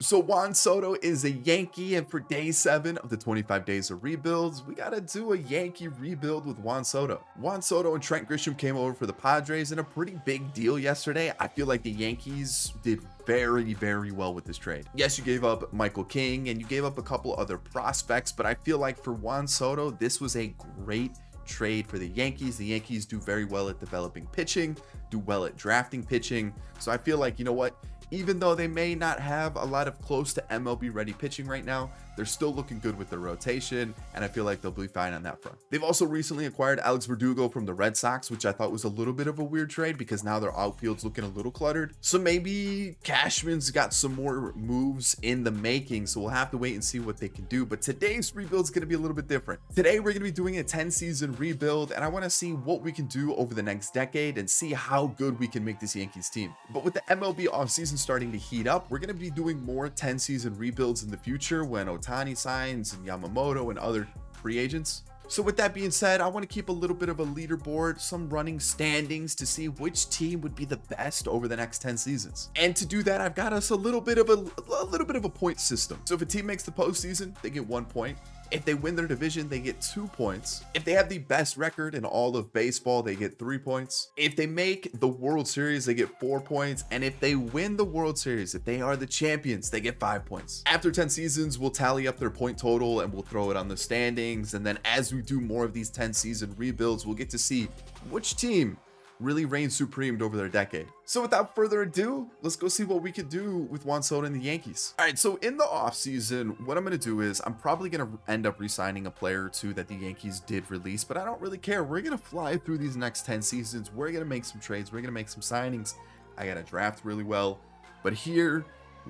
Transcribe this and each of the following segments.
So Juan Soto is a Yankee, and for day 7 of the 25 days of rebuilds, we gotta do a Yankee rebuild with Juan Soto. Juan Soto and Trent Grisham came over for the Padres in a pretty big deal yesterday. I feel like the Yankees did very well with this trade. Yes, you gave up Michael King and you gave up a couple other prospects, but I feel like for Juan Soto, this was a great trade for the Yankees. The Yankees do very well at developing pitching, do well at drafting pitching. So I feel like, you know what? Even though they may not have a lot of close to MLB ready pitching right now, they're still looking good with their rotation, and I feel like they'll be fine on that front. They've also recently acquired Alex Verdugo from the Red Sox, which I thought was a little bit of a weird trade because now their outfield's looking a little cluttered. So maybe Cashman's got some more moves in the making, so we'll have to wait and see what they can do. But today's rebuild is going to be a little bit different. Today, we're going to be doing a 10-season rebuild, and I want to see what we can do over the next decade and see how good we can make this Yankees team. But with the MLB offseason starting to heat up, we're going to be doing more 10-season rebuilds in the future when Ohtani signs and Yamamoto and other free agents. So with that being said, I want to keep a little bit of a leaderboard, some running standings to see which team would be the best over the next 10 seasons. And to do that, I've got us a little bit of a point system. So if a team makes the postseason, they get 1 point. If they win their division, they get 2 points. If they have the best record in all of baseball, they get 3 points. If they make the World Series, they get 4 points. And if they win the World Series, if they are the champions, they get 5 points. After 10 seasons, we'll tally up their point total and we'll throw it on the standings. And then as we do more of these 10-season rebuilds, we'll get to see which team really reign supreme over their decade. So without further ado, let's go see what we could do with Juan Soto and the Yankees. All right, so in the offseason, what I'm going to do is I'm probably going to end up re-signing a player or two that the Yankees did release, but I don't really care. We're going to fly through these next 10 seasons. We're going to make some trades. We're going to make some signings. I got to draft really well, but here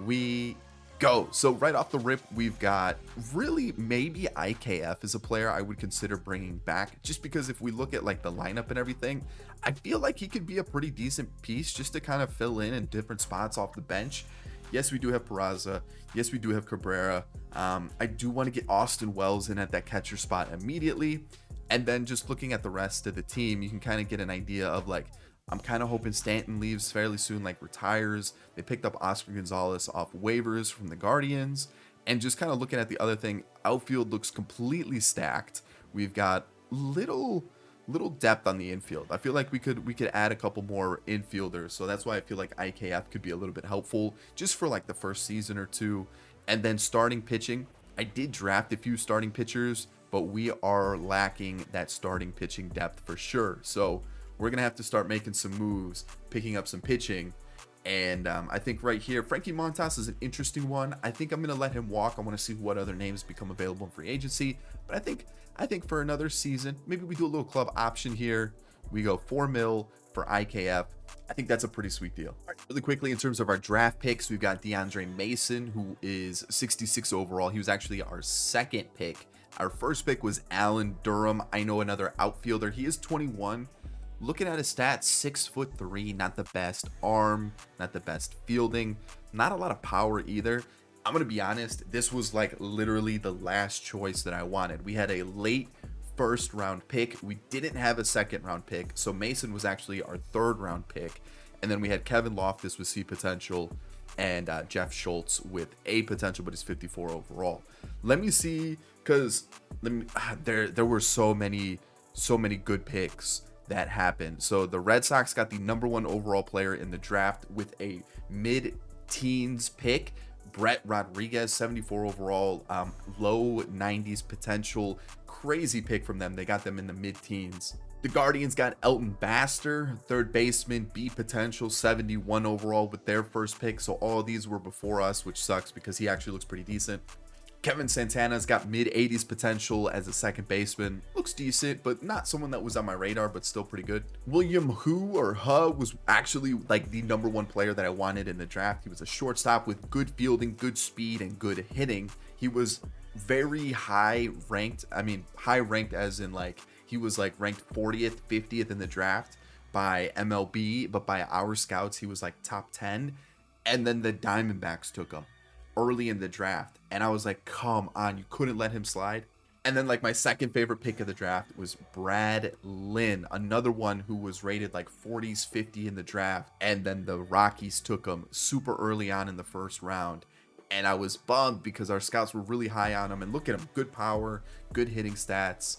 we go. So right off the rip, we've got really maybe IKF is a player I would consider bringing back, just because if we look at like the lineup and everything, I feel like he could be a pretty decent piece just to kind of fill in different spots off the bench. Yes, we do have Peraza. Yes, we do have Cabrera. I do want to get Austin Wells in at that catcher spot immediately. And then just looking at the rest of the team, you can kind of get an idea of like, I'm kind of hoping Stanton leaves fairly soon, like retires. They picked up Oscar Gonzalez off waivers from the Guardians. And just kind of looking at the other thing, outfield looks completely stacked. We've got little depth on the infield. I feel like we could add a couple more infielders. So that's why I feel like IKF could be a little bit helpful just for like the first season or two. And then starting pitching, I did draft a few starting pitchers, but we are lacking that starting pitching depth for sure. So we're going to have to start making some moves, picking up some pitching. And I think right here, Frankie Montas is an interesting one. I think I'm going to let him walk. I want to see what other names become available in free agency. But I think for another season, maybe we do a little club option here. We go $4 million for IKF. I think that's a pretty sweet deal. All right, really quickly, in terms of our draft picks, we've got DeAndre Mason, who is 66 overall. He was actually our second pick. Our first pick was Alan Durham. I know another outfielder. He is 21. Looking at his stats, 6'3", not the best arm, not the best fielding, not a lot of power either. I'm going to be honest, this was like literally the last choice that I wanted. We had a late first round pick. We didn't have a second round pick. So Mason was actually our third round pick. And then we had Kevin Loftus with C potential and Jeff Schultz with A potential, but he's 54 overall. Let me see, because there were so many good picks that happened. So the Red Sox got the #1 overall player in the draft with a mid-teens pick. Brett Rodriguez, 74 overall, low 90s potential. Crazy pick from them. They got them in the mid-teens. The Guardians got Elton Baster, third baseman, B potential, 71 overall with their first pick. So all of these were before us, which sucks because he actually looks pretty decent. Kevin Santana's got mid-80s potential as a second baseman. Looks decent, but not someone that was on my radar, but still pretty good. William Hu was actually like the #1 player that I wanted in the draft. He was a shortstop with good fielding, good speed, and good hitting. He was very high ranked. I mean, high ranked as in like he was like ranked 40th, 50th in the draft by MLB, but by our scouts, he was like top 10. And then the Diamondbacks took him early in the draft, and I was like, come on, you couldn't let him slide. And then like my second favorite pick of the draft was Brad Lynn, another one who was rated like 40s, 50 in the draft, and then the Rockies took him super early on in the first round. and I was bummed because our scouts were really high on him, and look at him, good power, good hitting stats.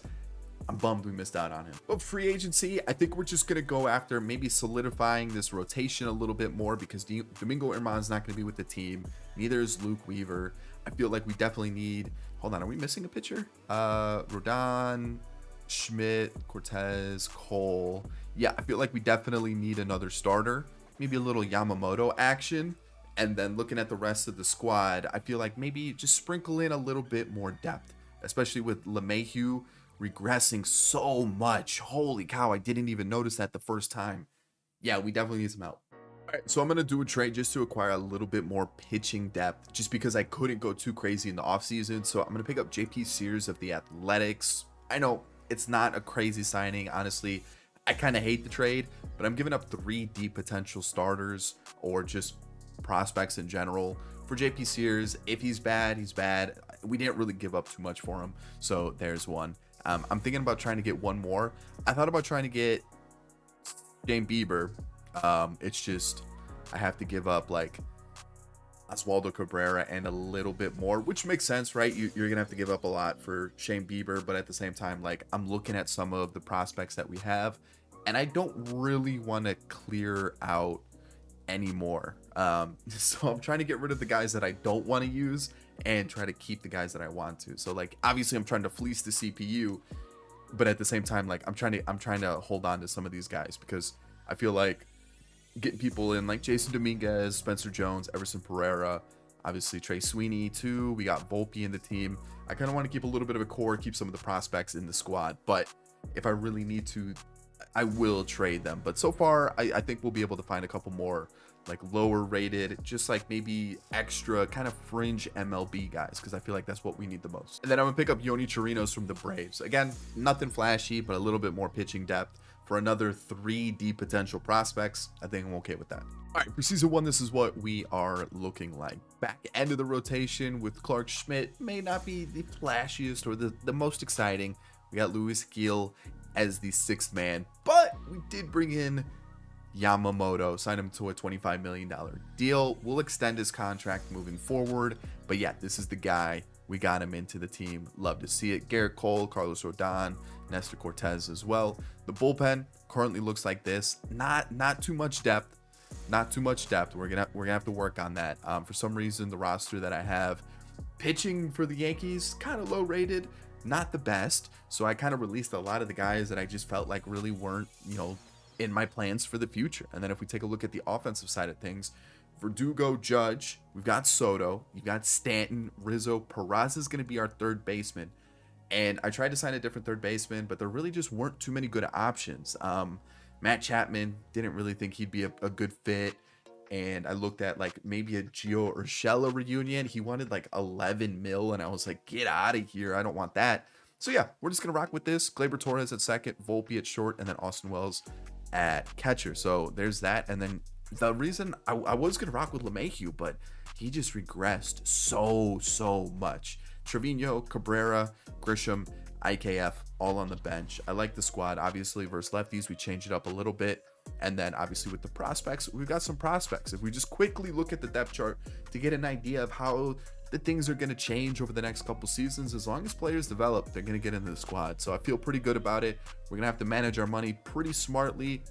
I'm bummed we missed out on him. But free agency, I think we're just going to go after maybe solidifying this rotation a little bit more, because Domingo Germán's not going to be with the team. Neither is Luke Weaver. I feel like we definitely need, hold on, are we missing a pitcher? Rodon, Schmidt, Cortez, Cole. Yeah, I feel like we definitely need another starter, maybe a little Yamamoto action. And then looking at the rest of the squad, I feel like maybe just sprinkle in a little bit more depth, especially with LeMahieu regressing so much. Holy cow, I didn't even notice that the first time. Yeah, we definitely need some help. All right, so I'm going to do a trade just to acquire a little bit more pitching depth, just because I couldn't go too crazy in the offseason. So I'm going to pick up JP Sears of the Athletics. I know it's not a crazy signing, honestly. I kind of hate the trade, but I'm giving up 3 deep potential starters, or just prospects in general, for JP Sears. If he's bad, he's bad. We didn't really give up too much for him, so there's one. I'm thinking about trying to get one more. I thought about trying to get Shane Bieber. It's just I have to give up like Oswaldo Cabrera and a little bit more, which makes sense, right? You're gonna have to give up a lot for Shane Bieber, but at the same time, like, I'm looking at some of the prospects that we have, and I don't really want to clear out anymore. So I'm trying to get rid of the guys that I don't want to use and try to keep the guys that I want to. So like, obviously I'm trying to fleece the CPU, but at the same time, like, I'm trying to hold on to some of these guys, because I feel like getting people in like Jason Dominguez, Spencer Jones, Everson Pereira, obviously Trey Sweeney too. We got Volpe in the team. I kind of want to keep a little bit of a core, keep some of the prospects in the squad, but if I really need to, I will trade them. But so far, I think we'll be able to find a couple more like lower rated, just like maybe extra kind of fringe MLB guys, because I feel like that's what we need the most. And then I'm gonna pick up Yoni Chirinos from the Braves. Again, nothing flashy, but a little bit more pitching depth for another 3 deep potential prospects. I think I'm okay with that. All right, for season 1, this is what we are looking like. Back end of the rotation with Clark Schmidt may not be the flashiest or the most exciting. We got Luis Gil as the 6th man, but we did bring in Yamamoto, sign him to a $25 million deal. We'll extend his contract moving forward, but yeah, this is the guy. We got him into the team. Love to see it. Garrett Cole, Carlos Rodon, Nestor Cortez as well. The bullpen currently looks like this. Not too much depth. Not too much depth. We're gonna have to work on that. For some reason, the roster that I have, pitching for the Yankees, kind of low rated, not the best. So I kind of released a lot of the guys that I just felt like really weren't, in my plans for the future. And then if we take a look at the offensive side of things, Verdugo, Judge, we've got Soto, you've got Stanton, Rizzo, Peraza is going to be our 3rd baseman. And I tried to sign a different 3rd baseman, but there really just weren't too many good options. Matt Chapman, didn't really think he'd be a good fit. And I looked at like maybe a Gio Urshela reunion. He wanted like 11 mil, and I was like, get out of here. I don't want that. So yeah, we're just going to rock with this. Gleyber Torres at 2nd, Volpe at short, and then Austin Wells at catcher. So there's that. And then the reason I was going to rock with LeMahieu, but he just regressed so much. Trevino, Cabrera, Grisham, IKF, all on the bench. I like the squad. Obviously, versus lefties, we changed it up a little bit. And then obviously with the prospects, we've got some prospects. If we just quickly look at the depth chart to get an idea of how the things are going to change over the next couple seasons, as long as players develop, they're going to get into the squad. So I feel pretty good about it. We're going to have to manage our money pretty smartly,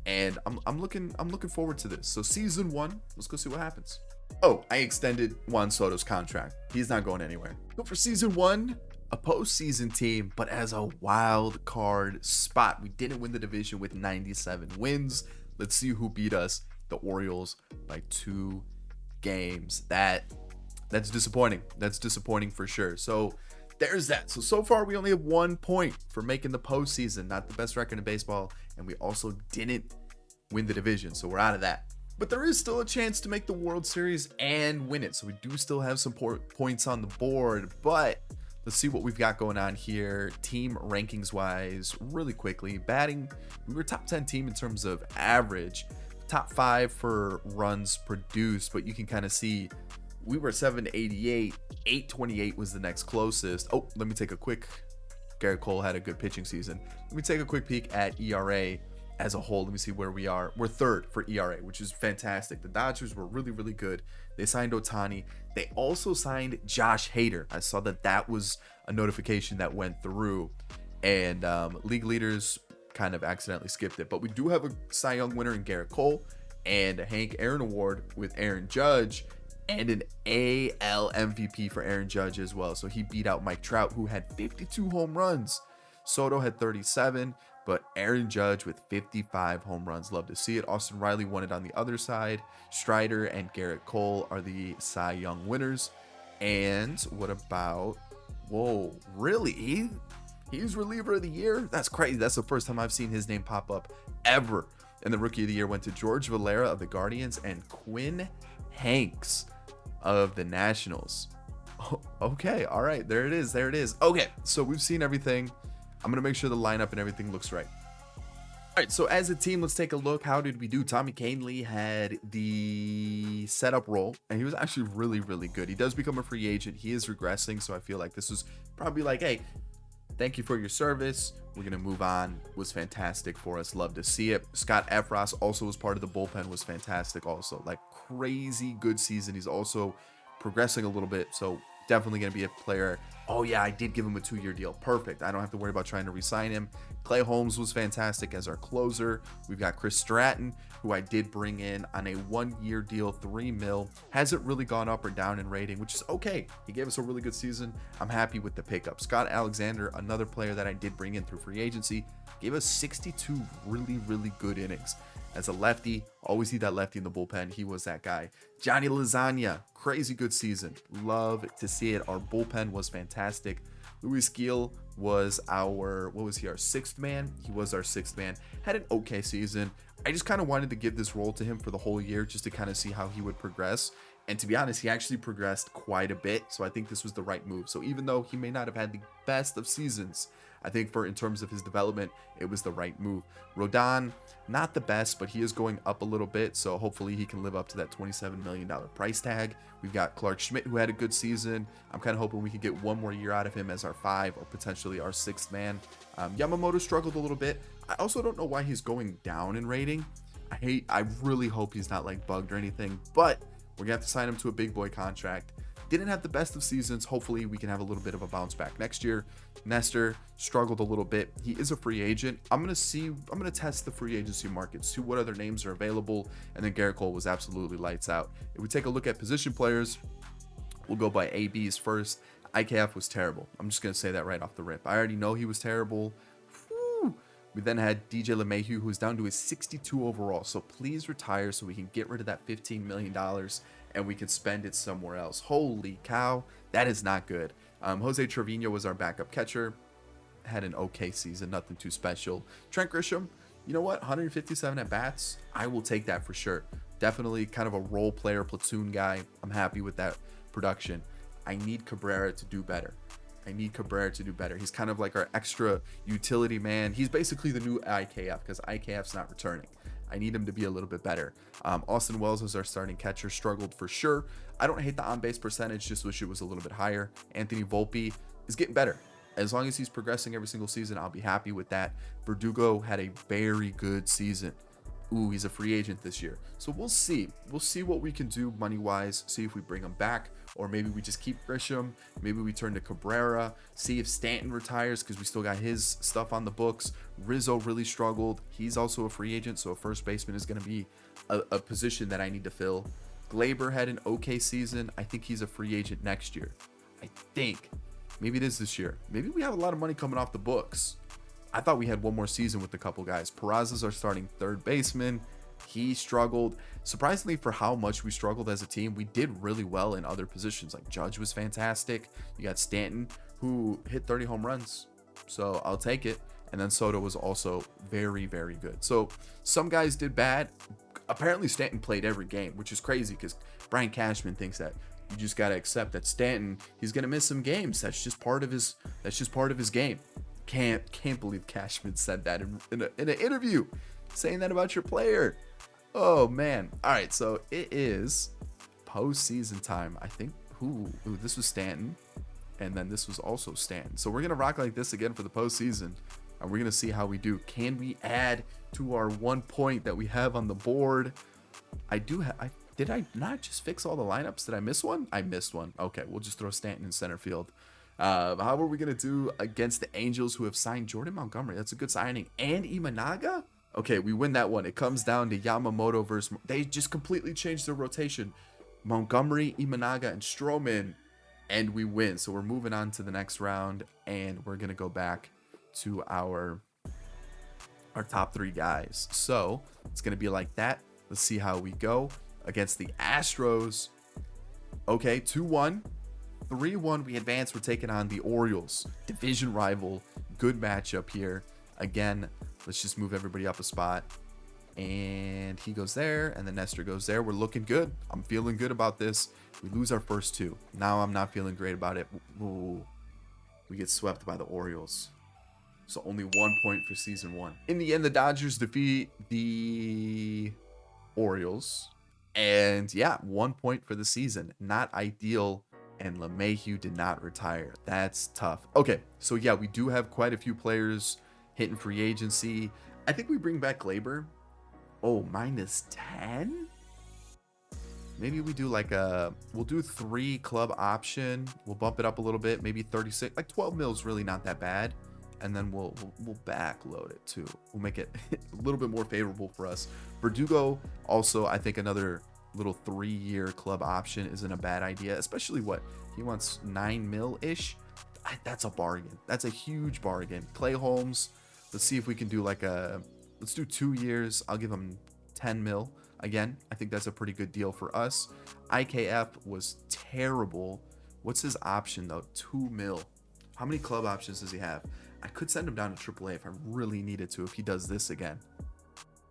and I'm looking forward to this. So season 1, let's go see what happens. Oh, I extended Juan Soto's contract. He's not going anywhere. So for season 1, a postseason team, but as a wild card spot. We didn't win the division with 97 wins. Let's see who beat us. The Orioles by 2 games. That's disappointing. That's disappointing for sure. So there's that. So far we only have 1 point for making the postseason. Not the best record in baseball, and we also didn't win the division, so we're out of that. But there is still a chance to make the World Series and win it. So we do still have some points on the board, but let's see what we've got going on here. Team rankings wise, really quickly. Batting, we were top 10 team in terms of average, top 5 for runs produced, but you can kind of see we were 788, 828 was the next closest. Oh, let me take a quick, Garrett Cole had a good pitching season. Let me take a quick peek at ERA. as a whole, let me see where we are. We're third for ERA, which is fantastic. The Dodgers were really, really good. They signed Ohtani. They also signed Josh Hader. I saw that was a notification that went through, and league leaders kind of accidentally skipped it. But we do have a Cy Young winner in Garrett Cole and a Hank Aaron Award with Aaron Judge and an AL MVP for Aaron Judge as well. So he beat out Mike Trout, who had 52 home runs. Soto had 37, but Aaron Judge with 55 home runs. Love to see it. Austin Riley won it on the other side. Strider and Garrett Cole are the Cy Young winners. And what about, whoa, really? He's reliever of the year? That's crazy. That's the first time I've seen his name pop up ever. And the rookie of the year went to George Valera of the Guardians and Quinn Hanks of the Nationals. Oh, okay, all right, there it is. There it is. Okay, so we've seen everything. I'm going to make sure the lineup and everything looks right. All right, so as a team, let's take a look. How did we do? Tommy Kahnle had the setup role, and he was actually really, really good. He does become a free agent. He is regressing, so I feel like this was probably like, hey, thank you for your service. We're going to move on. Was fantastic for us. Love to see it. Scott Efros also was part of the bullpen. Was fantastic also. Like, crazy good season. He's also progressing a little bit, so definitely going to be a player. Oh yeah, I did give him a 2-year deal. Perfect. I don't have to worry about trying to re-sign him. Clay Holmes was fantastic as our closer. We've got Chris Stratton, who I did bring in on a 1-year deal, $3 million. Hasn't really gone up or down in rating, which is okay. He gave us a really good season. I'm happy with the pickup. Scott Alexander, another player that I did bring in through free agency, gave us 62 really, really good innings. As a lefty, always need that lefty in the bullpen. He was that guy. Johnny Lasagna, crazy good season. Love to see it. Our bullpen was fantastic. Luis Gil was our, what was he, our sixth man? He was our sixth man. Had an okay season. I just kind of wanted to give this role to him for the whole year just to kind of see how he would progress. And to be honest, he actually progressed quite a bit. So I think this was the right move. So even though he may not have had the best of seasons, I think in terms of his development, it was the right move. Rodon, not the best, but he is going up a little bit. So hopefully he can live up to that $27 million price tag. We've got Clark Schmidt, who had a good season. I'm kind of hoping we can get one more year out of him as our 5 or potentially our 6th man. Yamamoto struggled a little bit. I also don't know why he's going down in rating. I really hope he's not like bugged or anything, but we're gonna have to sign him to a big boy contract. Didn't have the best of seasons. Hopefully we can have a little bit of a bounce back next year. Nestor struggled a little bit. He is a free agent. I'm gonna test the free agency market, see what other names are available, and then Garrett Cole was absolutely lights out. If we take a look at position players, we'll go by ABs first. IKF was terrible. I'm just gonna say that right off the rip. I already know he was terrible. Whew. We then had DJ LeMahieu, who was down to his 62 overall. So please retire so we can get rid of that $15 million and we can spend it somewhere else. Holy cow, that is not good. Jose Trevino was our backup catcher. Had an okay season, nothing too special. Trent Grisham, you know what? 157 at bats. I will take that for sure. Definitely kind of a role player, platoon guy. I'm happy with that production. I need Cabrera to do better. He's kind of like our extra utility man. He's basically the new IKF because IKF's not returning. I need him to be a little bit better. Austin Wells is our starting catcher. Struggled for sure. I don't hate the on-base percentage, just wish it was a little bit higher. Anthony Volpe is getting better. As long as he's progressing every single season, I'll be happy with that. Verdugo had a very good season. Ooh, he's a free agent this year. So we'll see. We'll see what we can do money-wise, see if we bring him back, or maybe we just keep Grisham. Maybe we turn to Cabrera, see if Stanton retires because we still got his stuff on the books. Rizzo really struggled. He's also a free agent, so a first baseman is going to be a position that I need to fill. Glaber had an okay season. I think he's a free agent next year. I think. Maybe it is this year. Maybe we have a lot of money coming off the books. I thought we had one more season with a couple guys. Peraza's our starting third baseman. He struggled. Surprisingly, for how much we struggled as a team, we did really well in other positions. Like Judge was fantastic. You got Stanton, who hit 30 home runs. So I'll take it. And then Soto was also very, very good. So some guys did bad. Apparently Stanton played every game, which is crazy because Brian Cashman thinks that you just got to accept that Stanton, he's going to miss some games. That's just part of his game. Can't believe Cashman said that in an interview, saying that about your player. Oh man. All right, so it is postseason time. I think this was Stanton, and then this was also Stanton. So we're gonna rock like this again for the postseason. and we're going to see how we do. Can we add to our 1 point that we have on the board? I do have... Did I not just fix all the lineups? Did I miss one? I missed one. Okay, we'll just throw Stanton in center field. How are we going to do against the Angels, who have signed Jordan Montgomery? That's a good signing. And Imanaga? Okay, we win that one. It comes down to Yamamoto versus... They just completely changed their rotation. Montgomery, Imanaga, and Stroman, and we win. So we're moving on to the next round, and we're going to go back to our top 3 guys. So it's going to be like that. Let's see how we go against the Astros. Okay, 2-1. 3-1, we advance. We're taking on the Orioles, division rival. Good matchup here. Again, let's just move everybody up a spot. And he goes there, and then Nestor goes there. We're looking good. I'm feeling good about this. We lose our first 2. Now I'm not feeling great about it. Ooh. We get swept by the Orioles. So only 1 point for season 1. In the end, the Dodgers defeat the Orioles. And yeah, 1 point for the season. Not ideal. And LeMahieu did not retire. That's tough. Okay, so yeah, we do have quite a few players hitting free agency. I think we bring back Gleyber. Oh, -10? Maybe we do like we'll do 3 club option. We'll bump it up a little bit, maybe 36. Like 12 mil is really not that bad. And then we'll backload it too. We'll make it a little bit more favorable for us. Verdugo, also, I think another little 3-year club option isn't a bad idea, especially what he wants 9 mil-ish. That's a bargain. That's a huge bargain. Clay Holmes, let's see if we can do like let's do 2 years. I'll give him 10 mil. Again, I think that's a pretty good deal for us. IKF was terrible. What's his option though? 2 mil. How many club options does he have? I could send him down to AAA if I really needed to, if he does this again.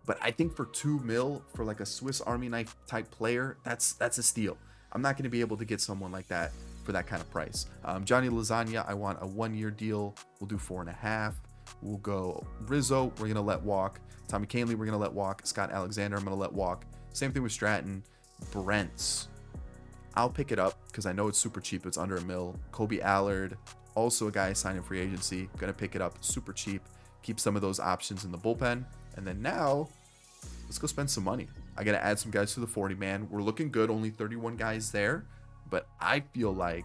But I think for 2 mil for like a Swiss Army knife type player, that's a steal. I'm not going to be able to get someone like that for that kind of price. Johnny Lasagna, I want a 1-year deal. We'll do 4.5. We'll go Rizzo, we're going to let walk. Tommy Kahnle, we're going to let walk. Scott Alexander, I'm going to let walk. Same thing with Stratton. Brents, I'll pick it up because I know it's super cheap. It's under $1 million. Kobe Allard, also a guy signing free agency. Going to pick it up super cheap. Keep some of those options in the bullpen. And then now, let's go spend some money. I got to add some guys to the 40-man. We're looking good. Only 31 guys there. But I feel like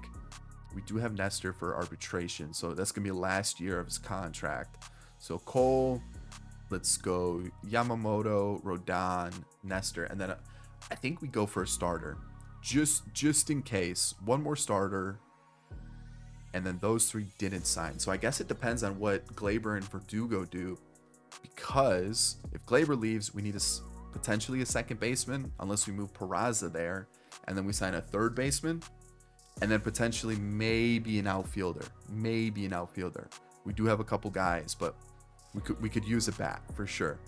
we do have Nestor for arbitration. So that's going to be last year of his contract. So Cole, let's go Yamamoto, Rodon, Nestor. And then I think we go for a starter. Just in case. One more starter. And then those 3 didn't sign. So I guess it depends on what Gleyber and Verdugo do. Because if Gleyber leaves, we need potentially a second baseman, unless we move Peraza there, and then we sign a third baseman, and then potentially maybe an outfielder. We do have a couple guys, but we could use a bat for sure.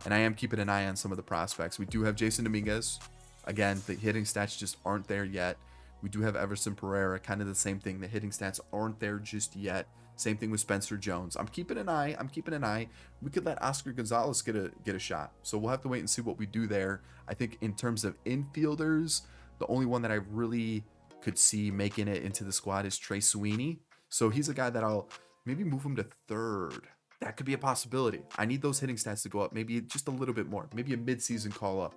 And I am keeping an eye on some of the prospects. We do have Jason Dominguez. Again, the hitting stats just aren't there yet. We do have Everson Pereira, kind of the same thing. The hitting stats aren't there just yet. Same thing with Spencer Jones. I'm keeping an eye. We could let Oscar Gonzalez get a shot. So we'll have to wait and see what we do there. I think in terms of infielders, the only one that I really could see making it into the squad is Trey Sweeney. So he's a guy that I'll maybe move him to third. That could be a possibility. I need those hitting stats to go up, maybe just a little bit more. Maybe a mid-season call up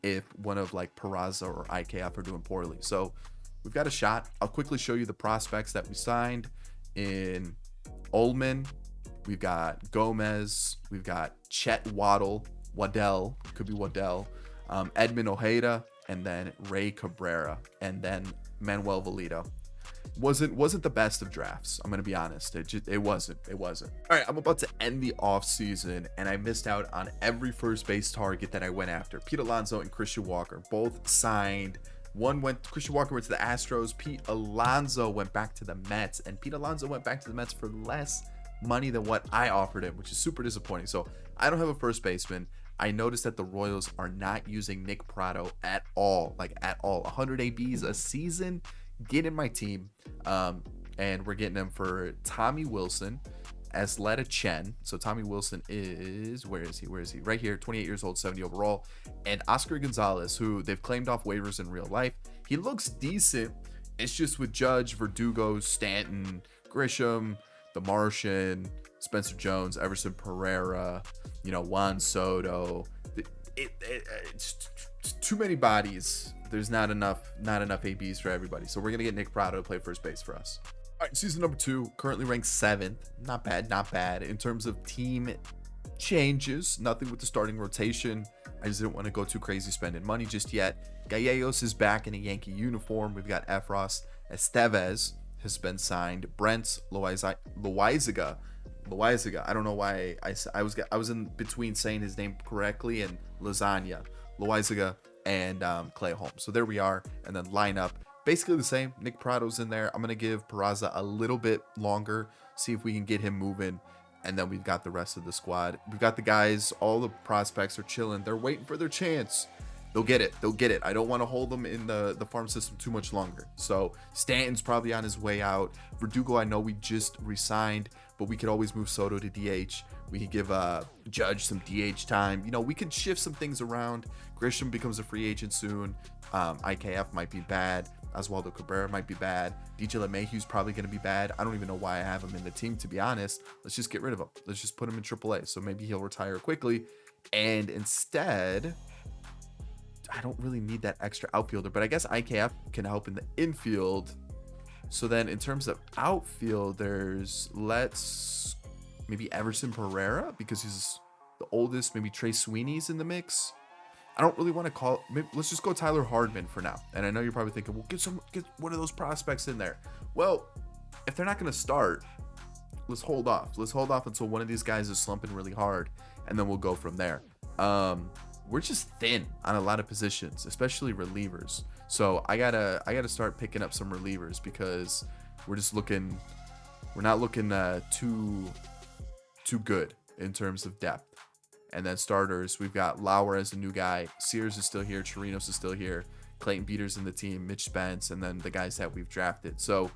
if one of like Peraza or IKF are doing poorly. So we've got a shot. I'll quickly show you the prospects that we signed. In Ullman, we've got Gomez, we've got Chet Waddell, could be Waddell, Edmund Ojeda, and then Ray Cabrera, and then Manuel Valito. Wasn't the best of drafts. I'm gonna be honest. It wasn't. All right, I'm about to end the offseason, and I missed out on every first base target that I went after. Pete Alonso and Christian Walker both signed. Christian Walker went to the Astros. Pete Alonso went back to the Mets, and Pete Alonso went back to the Mets for less money than what I offered him, which is super disappointing. So I don't have a first baseman. I noticed that the Royals are not using Nick Pratto at all, 100 ABs a season. Get in my team, and we're getting him for Tommy Wilson, Asleta Chen. So Tommy Wilson is, where is he? Right here, 28 years old, 70 overall. And Oscar Gonzalez, who they've claimed off waivers in real life. He looks decent. It's just with Judge, Verdugo, Stanton, Grisham, The Martian, Spencer Jones, Everson Pereira, Juan Soto. It's too many bodies. There's not enough ABs for everybody. So we're gonna get Nick Pratto to play first base for us. All right, season number 2, currently ranked 7th. Not bad in terms of team changes. Nothing with the starting rotation. I just didn't want to go too crazy spending money just yet. Gallegos is back in a Yankee uniform. We've got Efros. Estevez has been signed. Brent Loaizaga. I don't know why I was in between saying his name correctly and lasagna. Loaizaga and Clay Holmes. So there we are. And then lineup basically the same. Nick Pratto's in there. I'm gonna give Peraza a little bit longer. See if we can get him moving. And then we've got the rest of the squad. We've got the guys. All the prospects are chilling. They're waiting for their chance. They'll get it. I don't want to hold them in the farm system too much longer. So Stanton's probably on his way out. Verdugo, I know we just re-signed, but we could always move Soto to DH. We could give Judge some DH time. We could shift some things around. Grisham becomes a free agent soon. IKF might be bad. Oswaldo Cabrera might be bad. DJ LeMahieu's probably going to be bad. I don't even know why I have him in the team, to be honest. Let's just get rid of him. Let's just put him in AAA. So maybe he'll retire quickly. And instead, I don't really need that extra outfielder, but I guess IKF can help in the infield. So then in terms of outfielders, let's maybe Everson Pereira, because he's the oldest. Maybe Trey Sweeney's in the mix. I don't really want to call. Maybe let's just go Tyler Hardman for now. And I know you're probably thinking, well, get one of those prospects in there. Well, if they're not going to start, let's hold off. Let's hold off until one of these guys is slumping really hard, and then we'll go from there. We're just thin on a lot of positions, especially relievers. So I gotta start picking up some relievers because we're not looking too good in terms of depth. And then starters, we've got Lauer as a new guy. Sears is still here. Chirinos is still here. Clayton Beater's in the team. Mitch Spence, and then the guys that we've drafted. So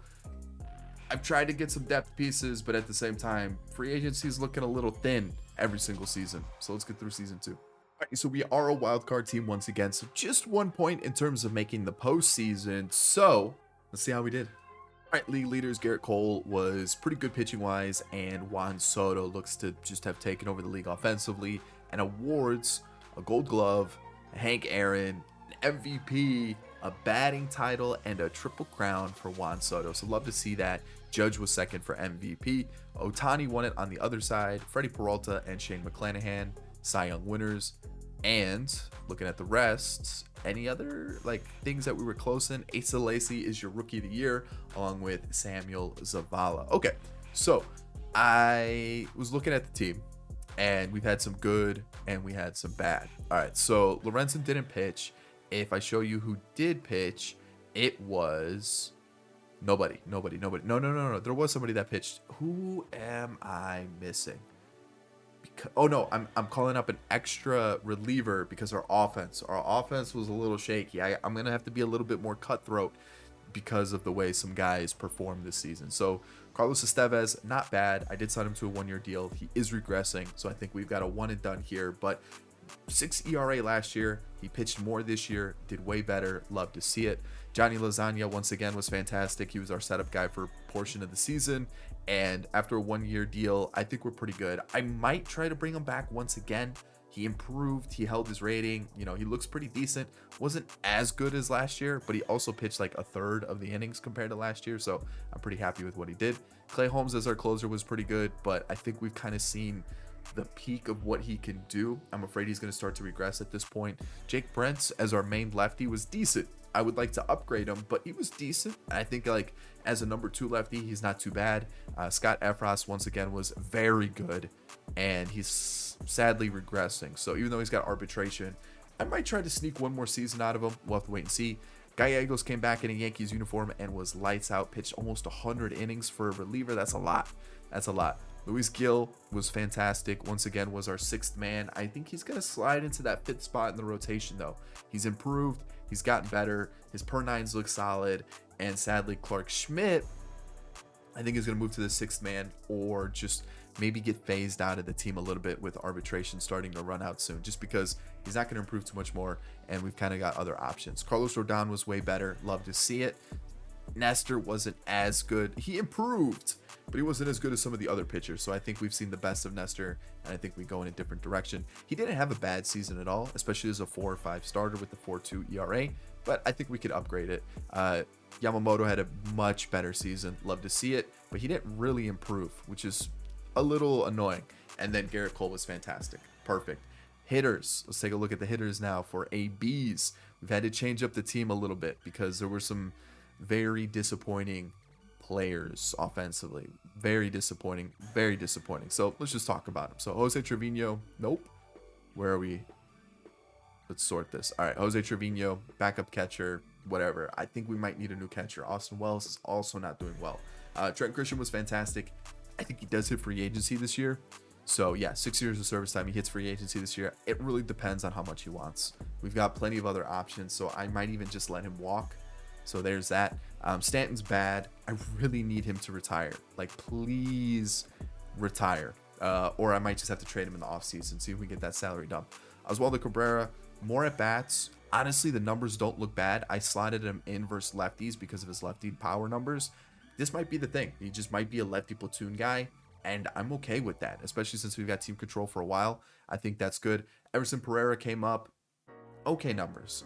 I've tried to get some depth pieces, but at the same time, free agency is looking a little thin every single season. So let's get through season 2. All right, so we are a wild card team once again. So just 1 point in terms of making the postseason. So let's see how we did. All right, league leaders, Garrett Cole was pretty good pitching wise, and Juan Soto looks to just have taken over the league offensively. And awards, a Gold Glove, a Hank Aaron, an MVP, a batting title, and a triple crown for Juan Soto. So love to see that. Judge was second for MVP. Ohtani won it on the other side. Freddie Peralta and Shane McClanahan, Cy Young winners. And looking at the rest, any other things that we were close in? Asa Lacy is your rookie of the year, along with Samuel Zavala. Okay, so I was looking at the team, and we've had some good and we had some bad. All right, so Lorenzen didn't pitch. If I show you who did pitch, it was nobody. No. There was somebody that pitched. Who am I missing? Oh no, I'm calling up an extra reliever because our offense was a little shaky. I'm gonna have to be a little bit more cutthroat because of the way some guys performed this season. So Carlos Estevez, not bad. I did sign him to a 1-year deal. He is regressing, so I think we've got a one and done here. But 6 ERA last year. He pitched more this year, did way better. Love to see it. Johnny Lasagna once again was fantastic. He was our setup guy for a portion of the season. And after a 1-year deal, I think we're pretty good. I might try to bring him back once again. He improved. He held his rating. He looks pretty decent. Wasn't as good as last year, but he also pitched like a third of the innings compared to last year. So I'm pretty happy with what he did. Clay Holmes as our closer was pretty good, but I think we've kind of seen the peak of what he can do. I'm afraid he's going to start to regress at this point. Jake Brentz as our main lefty was decent. I would like to upgrade him, but he was decent. I think as a number 2 lefty, he's not too bad. Scott Efros once again was very good, and he's sadly regressing. So even though he's got arbitration, I might try to sneak one more season out of him. We'll have to wait and see. Gallegos came back in a Yankees uniform and was lights out, pitched almost 100 innings for a reliever. That's a lot. Luis Gil was fantastic. Once again, was our 6th man. I think he's going to slide into that 5th spot in the rotation, though. He's improved. He's gotten better. His per 9s look solid. And sadly, Clark Schmidt, I think, is going to move to the 6th man or just maybe get phased out of the team a little bit with arbitration starting to run out soon, just because he's not going to improve too much more. And we've kind of got other options. Carlos Rodon was way better. Love to see it. Nestor wasn't as good. He improved, but he wasn't as good as some of the other pitchers. So I think we've seen the best of Nestor, and I think we go in a different direction. He didn't have a bad season at all, especially as a 4 or 5 starter with the 4.2 ERA, but I think we could upgrade it. Yamamoto had a much better season. Love to see it, but he didn't really improve, which is a little annoying. And then Garrett Cole was fantastic. Perfect. Hitters. Let's take a look at the hitters now for ABs. We've had to change up the team a little bit because there were some very disappointing players offensively. Very disappointing. Very disappointing. So let's just talk about them. So Jose Trevino, nope. Where are we? Let's sort this. All right, Jose Trevino, backup catcher, whatever. I think we might need a new catcher. Austin Wells is also not doing well. Trent Grisham was fantastic. I think he does hit free agency this year. So yeah, 6 years of service time. He hits free agency this year. It really depends on how much he wants. We've got plenty of other options, so I might even just let him walk. So there's that. Stanton's bad. I really need him to retire. Like, please retire. Or I might just have to trade him in the offseason, see if we get that salary dump. Oswaldo Cabrera, more at bats. Honestly, the numbers don't look bad. I slotted him in versus lefties because of his lefty power numbers. This might be the thing. He just might be a lefty platoon guy, and I'm okay with that, especially since we've got team control for a while. I think that's good. Everson Pereira came up. Okay numbers,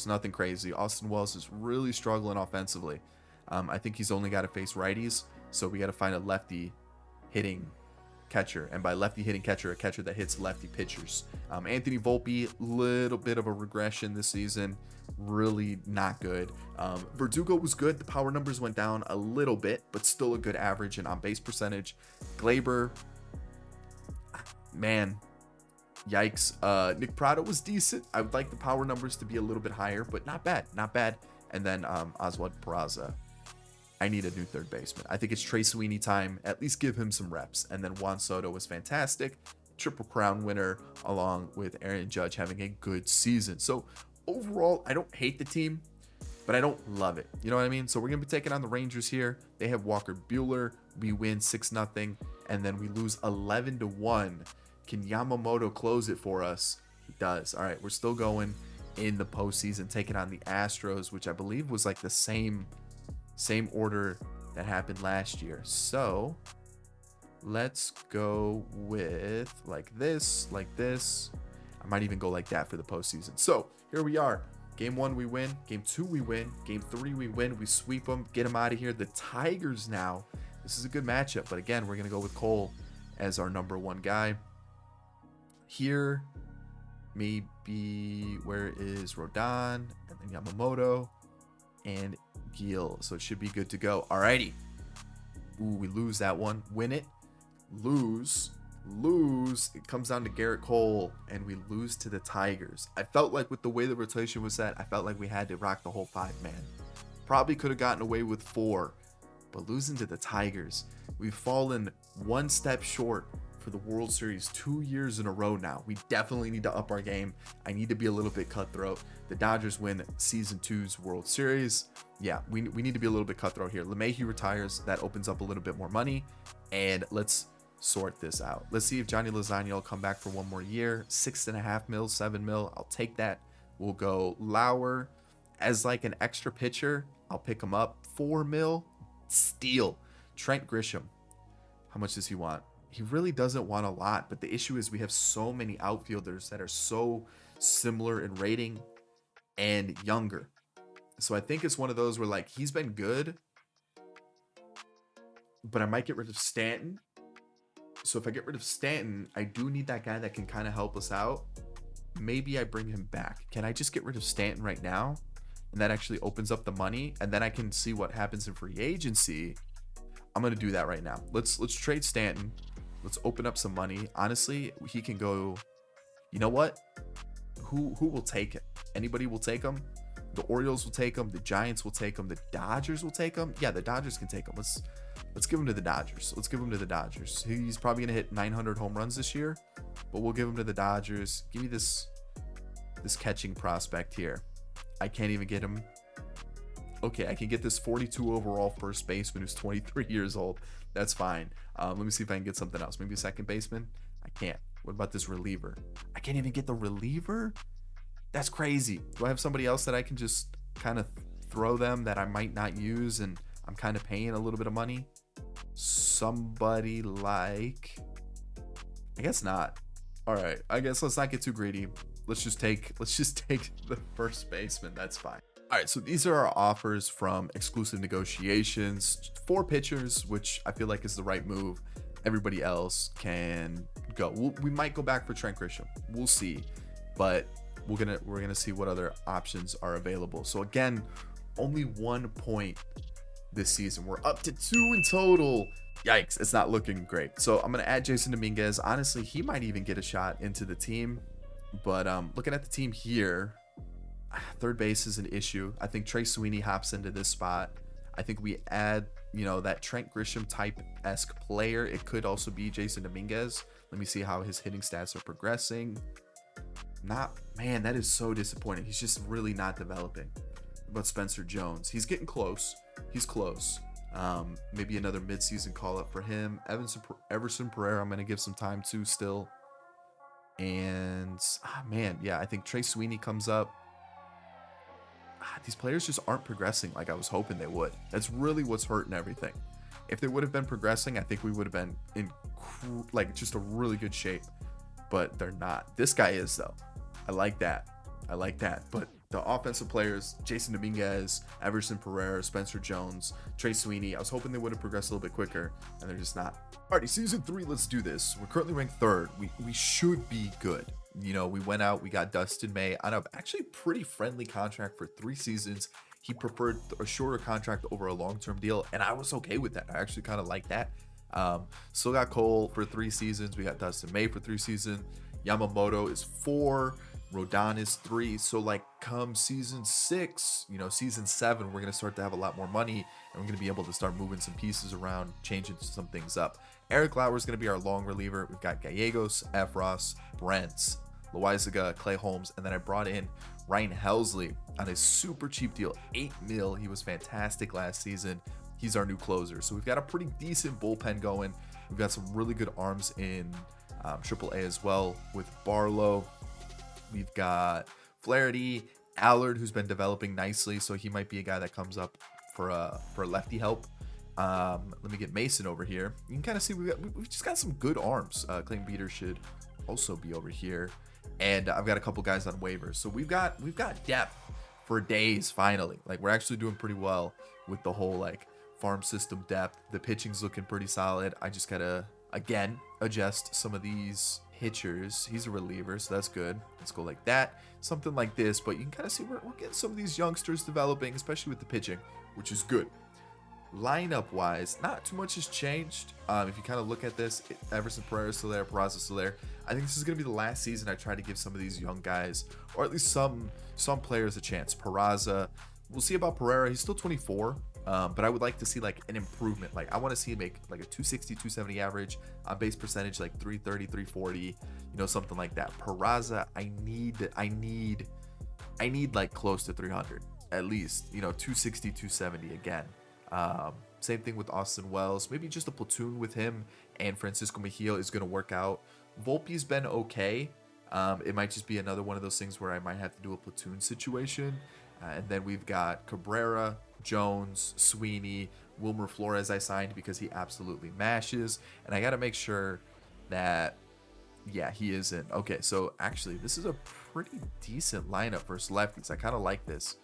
nothing crazy. Austin Wells is really struggling offensively. I think he's only got to face righties, so we got to find a lefty hitting catcher, and by lefty hitting catcher, a catcher that hits lefty pitchers. Anthony Volpe, little bit of a regression this season, really not good. Verdugo was good. The power numbers went down a little bit, but still a good average and on base percentage. Glaber, man, yikes. Nick Prado was decent. I would like the power numbers to be a little bit higher, but not bad. And then Oswald Peraza. I need a new third baseman. I think it's Trey Sweeney time. At least give him some reps. And then Juan Soto was fantastic. Triple Crown winner, along with Aaron Judge having a good season. So overall, I don't hate the team, but I don't love it. You know what I mean? So we're going to be taking on the Rangers here. They have Walker Buehler. We win 6-0, and then we lose 11-1. Can Yamamoto close it for us? He does. All right, we're still going in the postseason, taking on the Astros, which I believe was like the same order that happened last year. So let's go with like this. I might even go like that for the postseason. So here we are. Game 1 we win. Game 2 we win. Game 3 we win. We sweep them, get them out of here. The Tigers now. This is a good matchup, but again, we're gonna go with Cole as our number 1 guy. Here, maybe, where is Rodon, and then Yamamoto and Gil. So it should be good to go. Alrighty. Ooh, we lose that one. Win it. Lose. It comes down to Garrett Cole, and we lose to the Tigers. I felt like with the way the rotation was set, I felt like we had to rock the whole 5-man. Probably could have gotten away with 4, but losing to the Tigers, we've fallen one step short for the World Series 2 years in a row now. We definitely need to up our game. I need to be a little bit cutthroat. The Dodgers win season 2's World Series. Yeah, we need to be a little bit cutthroat here. LeMahieu retires. That opens up a little bit more money, and let's sort this out. Let's see if Johnny Lozano will come back for one more year. 6.5 mil, 7 mil. I'll take that. We'll go Lauer as like an extra pitcher. I'll pick him up. 4 mil. Steal. Trent Grisham. How much does he want? He really doesn't want a lot, but the issue is we have so many outfielders that are so similar in rating and younger. So I think it's one of those where like he's been good, but I might get rid of Stanton. So if I get rid of Stanton, I do need that guy that can kind of help us out. Maybe I bring him back. Can I just get rid of Stanton right now? And that actually opens up the money, and then I can see what happens in free agency. I'm going to do that right now. Let's trade Stanton. Let's open up some money. Honestly, he can go. You know what? Who will take it? Anybody will take him. The Orioles will take him. The Giants will take him. The Dodgers will take him. Yeah, the Dodgers can take him. Let's give him to the Dodgers. He's probably gonna hit 900 home runs this year, but we'll give him to the Dodgers. Give me this catching prospect here. I can't even get him. Okay, I can get this 42 overall first baseman who's 23 years old. That's fine. Let me see if I can get something else. Maybe a second baseman. I can't. What about this reliever? I can't even get the reliever? That's crazy. Do I have somebody else that I can just kind of throw them that I might not use and I'm kind of paying a little bit of money? Somebody like, I guess not. All right, I guess let's not get too greedy. Let's just take the first baseman. That's fine. All right, so these are our offers from exclusive negotiations. 4 pitchers, which I feel like is the right move. Everybody else can go. We might go back for Trent Grisham. We'll see, but we're gonna see what other options are available. So again, only 1 point this season. We're up to 2 in total. Yikes, it's not looking great. So I'm gonna add Jason Dominguez. Honestly, he might even get a shot into the team, but looking at the team here, third base is an issue. I think Trey Sweeney hops into this spot. I think we add, that Trent Grisham type-esque player. It could also be Jason Dominguez. Let me see how his hitting stats are progressing. Man, that is so disappointing. He's just really not developing. But Spencer Jones, he's getting close. He's close. Maybe another midseason call-up for him. Everson Pereira, I'm going to give some time to still. And, man, yeah, I think Trey Sweeney comes up. These players just aren't progressing like I was hoping they would. That's really what's hurting everything. If they would have been progressing, I think we would have been in just a really good shape. But they're not. This guy is, though. I like that. But the offensive players, Jason Dominguez, Everson Pereira, Spencer Jones, Trey Sweeney, I was hoping they would have progressed a little bit quicker, and they're just not. Alrighty, season 3, let's do this. We're currently ranked 3rd. We should be good. We went out, we got Dustin May on a actually pretty friendly contract for 3 seasons. He preferred a shorter contract over a long-term deal, and I was okay with that. I actually kind of like that. Still got Cole for 3 seasons. We got Dustin May for 3 seasons. Yamamoto is 4. Rodon is 3. So come season 6, season 7, we're going to start to have a lot more money, and we're going to be able to start moving some pieces around, changing some things up. Eric Lauer is going to be our long reliever. We've got Gallegos, Efros, Brents, Loaizaga, Clay Holmes, and then I brought in Ryan Helsley on a super cheap deal, $8 million. He was fantastic last season. He's our new closer. So we've got a pretty decent bullpen going. We've got some really good arms in AAA as well with Barlow. We've got Flaherty, Allard, who's been developing nicely, so he might be a guy that comes up for lefty help. Let me get Mason over here. You can kind of see we've just got some good arms. Clayton Beater should also be over here, and I've got a couple guys on waivers. So we've got depth for days finally. We're actually doing pretty well with the whole farm system depth. The pitching's looking pretty solid. I just gotta again adjust some of these pitchers. He's a reliever, so that's good. Let's go like that, something like this. But you can kind of see we're getting some of these youngsters developing, especially with the pitching, which is good. Lineup wise, not too much has changed. If you kind of look at this, Everson Pereira is still there, Peraza's still there. I think this is going to be the last season I try to give some of these young guys, or at least some players, a chance. Peraza, we'll see about Pereira. He's still 24, but I would like to see an improvement. I want to see him make a 260, 270 average on base percentage, 330, 340, something like that. Peraza, I need close to 300 at least, 260, 270 again. Same thing with Austin Wells. Maybe just a platoon with him and Francisco Mejia is going to work out. Volpe's been okay. It might just be another one of those things where I might have to do a platoon situation. And then we've got Cabrera, Jones, Sweeney, Wilmer Flores I signed because he absolutely mashes. And I got to make sure that, yeah, he isn't. Okay, so actually, this is a pretty decent lineup versus lefties. I kind of like this.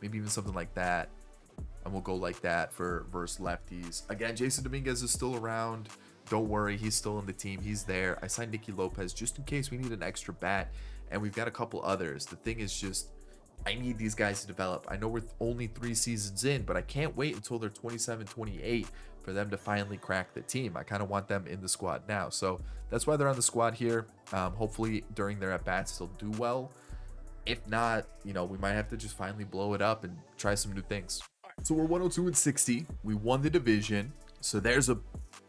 Maybe even something like that. And we'll go like that for versus lefties. Again, Jason Dominguez is still around. Don't worry, he's still on the team. He's there. I signed Nicky Lopez just in case we need an extra bat. And we've got a couple others. The thing is just, I need these guys to develop. I know we're only 3 seasons in, but I can't wait until they're 27, 28 for them to finally crack the team. I kind of want them in the squad now. So that's why they're on the squad here. Hopefully during their at-bats, they'll do well. If not, we might have to just finally blow it up and try some new things. So we're 102-60. We won the division. So there's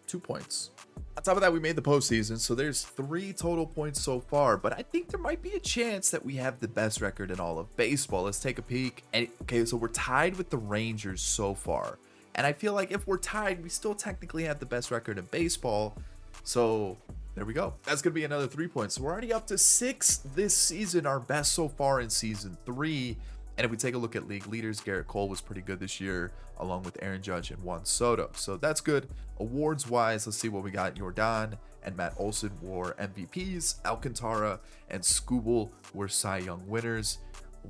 2 points. On top of that, we made the postseason. So there's 3 total points so far. But I think there might be a chance that we have the best record in all of baseball. Let's take a peek. Okay, so we're tied with the Rangers so far. And I feel like if we're tied, we still technically have the best record in baseball. So there we go. That's going to be another 3 points. So we're already up to 6 this season, our best so far in season 3. And if we take a look at league leaders, Garrett Cole was pretty good this year, along with Aaron Judge and Juan Soto. So that's good. Awards-wise, let's see what we got. Jordan and Matt Olson were MVPs. Alcantara and Skubal were Cy Young winners.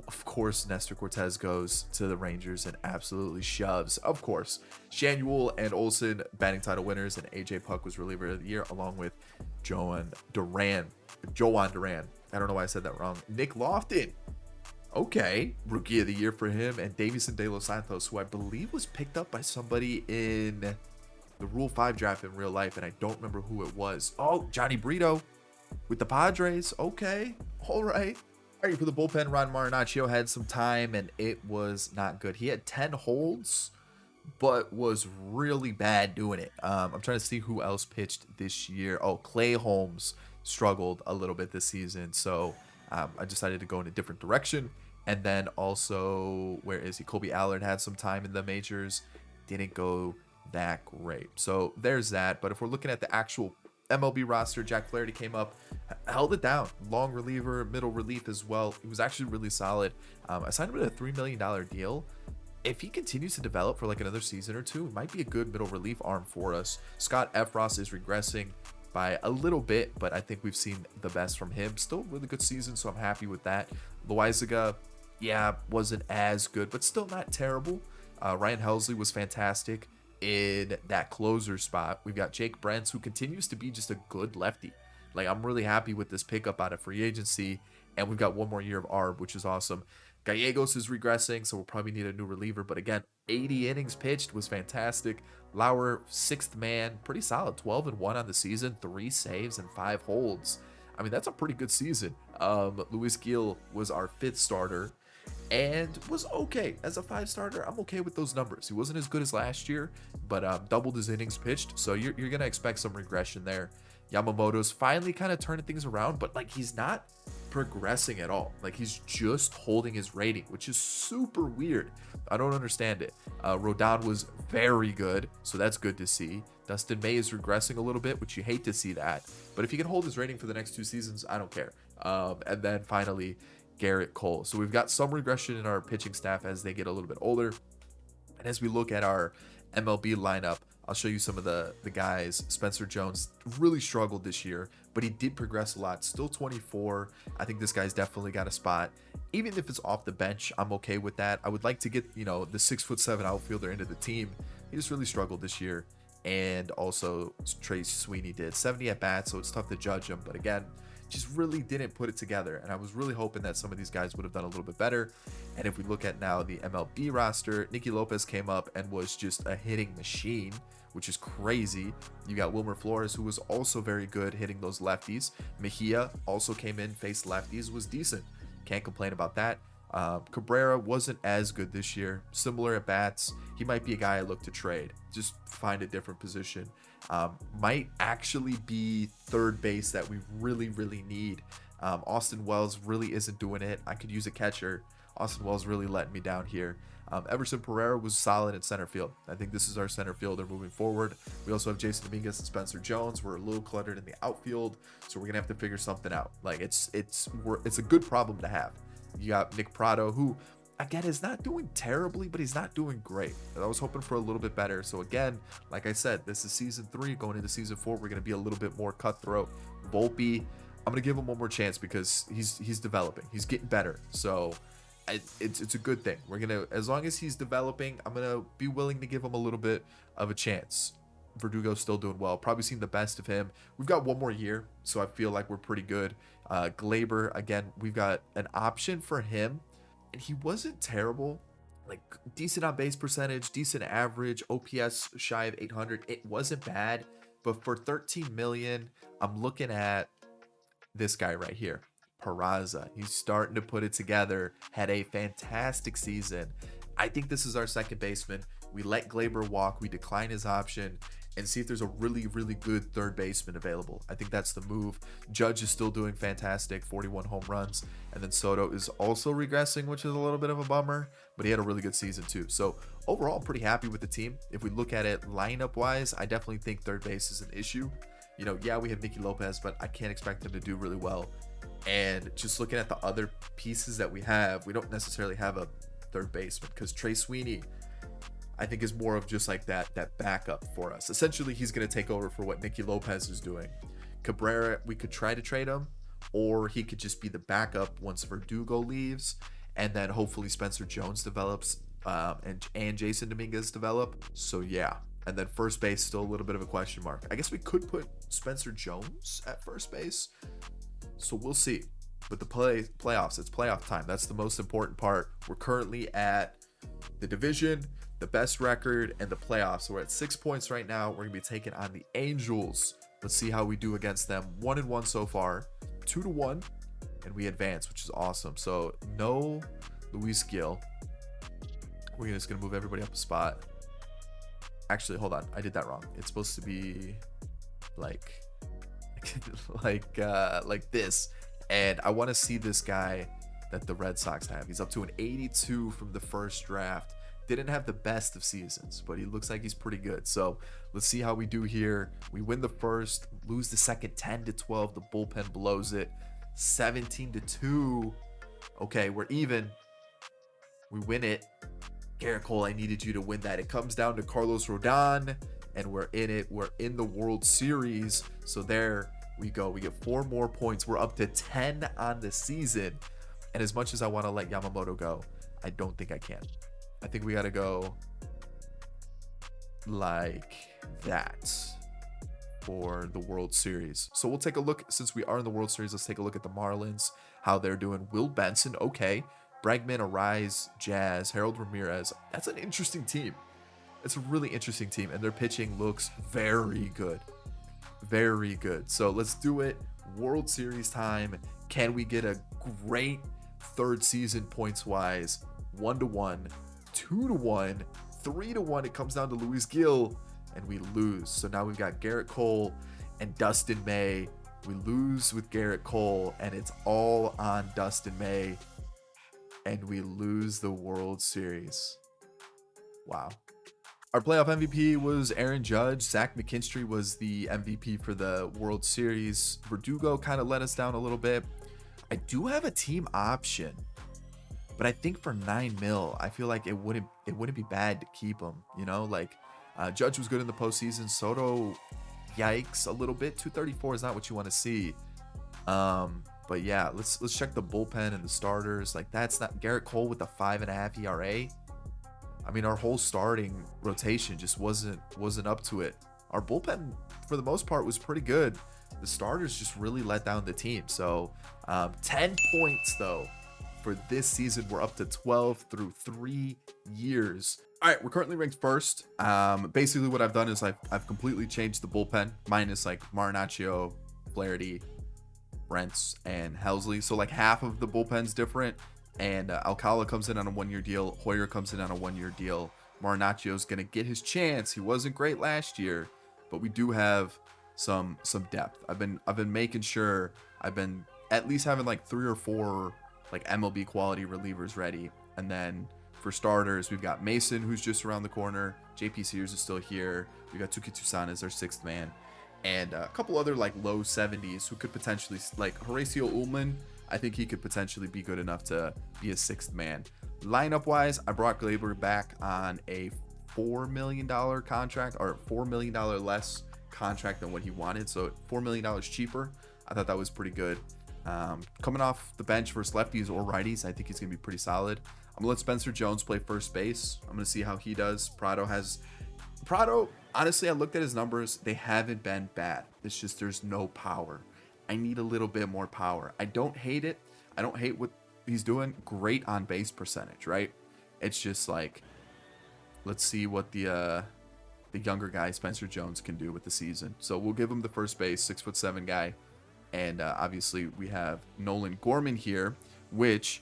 Of course, Nestor Cortez goes to the Rangers and absolutely shoves. Of course, Shanuel and Olson batting title winners, and AJ Puck was reliever of the year, along with Joan Duran. I don't know why I said that wrong. Nick Lofton. Okay, rookie of the year for him, and Davison De Los Santos, who I believe was picked up by somebody in the Rule 5 draft in real life, and I don't remember who it was. Oh, Johnny Brito with the Padres. Okay, all right. All right, for the bullpen, Ron Marinaccio had some time, and it was not good. He had 10 holds, but was really bad doing it. I'm trying to see who else pitched this year. Oh, Clay Holmes struggled a little bit this season, so I decided to go in a different direction. And then also, where is he? Kobe Allard had some time in the majors. Didn't go that great. So there's that. But if we're looking at the actual MLB roster, Jack Flaherty came up, held it down. Long reliever, middle relief as well. He was actually really solid. I signed him at a $3 million deal. If he continues to develop for like another season or two, it might be a good middle relief arm for us. Scott Efros is regressing by a little bit, but I think we've seen the best from him. Still really good season, so I'm happy with that. Loaizaga, yeah, wasn't as good, but still not terrible. Ryan Helsley was fantastic in that closer spot. We've got Jake Brents, who continues to be just a good lefty. Like, I'm really happy with this pickup out of free agency, and we've got one more year of ARB, which is awesome. Gallegos is regressing, so we'll probably need a new reliever, but again, 80 innings pitched was fantastic. Lauer, sixth man, pretty solid, 12-1 on the season, 3 saves and 5 holds. I mean, that's a pretty good season. Luis Gil was our 5th starter and was okay as a 5 starter. I'm okay with those numbers. He wasn't as good as last year, but doubled his innings pitched, so you're going to expect some regression there. Yamamoto's finally kind of turning things around, but like, he's not progressing at all. Like, he's just holding his rating, which is super weird. I don't understand it. Rodon was very good, so that's good to see. Dustin May is regressing a little bit, which you hate to see that, but if he can hold his rating for the next 2 seasons, I don't care. And then finally, Garrett Cole. So we've got some regression in our pitching staff as they get a little bit older. And as we look at our MLB lineup, I'll show you some of the guys. Spencer Jones really struggled this year, but he did progress a lot. Still 24. I think this guy's definitely got a spot. Even if it's off the bench, I'm okay with that. I would like to get, the 6'7" outfielder into the team. He just really struggled this year. And also Trey Sweeney did 70 at bats, so it's tough to judge him. But again, just really didn't put it together. And I was really hoping that some of these guys would have done a little bit better. And if we look at now the MLB roster, Nicky Lopez came up and was just a hitting machine, which is crazy. You got Wilmer Flores, who was also very good hitting those lefties. Mejia also came in, faced lefties, was decent. Can't complain about that. Cabrera wasn't as good this year. Similar at bats. He might be a guy I look to trade. Just find a different position. Might actually be third base that we really, really need. Austin Wells really isn't doing it. I could use a catcher. Austin Wells really letting me down here. Everson Pereira was solid in center field. I think this is our center fielder moving forward. We also have Jason Dominguez and Spencer Jones. We're a little cluttered in the outfield, so we're gonna have to figure something out. Like, it's a good problem to have. You got Nick Prado, who again is not doing terribly, but he's not doing great. I was hoping for a little bit better. So again, like I said, this is season 3. Going into season 4, we're gonna be a little bit more cutthroat. Volpe, I'm gonna give him one more chance because he's developing. He's getting better. So it's a good thing. We're gonna, as long as he's developing, I'm gonna be willing to give him a little bit of a chance. Verdugo's still doing well. Probably seen the best of him. We've got one more year, so I feel like we're pretty good. Glaber, again, we've got an option for him, and he wasn't terrible. Like, decent on base percentage, decent average, OPS shy of 800. It wasn't bad, but for 13 million, I'm looking at this guy right here. Peraza. He's starting to put it together. Had a fantastic season. I think this is our second baseman. We let Glaber walk. We decline his option and see if there's a really, really good third baseman available. I think that's the move. Judge is still doing fantastic, 41 home runs. And then Soto is also regressing, which is a little bit of a bummer, but he had a really good season too. So overall, I'm pretty happy with the team. If we look at it lineup wise, I definitely think third base is an issue. Yeah, we have Nicky Lopez, but I can't expect him to do really well And just looking at the other pieces that we have, we don't necessarily have a third baseman because Trey Sweeney, I think, is more of just like that backup for us. Essentially, he's going to take over for what Nicky Lopez is doing. Cabrera, we could try to trade him, or he could just be the backup once Verdugo leaves, and then hopefully Spencer Jones develops, and Jason Dominguez develop. So yeah. And then first base, still a little bit of a question mark. I guess we could put Spencer Jones at first base. So we'll see. But the playoffs, it's playoff time. That's the most important part. We're currently at the division, the best record, and the playoffs. So we're at 6 points right now. We're going to be taking on the Angels. Let's see how we do against them. 1-1 so far, 2-1, and we advance, which is awesome. So no Luis Gil. We're just going to move everybody up a spot. Actually, hold on. I did that wrong. It's supposed to be like this. And I want to see this guy that the Red Sox have. He's up to an 82 from the first draft. Didn't have the best of seasons, but he looks like he's pretty good. So let's see how we do here. We win the first, lose the second 10-12. The bullpen blows it 17-2. Okay, we're even. We win it. Garrett Cole, I needed you to win that. It comes down to Carlos Rodon, and we're in it. We're in the World Series. So there we go. We get 4 more points. We're up to 10 on the season. And as much as I want to let Yamamoto go, I don't think I can. I think we got to go like that for the World Series. So we'll take a look. Since we are in the World Series, let's take a look at the Marlins, how they're doing. Will Benson, okay. Bregman, Arise, Jazz, Harold Ramirez. That's an interesting team. It's a really interesting team, and their pitching looks very good. Very good. So let's do it. World Series time. Can we get a great third season points-wise? 1-1, 2-1, 3-1. It comes down to Luis Gil, and we lose. So now we've got Garrett Cole and Dustin May. We lose with Garrett Cole, and it's all on Dustin May. And we lose the World Series. Wow. Our playoff MVP was Aaron Judge. Zach McKinstry was the MVP for the World Series. Verdugo kind of let us down a little bit. I do have a team option, but I think for $9 million, I feel like it wouldn't be bad to keep him. You know, like Judge was good in the postseason. Soto, yikes, a little bit. 234 is not what you want to see. But yeah, let's check the bullpen and the starters. Like, that's not Garrett Cole with a 5.5 ERA. I mean, our whole starting rotation just wasn't up to it. Our bullpen, for the most part, was pretty good. The starters just really let down the team. So 10 points, though, for this season. We're up to 12 through 3 years. All right, we're currently ranked first. Basically, what I've done is I've completely changed the bullpen, minus like Marinaccio, Flaherty, Brents, and Helsley. So like half of the bullpen's different. And Alcala comes in on a 1-year deal. Hoyer comes in on a 1-year deal. Marinaccio's going to get his chance. He wasn't great last year, but we do have some depth. I've been making sure I've been at least having like 3 or 4 like MLB quality relievers ready. And then for starters, we've got Mason, who's just around the corner. JP Sears is still here. We got Tuki Tucson as our 6th man. And a couple other like low 70s who could potentially, like Horacio Ullman. I think he could potentially be good enough to be a 6th man. Lineup wise, I brought Glaber back on a $4 million contract, or $4 million less contract than what he wanted. So $4 million cheaper. I thought that was pretty good. Coming off the bench versus lefties or righties, I think he's going to be pretty solid. I'm going to let Spencer Jones play first base. I'm going to see how he does. Prado, honestly, I looked at his numbers. They haven't been bad. It's just there's no power. I need a little bit more power. I don't hate it. I don't hate what he's doing. Great on base percentage, right? It's just like, let's see what the younger guy, Spencer Jones, can do with the season. So we'll give him the first base, 6'7" guy. And obviously we have Nolan Gorman here, which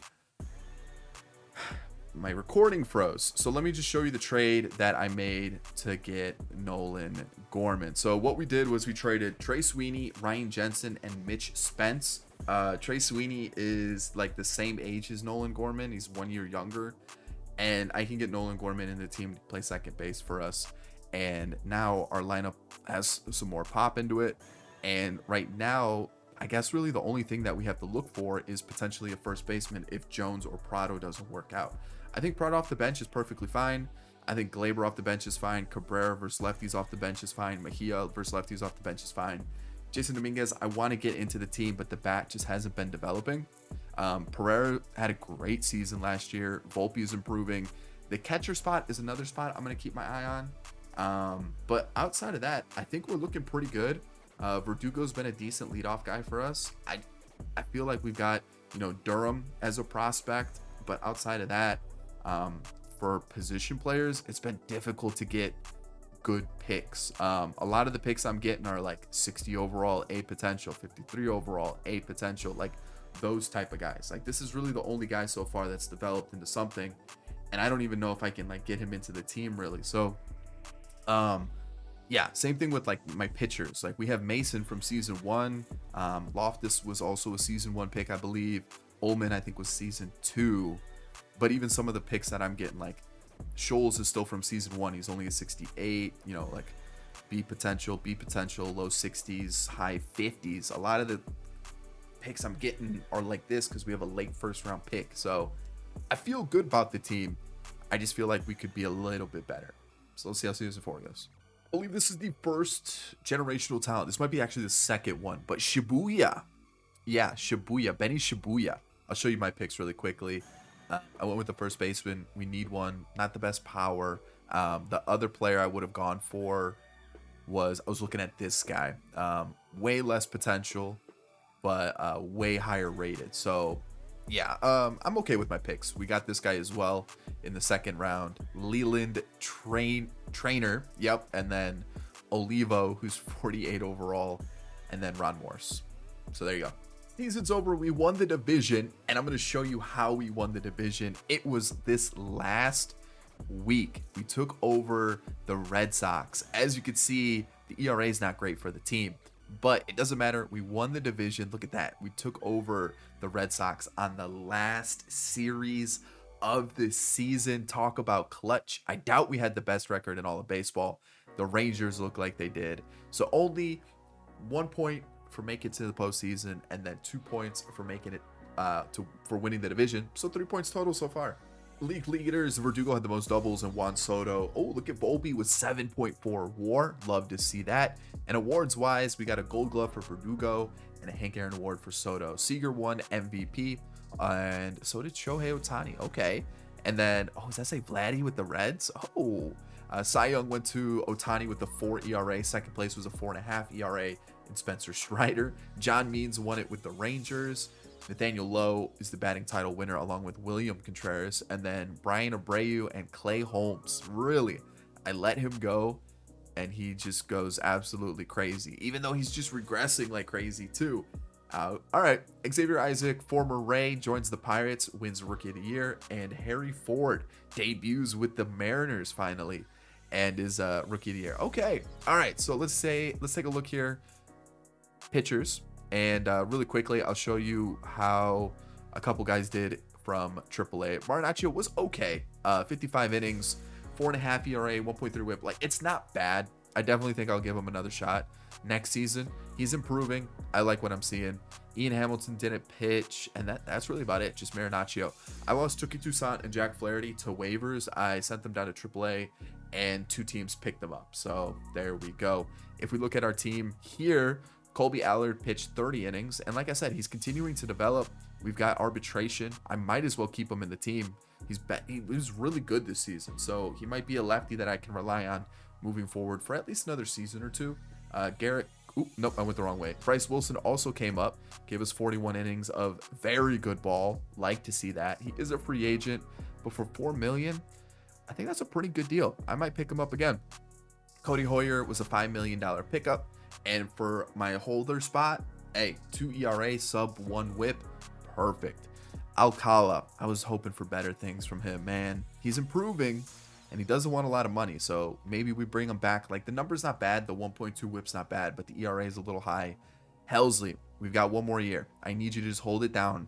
my recording froze. So let me just show you the trade that I made to get Nolan Gorman. So what we did was we traded Trey Sweeney, Ryan Jensen, and Mitch Spence. Trey Sweeney is like the same age as Nolan Gorman. He's 1 year younger. And I can get Nolan Gorman in the team to play second base for us. And now our lineup has some more pop into it. And right now, I guess really the only thing that we have to look for is potentially a first baseman if Jones or Prado doesn't work out. I think Prado off the bench is perfectly fine. I think Glaber off the bench is fine. Cabrera versus lefties off the bench is fine. Mejia versus lefties off the bench is fine. Jason Dominguez, I want to get into the team, but the bat just hasn't been developing. Pereira had a great season last year. Volpe is improving. The catcher spot is another spot I'm going to keep my eye on. But outside of that, I think we're looking pretty good. Verdugo's been a decent leadoff guy for us. I feel like we've got, Durham as a prospect, but outside of that, for position players, it's been difficult to get good picks. A lot of the picks I'm getting are like 60 overall, A potential, 53 overall, A potential, like those type of guys. Like this is really the only guy so far that's developed into something, and I don't even know if I can like get him into the team really. So yeah, same thing with like my pitchers. Like we have Mason from season 1. Loftus was also a season 1 pick, I believe. Ullman I think was season 2. But even some of the picks that I'm getting, like Scholes is still from season 1. He's only a 68, like B potential, low 60s, high 50s. A lot of the picks I'm getting are like this because we have a late first round pick. So I feel good about the team. I just feel like we could be a little bit better. So let's see how season 4 goes. I believe this is the first generational talent. This might be actually the second one, but Shibuya. Yeah, Shibuya, Benny Shibuya. I'll show you my picks really quickly. I went with the first baseman. We need one. Not the best power. The other player I would have gone for I was looking at this guy. Way less potential, but way higher rated. So, yeah, I'm okay with my picks. We got this guy as well in the second round. Leland Trainer. Yep. And then Olivo, who's 48 overall. And then Ron Morse. So there you go. Season's over. We won the division, and I'm going to show you how we won the division. It was this last week. We took over the Red Sox. As you can see, the ERA is not great for the team, but it doesn't matter. We won the division. Look at that. We took over the Red Sox on the last series of the season. Talk about clutch. I doubt we had the best record in all of baseball. The Rangers look like they did. So only 1 point for making it to the postseason, and then 2 points for making it for winning the division. So 3 points total so far. League leaders, Verdugo had the most doubles, and Juan Soto. Oh, look at Volpe with 7.4 WAR. Love to see that. And awards wise, we got a Gold Glove for Verdugo and a Hank Aaron Award for Soto. Seager won MVP, and so did Shohei Ohtani. Okay. And then, does that say Vladdy with the Reds? Oh, Cy Young went to Ohtani with the 4 ERA. Second place was a 4.5 ERA. And Spencer Strider. John Means won it with the Rangers. Nathaniel Lowe is the batting title winner along with William Contreras. And then Brian Abreu and Clay Holmes. Really, I let him go, and he just goes absolutely crazy, even though he's just regressing like crazy too. All right, Xavier Isaac, former Ray, joins the Pirates, wins Rookie of the Year. And Harry Ford debuts with the Mariners finally and is Rookie of the Year. Okay, all right, so let's take a look here. Pitchers, and really quickly I'll show you how a couple guys did from AAA. Marinaccio was okay. 55 innings, 4.5 ERA, 1.3 whip. Like, it's not bad. I definitely think I'll give him another shot next season. He's improving. I like what I'm seeing. Ian Hamilton didn't pitch, and that's really about it. Just Marinaccio. I lost Tuki Toussaint and Jack Flaherty to waivers. I sent them down to AAA, and 2 teams picked them up. So there we go. If we look at our team here, Colby Allard pitched 30 innings, and like I said, he's continuing to develop. We've got arbitration. I might as well keep him in the team. He was really good this season, so he might be a lefty that I can rely on moving forward for at least another season or two. Garrett, nope, I went the wrong way. Bryce Wilson also came up, gave us 41 innings of very good ball. Like to see that. He is a free agent, but for $4 million, I think that's a pretty good deal. I might pick him up again. Cody Hoyer was a $5 million pickup. And for my holder spot, 2 ERA, sub 1 whip, perfect. Alcala, I was hoping for better things from him, man. He's improving, and he doesn't want a lot of money, so maybe we bring him back. Like, the number's not bad, the 1.2 whip's not bad, but the ERA is a little high. Helsley, we've got 1 more year. I need you to just hold it down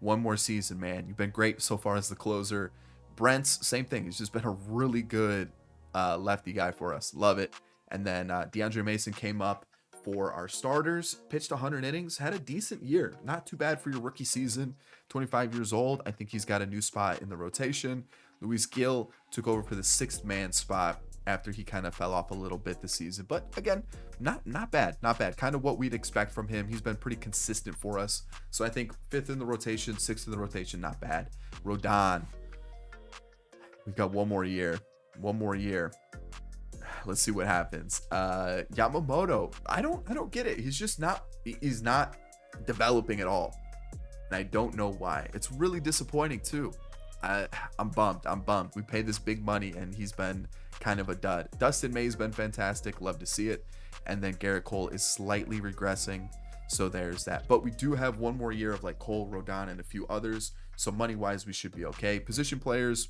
1 more season, man. You've been great so far as the closer. Brent's, same thing. He's just been a really good lefty guy for us. Love it. And then DeAndre Mason came up for our starters, pitched 100 innings, had a decent year. Not too bad for your rookie season. 25 years old. I think he's got a new spot in the rotation. Luis Gil took over for the sixth man spot after he kind of fell off a little bit this season. But again, not bad. Kind of what we'd expect from him. He's been pretty consistent for us. So I think fifth in the rotation, sixth in the rotation, not bad. Rodon, we've got one more year. Let's see what happens. Yamamoto, I don't get it. He's not developing at all. And I don't know why. It's really disappointing too. I'm bummed. We paid this big money and he's been kind of a dud. Dustin May's been fantastic. Love to see it. And then Garrett Cole is slightly regressing. So there's that. But we do have one more year of like Cole, Rodon, and a few others. So money-wise, we should be okay. Position players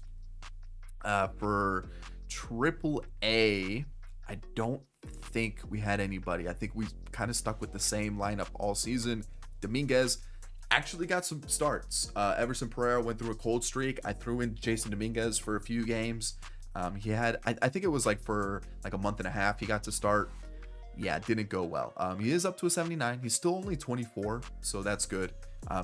for AAA, I don't think we had anybody. I think we kind of stuck with the same lineup all season. Dominguez actually got some starts. Everson Pereira went through a cold streak. I threw in Jason Dominguez for a few games. He had, I think it was like for like a month and a half he got to start. Yeah, it didn't go well. He is up to a 79. He's still only 24, so that's good.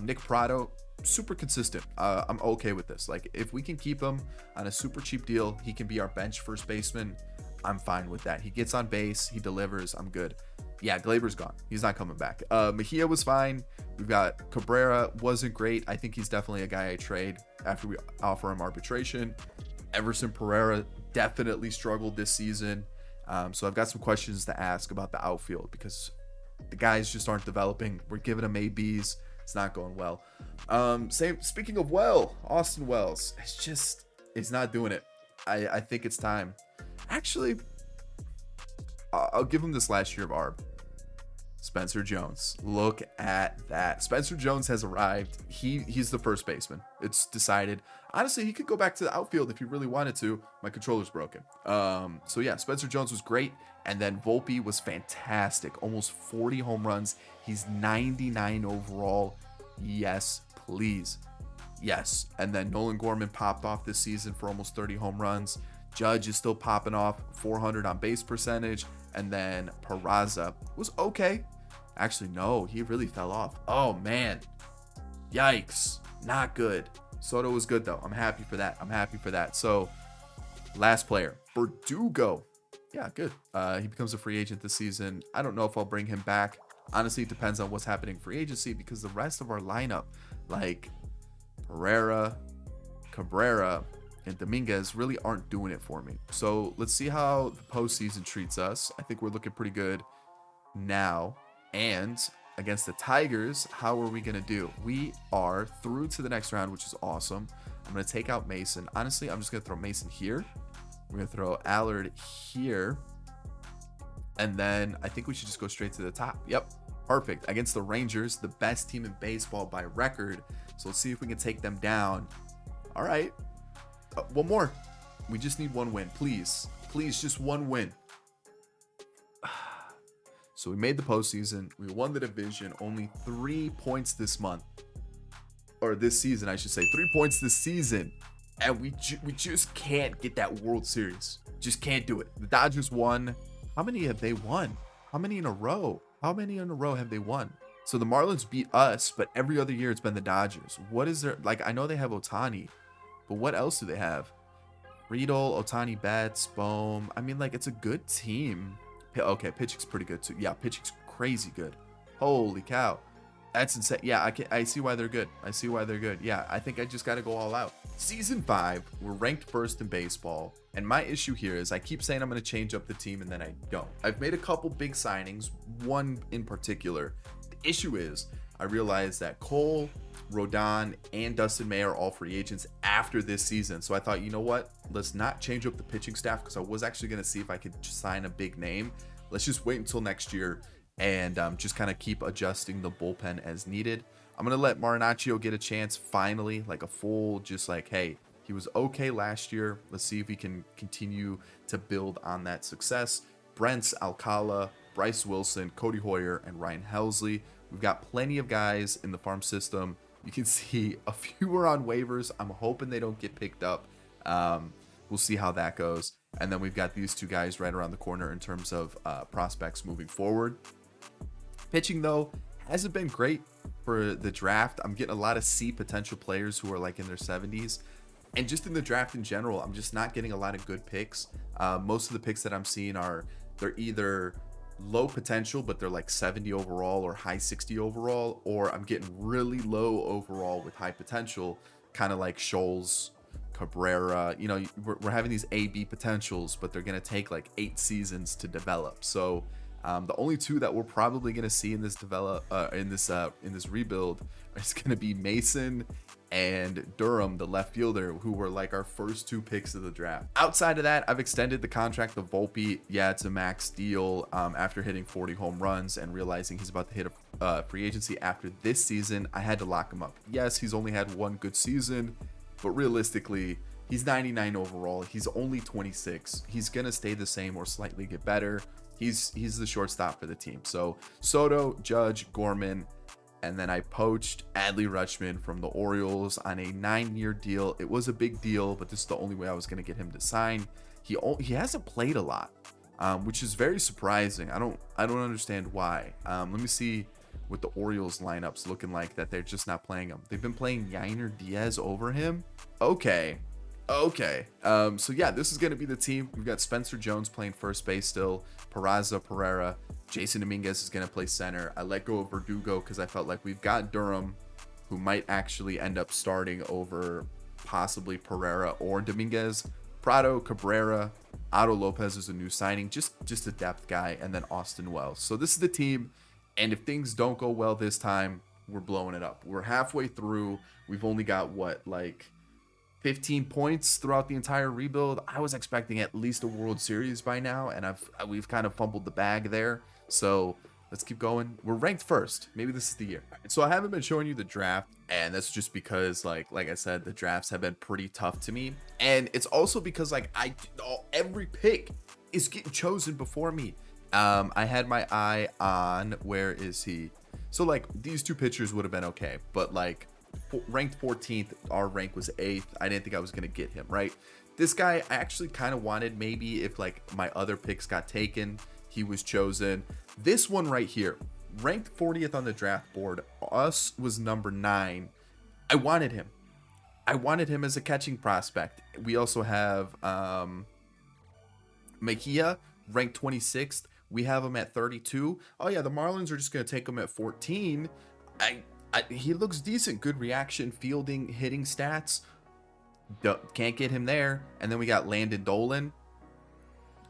Nick Prado, super consistent. I'm okay with this. Like, if we can keep him on a super cheap deal, he can be our bench first baseman. I'm fine with that. He gets on base, he delivers. I'm good. Yeah, Glaber's gone. He's not coming back. Mejia was fine. We've got Cabrera, wasn't great. I think he's definitely a guy I trade after we offer him arbitration. Everson Pereira definitely struggled this season. So I've got some questions to ask about the outfield because the guys just aren't developing. We're giving them ABs. It's not going well. Speaking of Austin Wells, it's not doing it. I think it's time. Actually, I'll give him this last year of ARB. Spencer Jones. Look at that. Spencer Jones has arrived. He's the first baseman. It's decided. Honestly, he could go back to the outfield if he really wanted to. My controller's broken. So yeah, Spencer Jones was great. And then Volpe was fantastic. Almost 40 home runs. He's 99 overall. Yes, please. Yes. And then Nolan Gorman popped off this season for almost 30 home runs. Judge is still popping off, 400 on base percentage. And then Peraza was okay. Actually, no, he really fell off. Oh, man. Yikes. Not good. Soto was good, though. I'm happy for that. So, last player, Verdugo. Yeah, good. He becomes a free agent this season. I don't know if I'll bring him back. Honestly, it depends on what's happening free agency because the rest of our lineup, like Pereira, Cabrera, and Dominguez, really aren't doing it for me. So let's see how the postseason treats us. I think we're looking pretty good now. And against the Tigers, how are we going to do? We are through to the next round, which is awesome. I'm going to take out Mason. Honestly, I'm just going to throw Mason here. We're going to throw Allard here. And then I think we should just go straight to the top. Yep, perfect. Against the Rangers, the best team in baseball by record. So let's see if we can take them down. All right. One more. We just need one win. Please, just one win. So we made the postseason. We won the division. Only 3 points this month. Or this season, I should say. 3 points this season. And we just can't get that World Series. Just can't do it. The Dodgers won. How many have they won? How many in a row? Have they won? So the Marlins beat us, but every other year it's been the Dodgers. What is there? Like, I know they have Ohtani, but what else do they have? Riedel, Ohtani, Betts, Bohm. I mean, like, it's a good team. Okay, pitching's pretty good too. Yeah, pitching's crazy good. Holy cow. That's insane. Yeah, I see why they're good. Yeah, I think I just got to go all out. Season 5, we're ranked first in baseball. And my issue here is I keep saying I'm going to change up the team and then I don't. I've made a couple big signings, one in particular. The issue is I realized that Cole, Rodon, and Dustin May are all free agents after this season. So I thought, you know what? Let's not change up the pitching staff because I was actually going to see if I could sign a big name. Let's just wait until next year and just kind of keep adjusting the bullpen as needed. I'm going to let Marinaccio get a chance finally, like a full, just like, hey, he was okay last year. Let's see if he can continue to build on that success. Brents, Alcala, Bryce Wilson, Cody Hoyer, and Ryan Helsley. We've got plenty of guys in the farm system. You can see a few are on waivers. I'm hoping they don't get picked up. We'll see how that goes. And then we've got these two guys right around the corner in terms of prospects moving forward. Pitching, though, hasn't been great for the draft. I'm getting a lot of C potential players who are like in their 70s. And just in the draft in general, I'm just not getting a lot of good picks. Most of the picks that I'm seeing they're either low potential, but they're like 70 overall or high 60 overall, or I'm getting really low overall with high potential, kind of like Scholes, Cabrera. You know, we're having these A/B potentials, but they're gonna take like 8 seasons to develop. So the only two that we're probably gonna see in this in this rebuild is gonna be Mason and Durham, the left fielder, who were like our first 2 picks of the draft. Outside of that, I've extended the contract of Volpe. Yeah, it's a max deal after hitting 40 home runs and realizing he's about to hit a free agency after this season. I had to lock him up. Yes, he's only had 1 good season, but realistically, he's 99 overall. He's only 26. He's going to stay the same or slightly get better. He's the shortstop for the team. So Soto, Judge, Gorman, and then I poached Adley Rutschman from the Orioles on a 9-year deal. It was a big deal, but this is the only way I was going to get him to sign. He hasn't played a lot, which is very surprising. I don't understand why. Let me see what the Orioles lineups looking like that they're just not playing him. They've been playing Yainer Diaz over him. Okay. So yeah, this is going to be the team. We've got Spencer Jones playing first base still, Peraza, Pereira, Jason Dominguez is going to play center. I let go of Verdugo because I felt like we've got Durham, who might actually end up starting over possibly Pereira or Dominguez. Prado, Cabrera, Otto Lopez is a new signing, just a depth guy, and then Austin Wells. So this is the team, and if things don't go well this time, we're blowing it up. We're halfway through. We've only got like 15 points throughout the entire rebuild. I was expecting at least a World Series by now, and we've kind of fumbled the bag there. So let's keep going. We're ranked first. Maybe this is the year. So I haven't been showing you the draft, and that's just because like I said, the drafts have been pretty tough to me, and it's also because like every pick is getting chosen before me. I had my eye on, where is he? So like these 2 pitchers would have been okay, but like ranked 14th, our rank was 8th. I didn't think I was gonna get him, right? This guy I actually kind of wanted, maybe if like my other picks got taken, he was chosen. This one right here, ranked 40th on the draft board, us was number 9. I wanted him as a catching prospect. We also have Mejia, ranked 26th. We have him at 32. Oh yeah, the Marlins are just gonna take him at 14. He looks decent. Good reaction, fielding, hitting stats. Can't get him there. And then we got Landon Dolan.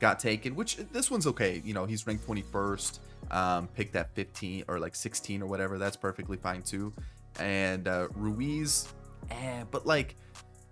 Got taken, which this one's okay. You know, he's ranked 21st. Picked at 15 or like 16 or whatever. That's perfectly fine too. And Ruiz. But like,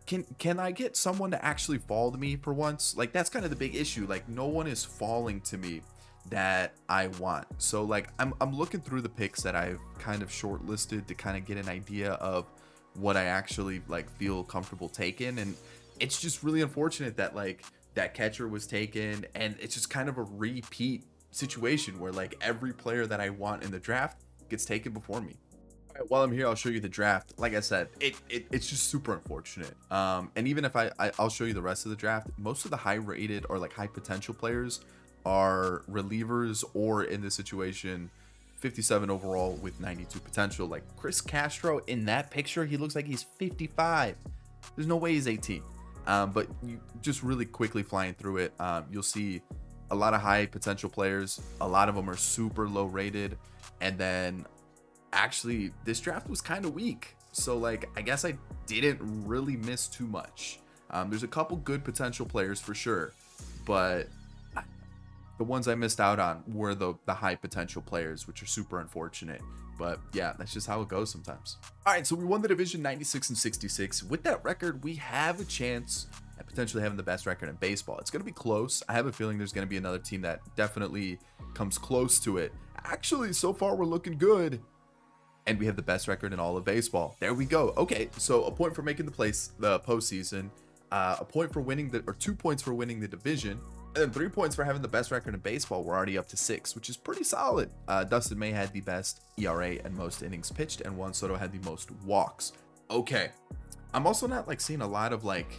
can I get someone to actually fall to me for once? Like, that's kind of the big issue. Like, no one is falling to me that I want. So like I'm looking through the picks that I've kind of shortlisted to kind of get an idea of what I actually like feel comfortable taking, and it's just really unfortunate that like that catcher was taken, and it's just kind of a repeat situation where like every player that I want in the draft gets taken before me. All right, while I'm here, I'll show you the draft. Like I said, it's just super unfortunate. And even if I'll show you the rest of the draft, most of the high rated or like high potential players are relievers, or in this situation 57 overall with 92 potential. Like Chris Castro in that picture, he looks like he's 55. There's no way he's 18. But you just really quickly flying through it, you'll see a lot of high potential players. A lot of them are super low rated, and then actually this draft was kind of weak, so like I guess I didn't really miss too much. There's a couple good potential players for sure, but the ones I missed out on were the high potential players, which are super unfortunate. But yeah, that's just how it goes sometimes. All right, so we won the division 96-66. With that record, we have a chance at potentially having the best record in baseball. It's going to be close. I have a feeling there's going to be another team that definitely comes close to it. Actually, so far we're looking good, and we have the best record in all of baseball. There we go. Okay, so a point for making the postseason, a point for winning 2 points for winning the division, and then 3 points for having the best record in baseball. We're already up to 6, which is pretty solid. Dustin May had the best ERA and most innings pitched, and Juan Soto had the most walks. Okay, I'm also not like seeing a lot of like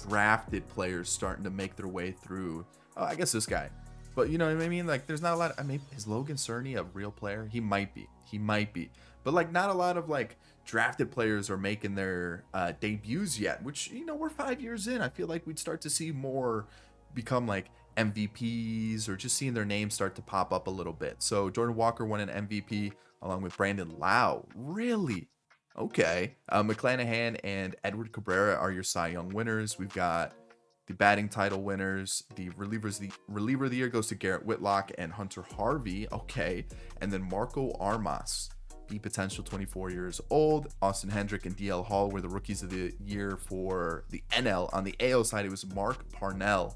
drafted players starting to make their way through. I guess this guy, But you know what I mean? Like, there's not a lot. I mean, is Logan Cerny a real player? He might be. He might be. But like, not a lot of like drafted players are making their debuts yet. Which, you know, we're 5 years in. I feel like we'd start to see more become like MVPs, or just seeing their names start to pop up a little bit. So Jordan Walker won an MVP along with Brandon Lau. Really? Okay. McClanahan and Edward Cabrera are your Cy Young winners. We've got the batting title winners. The reliever of the year goes to Garrett Whitlock and Hunter Harvey. Okay. And then Marco Armas, the potential 24 years old. Austin Hendrick and DL Hall were the rookies of the year for the NL. On the AL side, it was Mark Parnell.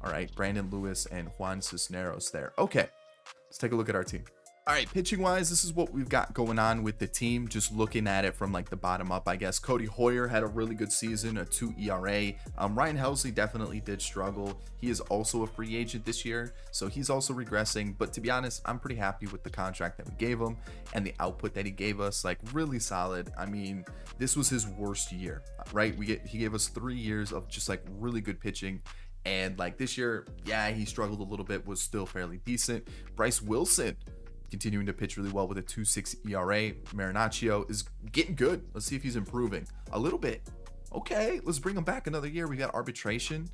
All right. Brandon Lewis and Juan Cisneros there. Okay. Let's take a look at our team. All right, pitching wise, this is what we've got going on with the team. Just looking at it from like the bottom up, I guess. Cody Hoyer had a really good season, a 2 ERA. Ryan Helsley definitely did struggle. He is also a free agent this year, so he's also regressing. But to be honest, I'm pretty happy with the contract that we gave him and the output that he gave us. Like, really solid. I mean, this was his worst year, right? He gave us 3 years of just like really good pitching. And like this year, yeah, he struggled a little bit, was still fairly decent. Bryce Wilson continuing to pitch really well with a 2.6 ERA. Marinaccio is getting good. Let's see if he's improving a little bit. Okay, let's bring him back another year. We got arbitration.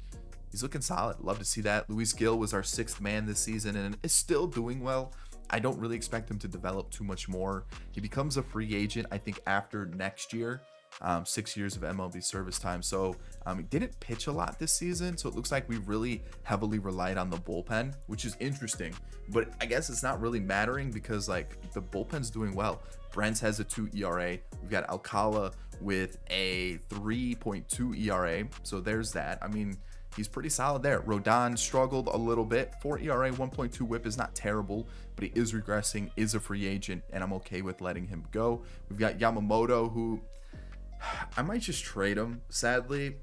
He's looking solid. Love to see that. Luis Gil was our 6th man this season and is still doing well. I don't really expect him to develop too much more. He becomes a free agent, I think, after next year. 6 years of MLB service time. So he didn't pitch a lot this season. So it looks like we really heavily relied on the bullpen, which is interesting. But I guess it's not really mattering because like the bullpen's doing well. Brents has a 2 ERA. We've got Alcala with a 3.2 ERA. So there's that. I mean, he's pretty solid there. Rodon struggled a little bit. 4 ERA, 1.2 whip is not terrible, but he is regressing, is a free agent, and I'm okay with letting him go. We've got Yamamoto, who I might just trade him, sadly.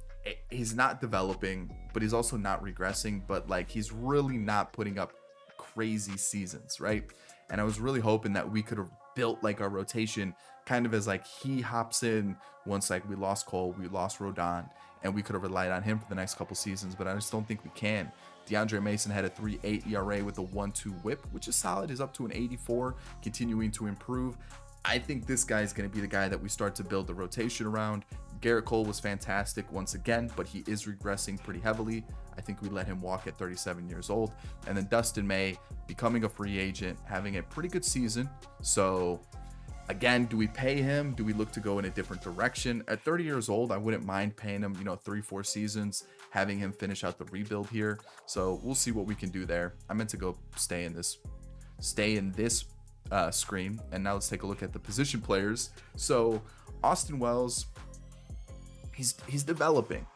He's not developing, but he's also not regressing, but like he's really not putting up crazy seasons, right? And I was really hoping that we could have built like our rotation kind of as like he hops in once like we lost Cole, we lost Rodon, and we could have relied on him for the next couple seasons, but I just don't think we can. DeAndre Mason had a 3.8 ERA with a 1.2 whip, which is solid. He's up to an 84, continuing to improve. I think this guy is going to be the guy that we start to build the rotation around. Garrett Cole was fantastic once again, but he is regressing pretty heavily. I think we let him walk at 37 years old. And then Dustin May becoming a free agent, having a pretty good season. So again, do we pay him? Do we look to go in a different direction? At 30 years old, I wouldn't mind paying him, 3-4 seasons, having him finish out the rebuild here. So we'll see what we can do there. I meant to go stay in this screen. And now let's take a look at the position players. So Austin Wells, he's developing.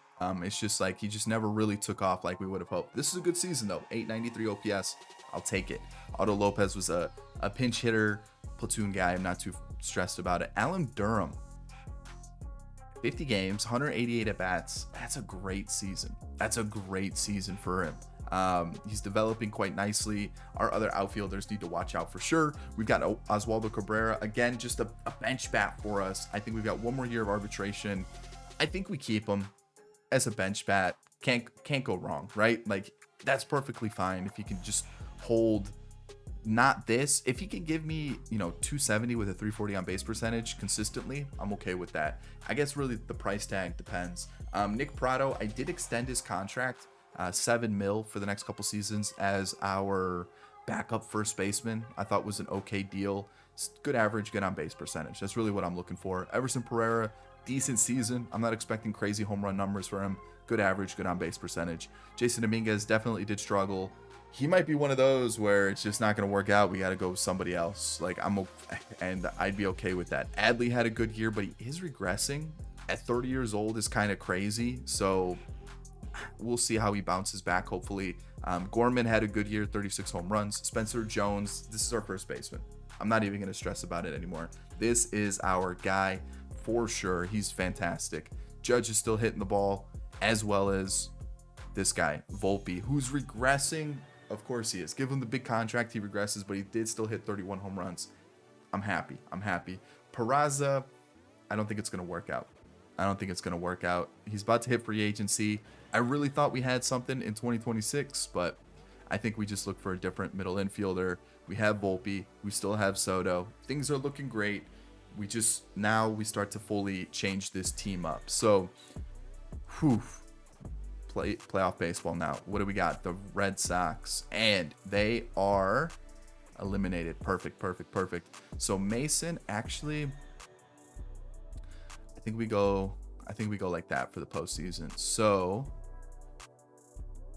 It's just like he just never really took off like we would have hoped. This is a good season though. 893 OPS. I'll take it. Otto Lopez was a pinch hitter, platoon guy. I'm not too stressed about it. Alan Durham, 50 games, 188 at bats. That's a great season. That's a great season for him. He's developing quite nicely. Our other outfielders need to watch out for sure. We've got Oswaldo Cabrera, again, just a bench bat for us. I think we've got one more year of arbitration. I think we keep him as a bench bat. Can't go wrong, right? Like, that's perfectly fine if he can just hold not this. If he can give me, 270 with a 340 on base percentage consistently, I'm okay with that. I guess really the price tag depends. Nick Pratto, I did extend his contract, $7 million for the next couple seasons as our backup first baseman. I thought was an okay deal. Good average, good on base percentage. That's really what I'm looking for. Everson Pereira, decent season. I'm not expecting crazy home run numbers for him. Good average, good on base percentage. Jason Dominguez definitely did struggle. He might be one of those where it's just not going to work out. We got to go with somebody else. And I'd be okay with that. Adley had a good year, but he is regressing. At 30 years old is kind of crazy. So we'll see how he bounces back, hopefully. Gorman had a good year, 36 home runs. Spencer Jones, this is our first baseman. I'm not even going to stress about it anymore. This is our guy for sure. He's fantastic. Judge is still hitting the ball, as well as this guy, Volpe, who's regressing. Of course he is. Give him the big contract, he regresses, but he did still hit 31 home runs. I'm happy. Peraza, I don't think it's going to work out. He's about to hit free agency. I really thought we had something in 2026, but I think we just look for a different middle infielder. We have Volpe. We still have Soto. Things are looking great. Now we start to fully change this team up. So, playoff baseball now. What do we got? The Red Sox, and they are eliminated. Perfect. So Mason, actually, I think we go like that for the postseason. So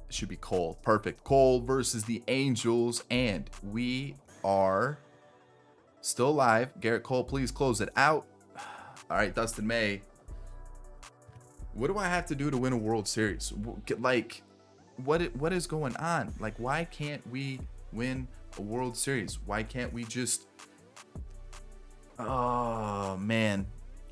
it should be Cole. Perfect. Cole versus the Angels, and we are still alive. Garrett Cole, please close it out. All right, Dustin May. What do I have to do to win a World Series? Like, what is going on? Like, why can't we win a World Series? Why can't we just... Oh, man.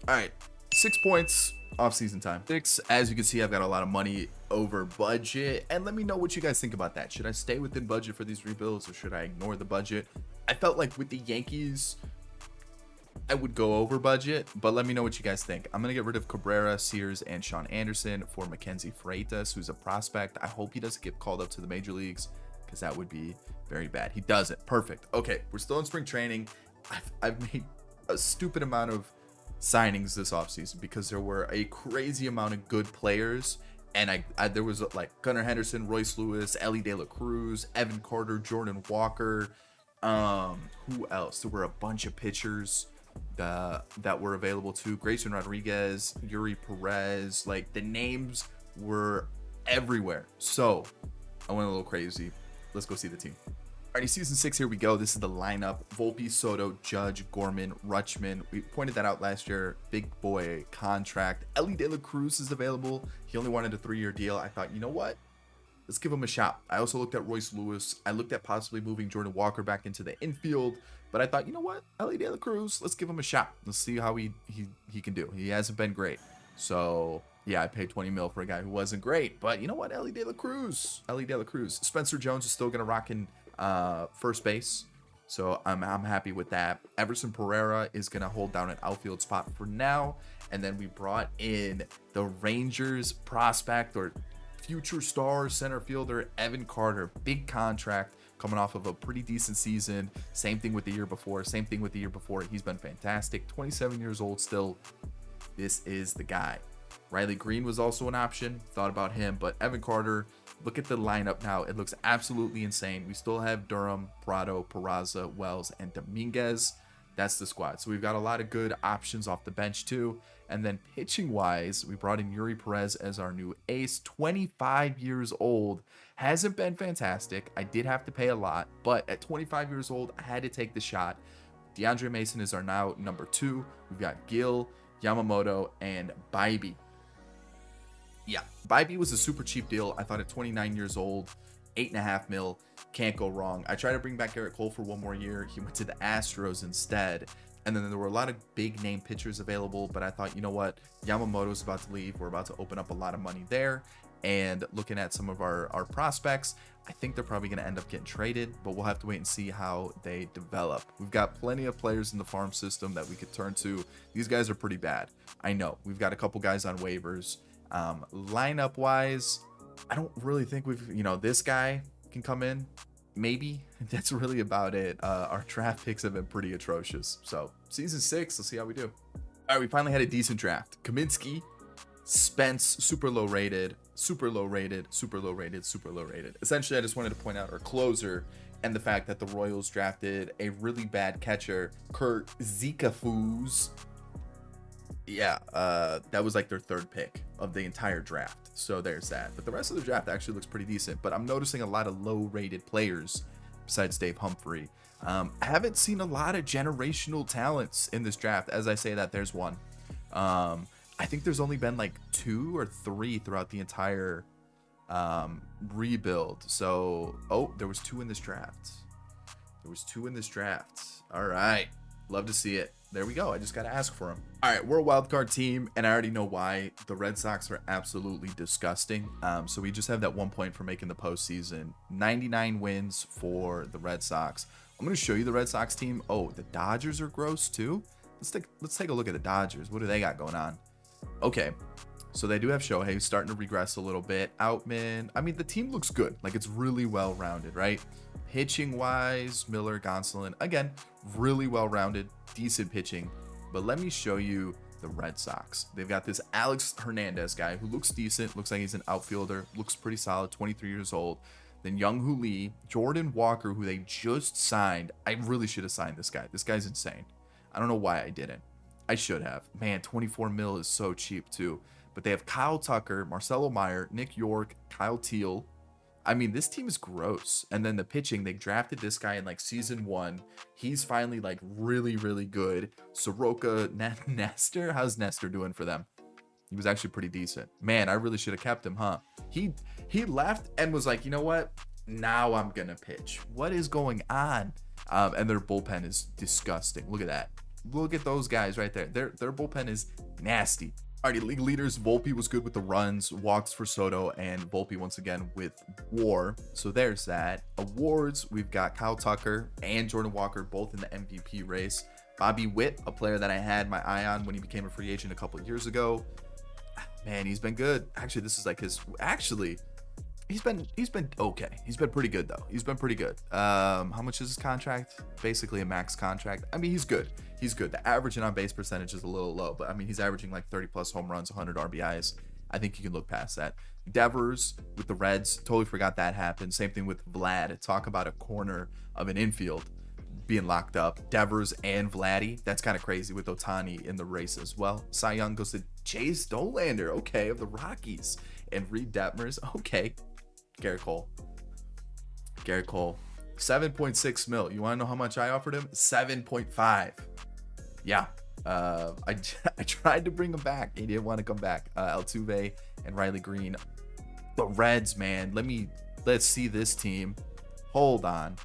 All right, 6 points. Off-season time. 6. As you can see, I've got a lot of money over budget, and let me know what you guys think about that. Should I stay within budget for these rebuilds, or should I ignore the budget? I felt like with the Yankees, I would go over budget, but let me know what you guys think. I'm gonna get rid of Cabrera, Sears, and Sean Anderson for Mackenzie Freitas, who's a prospect. I hope he doesn't get called up to the major leagues, because that would be very bad. He doesn't. Perfect. Okay, we're still in spring training. I've made a stupid amount of signings this offseason because there were a crazy amount of good players, and there was like Gunnar Henderson, Royce Lewis, Ellie De La Cruz, Evan Carter, Jordan Walker. Who else? There were a bunch of pitchers that were available too. Grayson Rodriguez, Yuri Perez. Like, the names were everywhere. So I went a little crazy. Let's go see the team. Alrighty, season 6, here we go. This is the lineup. Volpe, Soto, Judge, Gorman, Rutschman. We pointed that out last year. Big boy contract. Ellie De La Cruz is available. He only wanted a 3-year deal. I thought, you know what? Let's give him a shot. I also looked at Royce Lewis. I looked at possibly moving Jordan Walker back into the infield. But I thought, you know what? Ellie De La Cruz, let's give him a shot. Let's see how he can do. He hasn't been great. So, yeah, I paid 20 mil for a guy who wasn't great. But you know what? Ellie De La Cruz. Spencer Jones is still going to rock in first base, so I'm happy with that. Everson Pereira is gonna hold down an outfield spot for now, and then we brought in the Rangers prospect or future star center fielder Evan Carter. Big contract, coming off of a pretty decent season. Same thing with the year before. He's been fantastic. 27 years old still. This is the guy. Riley Green was also an option. Thought about him, but Evan Carter. Look at the lineup now. It looks absolutely insane. We still have Durham, Prado, Peraza, Wells, and Dominguez. That's the squad. So we've got a lot of good options off the bench too. And then pitching wise, we brought in Yuri Perez as our new ace. 25 years old. Hasn't been fantastic. I did have to pay a lot, but at 25 years old, I had to take the shot. DeAndre Mason is our now number 2. We've got Gil, Yamamoto, and Bybee. Yeah, Bybee was a super cheap deal. I thought at 29 years old, 8.5 mil, can't go wrong. I tried to bring back Garrett Cole for one more year. He went to the Astros instead. And then there were a lot of big name pitchers available, but I thought, you know what? Yamamoto's about to leave. We're about to open up a lot of money there. And looking at some of our prospects, I think they're probably going to end up getting traded, but we'll have to wait and see how they develop. We've got plenty of players in the farm system that we could turn to. These guys are pretty bad. I know. We've got a couple guys on waivers. Lineup wise, I don't really think this guy can come in. Maybe. That's really about it. Our draft picks have been pretty atrocious. So season 6, let's see how we do. All right, we finally had a decent draft. Kaminsky, Spence, super low rated. Essentially, I just wanted to point out our closer and the fact that the Royals drafted a really bad catcher, Kurt Zikafuz. Yeah, that was like their 3rd pick of the entire draft. So there's that. But the rest of the draft actually looks pretty decent. But I'm noticing a lot of low-rated players besides Dave Humphrey. I haven't seen a lot of generational talents in this draft. As I say that, there's one. I think there's only been like 2 or 3 throughout the entire rebuild. So, there was 2 in this draft. All right. Love to see it. There we go. I just got to ask for him. All right, we're a wild card team, and I already know why. The Red Sox are absolutely disgusting. So we just have that 1 point for making the postseason. 99 wins for the Red Sox. I'm going to show you the Red Sox team. Oh, the Dodgers are gross too. Let's take a look at the Dodgers. What do they got going on? Okay, So they do have Shohei starting to regress a little bit. Outman, I mean, the team looks good. Like, it's really well-rounded, right? Pitching-wise, Miller, Gonsolin, again, really well-rounded, decent pitching. But let me show you the Red Sox. They've got this Alex Hernandez guy who looks decent, looks like he's an outfielder, looks pretty solid, 23 years old. Then Young-Hoo Lee, Jordan Walker, who they just signed. I really should have signed this guy. This guy's insane. I don't know why I didn't. I should have. Man, 24 mil is so cheap too. But they have Kyle Tucker, Marcelo Meyer, Nick York, Kyle Teal. I mean, this team is gross. And then the pitching, they drafted this guy in like season 1. He's finally like really, really good. Soroka, Nestor, how's Nestor doing for them? He was actually pretty decent. Man, I really should have kept him, huh? He left and was like, you know what? Now I'm gonna pitch. What is going on? And their bullpen is disgusting. Look at that. Look at those guys right there. Their bullpen is nasty. Alrighty, league leaders, Volpe was good with the runs, walks for Soto, and Volpe once again with WAR. So there's that. Awards, we've got Kyle Tucker and Jordan Walker both in the MVP race. Bobby Witt, a player that I had my eye on when he became a free agent a couple of years ago. Man, he's been good. Actually, this is like his, he's been okay. He's been pretty good though. He's been pretty good. How much is his contract? Basically a max contract. I mean, he's good. He's good. The average and on base percentage is a little low, but I mean, he's averaging like 30 plus home runs, 100 RBIs. I think you can look past that. Devers with the Reds, totally forgot that happened. Same thing with Vlad. Talk about a corner of an infield being locked up. Devers and Vladdy. That's kind of crazy with Ohtani in the race as well. Cy Young goes to Chase Dollander, okay, of the Rockies. And Reed Detmers, okay. Garrett Cole. 7.6 mil. You want to know how much I offered him? 7.5. Yeah. I tried to bring him back. He didn't want to come back. Altuve and Riley Green. The Reds, man. Let's see this team. Hold on.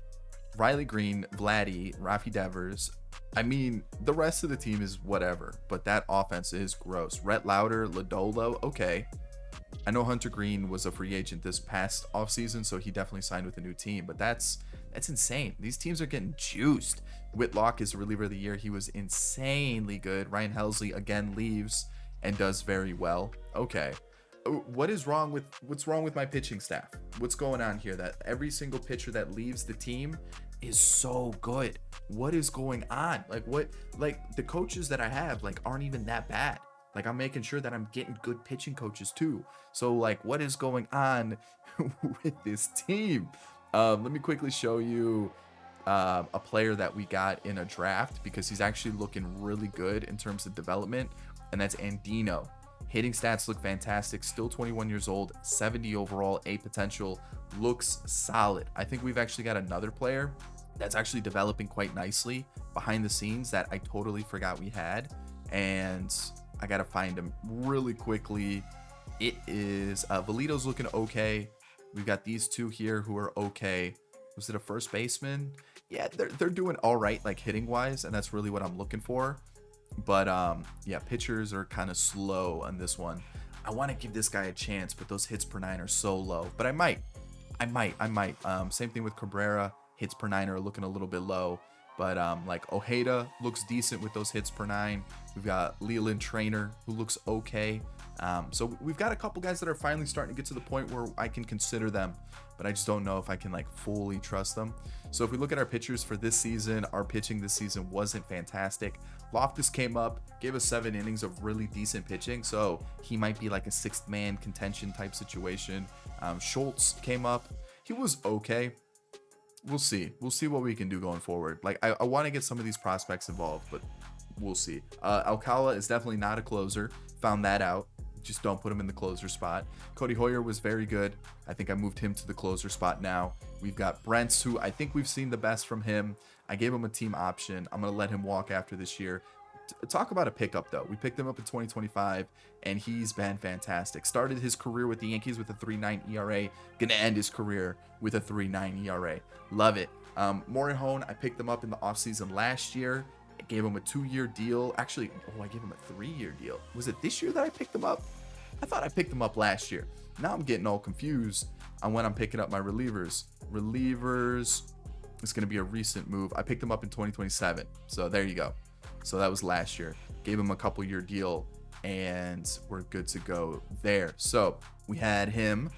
Riley Green, Vladdy, Rafi Devers. I mean, the rest of the team is whatever, but that offense is gross. Rhett Lauder, Lodolo, okay. I know Hunter Green was a free agent this past offseason, so he definitely signed with a new team, but that's insane. These teams are getting juiced. Whitlock is reliever of the year. He was insanely good. Ryan Helsley again leaves and does very well. Okay. What's wrong with my pitching staff? What's going on here that every single pitcher that leaves the team is so good? What is going on? Like the coaches that I have like aren't even that bad. Like, I'm making sure that I'm getting good pitching coaches too. So like, what is going on with this team? Let me quickly show you a player that we got in a draft because he's actually looking really good in terms of development, and that's Andino. Hitting stats look fantastic. Still 21 years old, 70 overall, A potential, looks solid. I think we've actually got another player that's actually developing quite nicely behind the scenes that I totally forgot we had, and I gotta find him really quickly. It is Valito's looking okay. We've got these two here who are okay. Was it a first baseman? Yeah, they're doing all right, like hitting wise, and that's really what I'm looking for. But yeah, pitchers are kind of slow on this one. I want to give this guy a chance, but those hits per 9 are so low. But I might. Same thing with Cabrera. Hits per 9 are looking a little bit low. But like Ojeda looks decent with those hits per 9. We've got Leland Trainer who looks okay. So we've got a couple guys that are finally starting to get to the point where I can consider them, but I just don't know if I can like fully trust them. So if we look at our pitchers for this season, our pitching this season wasn't fantastic. Loftus came up, gave us 7 innings of really decent pitching, so he might be like a 6th man contention type situation. Schultz came up, he was okay. We'll see what we can do going forward. Like I want to get some of these prospects involved, but we'll see. Alcala is definitely not a closer. Found that out. Just don't put him in the closer spot. Cody Hoyer was very good. I think I moved him to the closer spot now. We've got Brents, who I think we've seen the best from him. I gave him a team option. I'm going to let him walk after this year. Talk about a pickup, though. We picked him up in 2025, and he's been fantastic. Started his career with the Yankees with a 3.9 ERA. Going to end his career with a 3.9 ERA. Love it. Morihone, I picked him up in the offseason last year. I gave him a 2-year deal. Actually, I gave him a 3-year deal. Was it this year that I picked him up? I thought I picked him up last year. Now I'm getting all confused on when I'm picking up my relievers. Relievers is going to be a recent move. I picked him up in 2027. So there you go. So that was last year. Gave him a couple-year deal. and we're good to go there. So we had him,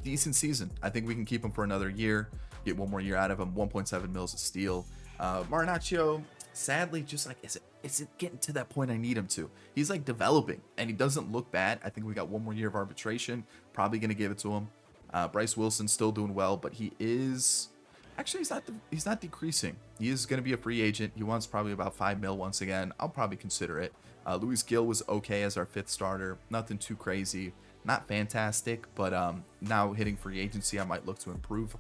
decent season. I think we can keep him for another year, get one more year out of him. 1.7 mils of steal. Marinaccio, sadly, just like is it getting to that point I need him to? He's like developing, and he doesn't look bad. I think we got one more year of arbitration. Probably gonna give it to him. Bryce Wilson still doing well, but he is actually he's not decreasing. He is gonna be a free agent. He wants probably about 5 mil once again. I'll probably consider it. Luis Gil was okay as our 5th starter. Nothing too crazy. Not fantastic, but now hitting free agency, I might look to improve.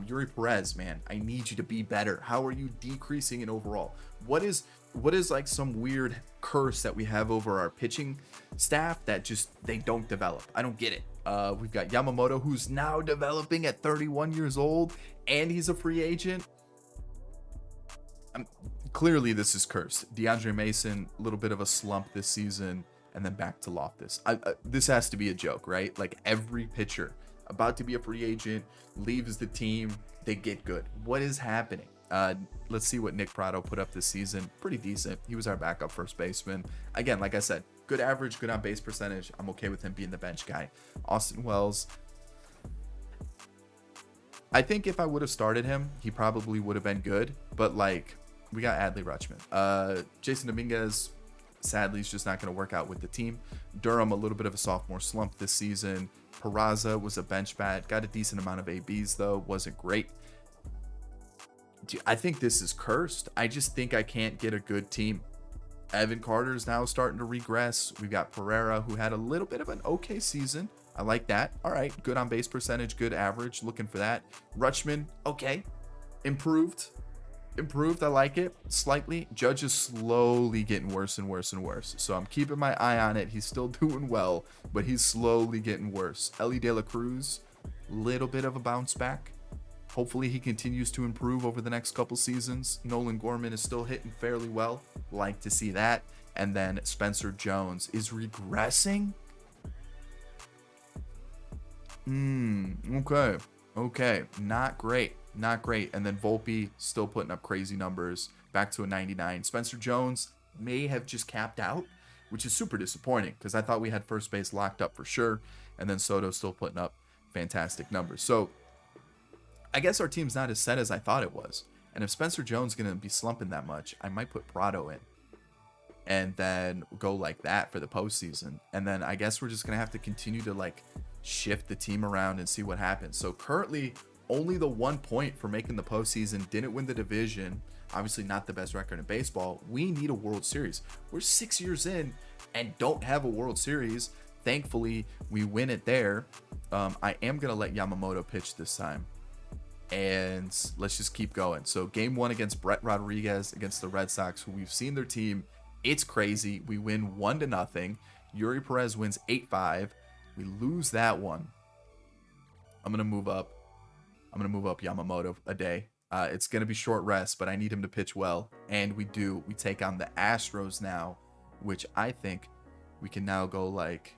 Yuri Perez, man, I need you to be better. How are you decreasing in overall? What is like some weird curse that we have over our pitching staff that just they don't develop? I don't get it. We've got Yamamoto, who's now developing at 31 years old, and he's a free agent. Clearly, this is cursed. DeAndre Mason, a little bit of a slump this season, and then back to Loftus. This has to be a joke, right? Like every pitcher about to be a free agent leaves the team, they get good. What is happening? Let's see what Nick Pratto put up this season. Pretty decent. He was our backup first baseman. Again, like I said, good average, good on base percentage. I'm okay with him being the bench guy. Austin Wells, I think if I would have started him, he probably would have been good. But like, we got Adley Rutschman. Jason Dominguez, sadly, is just not going to work out with the team. Durham, a little bit of a sophomore slump this season. Peraza was a bench bat. Got a decent amount of ABs, though. Wasn't great. Dude, I think this is cursed. I just think I can't get a good team. Evan Carter's now starting to regress. We've got Pereira, who had a little bit of an okay season. I like that. All right, good on base percentage, good average. Looking for that. Rutschman, okay. Improved. I like it slightly. Judge is slowly getting worse and worse and worse, so I'm keeping my eye on it. He's still doing well, but he's slowly getting worse. Ellie De La Cruz, little bit of a bounce back. Hopefully he continues to improve over the next couple seasons. Nolan Gorman is still hitting fairly well. Like to see that. And then Spencer Jones is regressing. Okay. Not great. And then Volpe still putting up crazy numbers. Back to a 99. Spencer Jones may have just capped out, which is super disappointing because I thought we had first base locked up for sure. And then Soto still putting up fantastic numbers. So I guess our team's not as set as I thought it was. And if Spencer Jones is going to be slumping that much, I might put Pratto in. And then go like that for the postseason. And then I guess we're just going to have to continue to like shift the team around and see what happens. So currently, only the 1 point for making the postseason. Didn't win the division. Obviously not the best record in baseball. We need a World Series. We're 6 years in and don't have a World Series. Thankfully, we win it there. I am going to let Yamamoto pitch this time. And let's just keep going. So game 1 against Brett Rodriguez against the Red Sox, who we've seen their team. It's crazy. We win 1-0. Yuri Perez wins 8-5. We lose that one. I'm going to move up Yamamoto a day. It's going to be short rest, but I need him to pitch well. And we do. We take on the Astros now, which I think we can now go like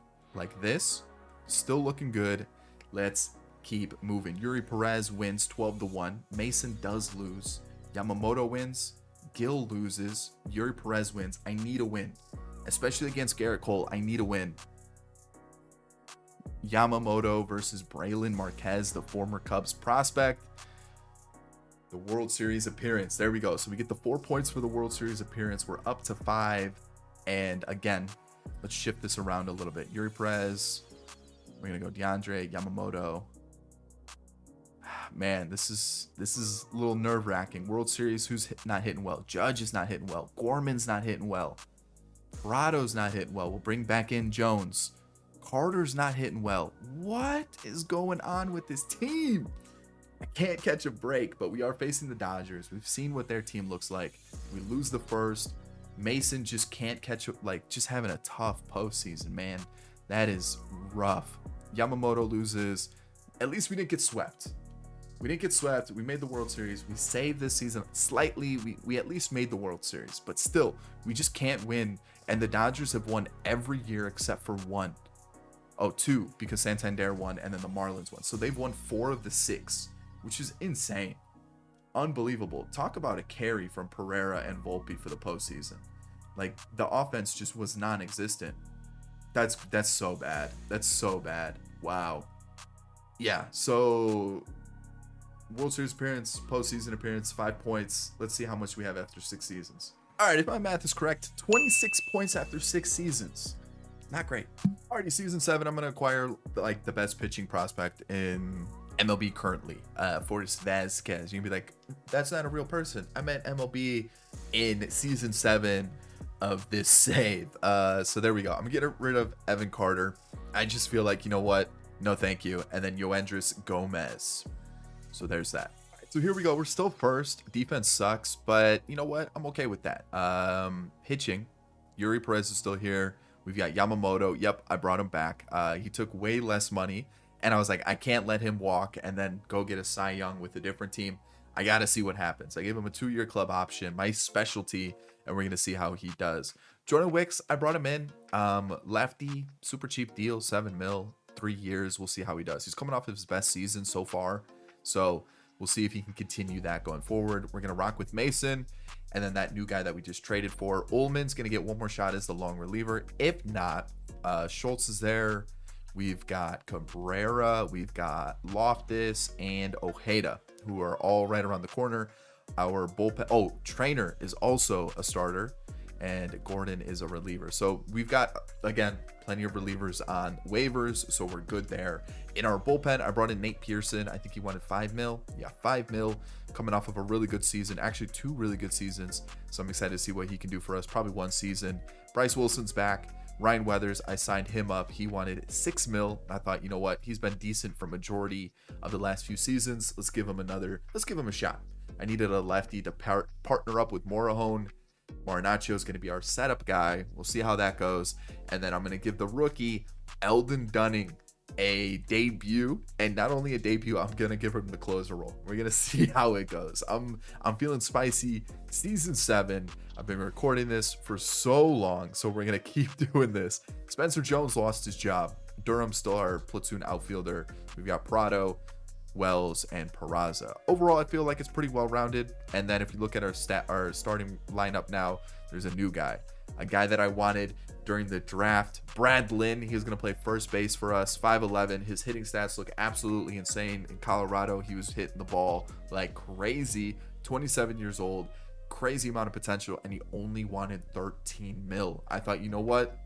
this. Still looking good. Let's keep moving. Yuri Perez wins 12-1. Mason does lose. Yamamoto wins. Gil loses. Yuri Perez wins. I need a win. Especially against Garrett Cole. I need a win. Yamamoto versus Braylon Marquez, the former Cubs prospect. The World Series appearance. There we go. So we get the 4 points for the World Series appearance. We're up to 5. And again, let's shift this around a little bit. Yuri Perez. We're going to go DeAndre, Yamamoto. Man, this is a little nerve-wracking. World Series, who's not hitting well? Judge is not hitting well. Gorman's not hitting well. Pratto's not hitting well. We'll bring back in Jones. Carter's not hitting well. What is going on with this team? I can't catch a break, but we are facing the Dodgers. We've seen what their team looks like. We lose the first. Mason just can't catch, just having a tough postseason, man. That is rough. Yamamoto loses. At least we didn't get swept. We made the World Series. We saved this season slightly. We at least made the World Series, but still, we just can't win. And the Dodgers have won every year except for one. Oh, 2, because Santander won and then the Marlins won. So they've won 4 of the 6, which is insane. Unbelievable. Talk about a carry from Pereira and Volpe for the postseason. Like the offense just was non-existent. That's so bad. That's so bad. Wow. Yeah. So World Series appearance, postseason appearance, 5 points. Let's see how much we have after 6 seasons. All right, if my math is correct, 26 points after 6 seasons. Not great. Alrighty, season 7, I'm gonna acquire like the best pitching prospect in MLB currently, Forrest Vasquez. You can be like, that's not a real person. I meant MLB in season 7 of this save. So there we go. I'm gonna get rid of Evan Carter. I just feel like, you know what? No, thank you. And then Yoendris Gomez. So there's that. So here we go. We're still first. Defense sucks, but you know what? I'm okay with that. Pitching. Yuri Perez is still here. We've got Yamamoto. Yep, I brought him back. He took way less money, and I was like, I can't let him walk and then go get a Cy Young with a different team. I got to see what happens. I gave him a 2-year club option, my specialty, and we're going to see how he does. Jordan Wicks, I brought him in. Lefty, super cheap deal, $7 million, 3 years. We'll see how he does. He's coming off his best season so far, so we'll see if he can continue that going forward. We're going to rock with Mason. And then that new guy that we just traded for, Ullman's going to get one more shot as the long reliever. If not, Schultz is there. We've got Cabrera. We've got Loftus and Ojeda, who are all right around the corner. Our bullpen. Oh, Trainer is also a starter. And Gordon is a reliever. So we've got, again, plenty of relievers on waivers, so we're good there. In our bullpen, I brought in Nate Pearson. I think he wanted $5 million. Yeah, $5 million, coming off of a really good season. Actually, 2 really good seasons. So I'm excited to see what he can do for us. Probably 1 season. Bryce Wilson's back. Ryan Weathers, I signed him up. He wanted $6 million. I thought, you know what? He's been decent for majority of the last few seasons. Let's give him a shot. I needed a lefty to partner up with Morahone. Marinaccio is going to be our setup guy. We'll see how that goes. And then I'm going to give the rookie, Eldon Dunning, a debut. And not only a debut, I'm going to give him the closer role. We're going to see how it goes. I'm feeling spicy. Season 7. I've been recording this for so long, so we're going to keep doing this. Spencer Jones lost his job. Durham's still our platoon outfielder. We've got Prado, Wells, and Peraza. Overall, I feel like it's pretty well-rounded. And then if you look at our starting lineup now, there's a new guy. A guy that I wanted during the draft, Brad Lynn. He was going to play first base for us, 5'11". His hitting stats look absolutely insane. In Colorado, he was hitting the ball like crazy. 27 years old, crazy amount of potential, and he only wanted $13 million. I thought, you know what?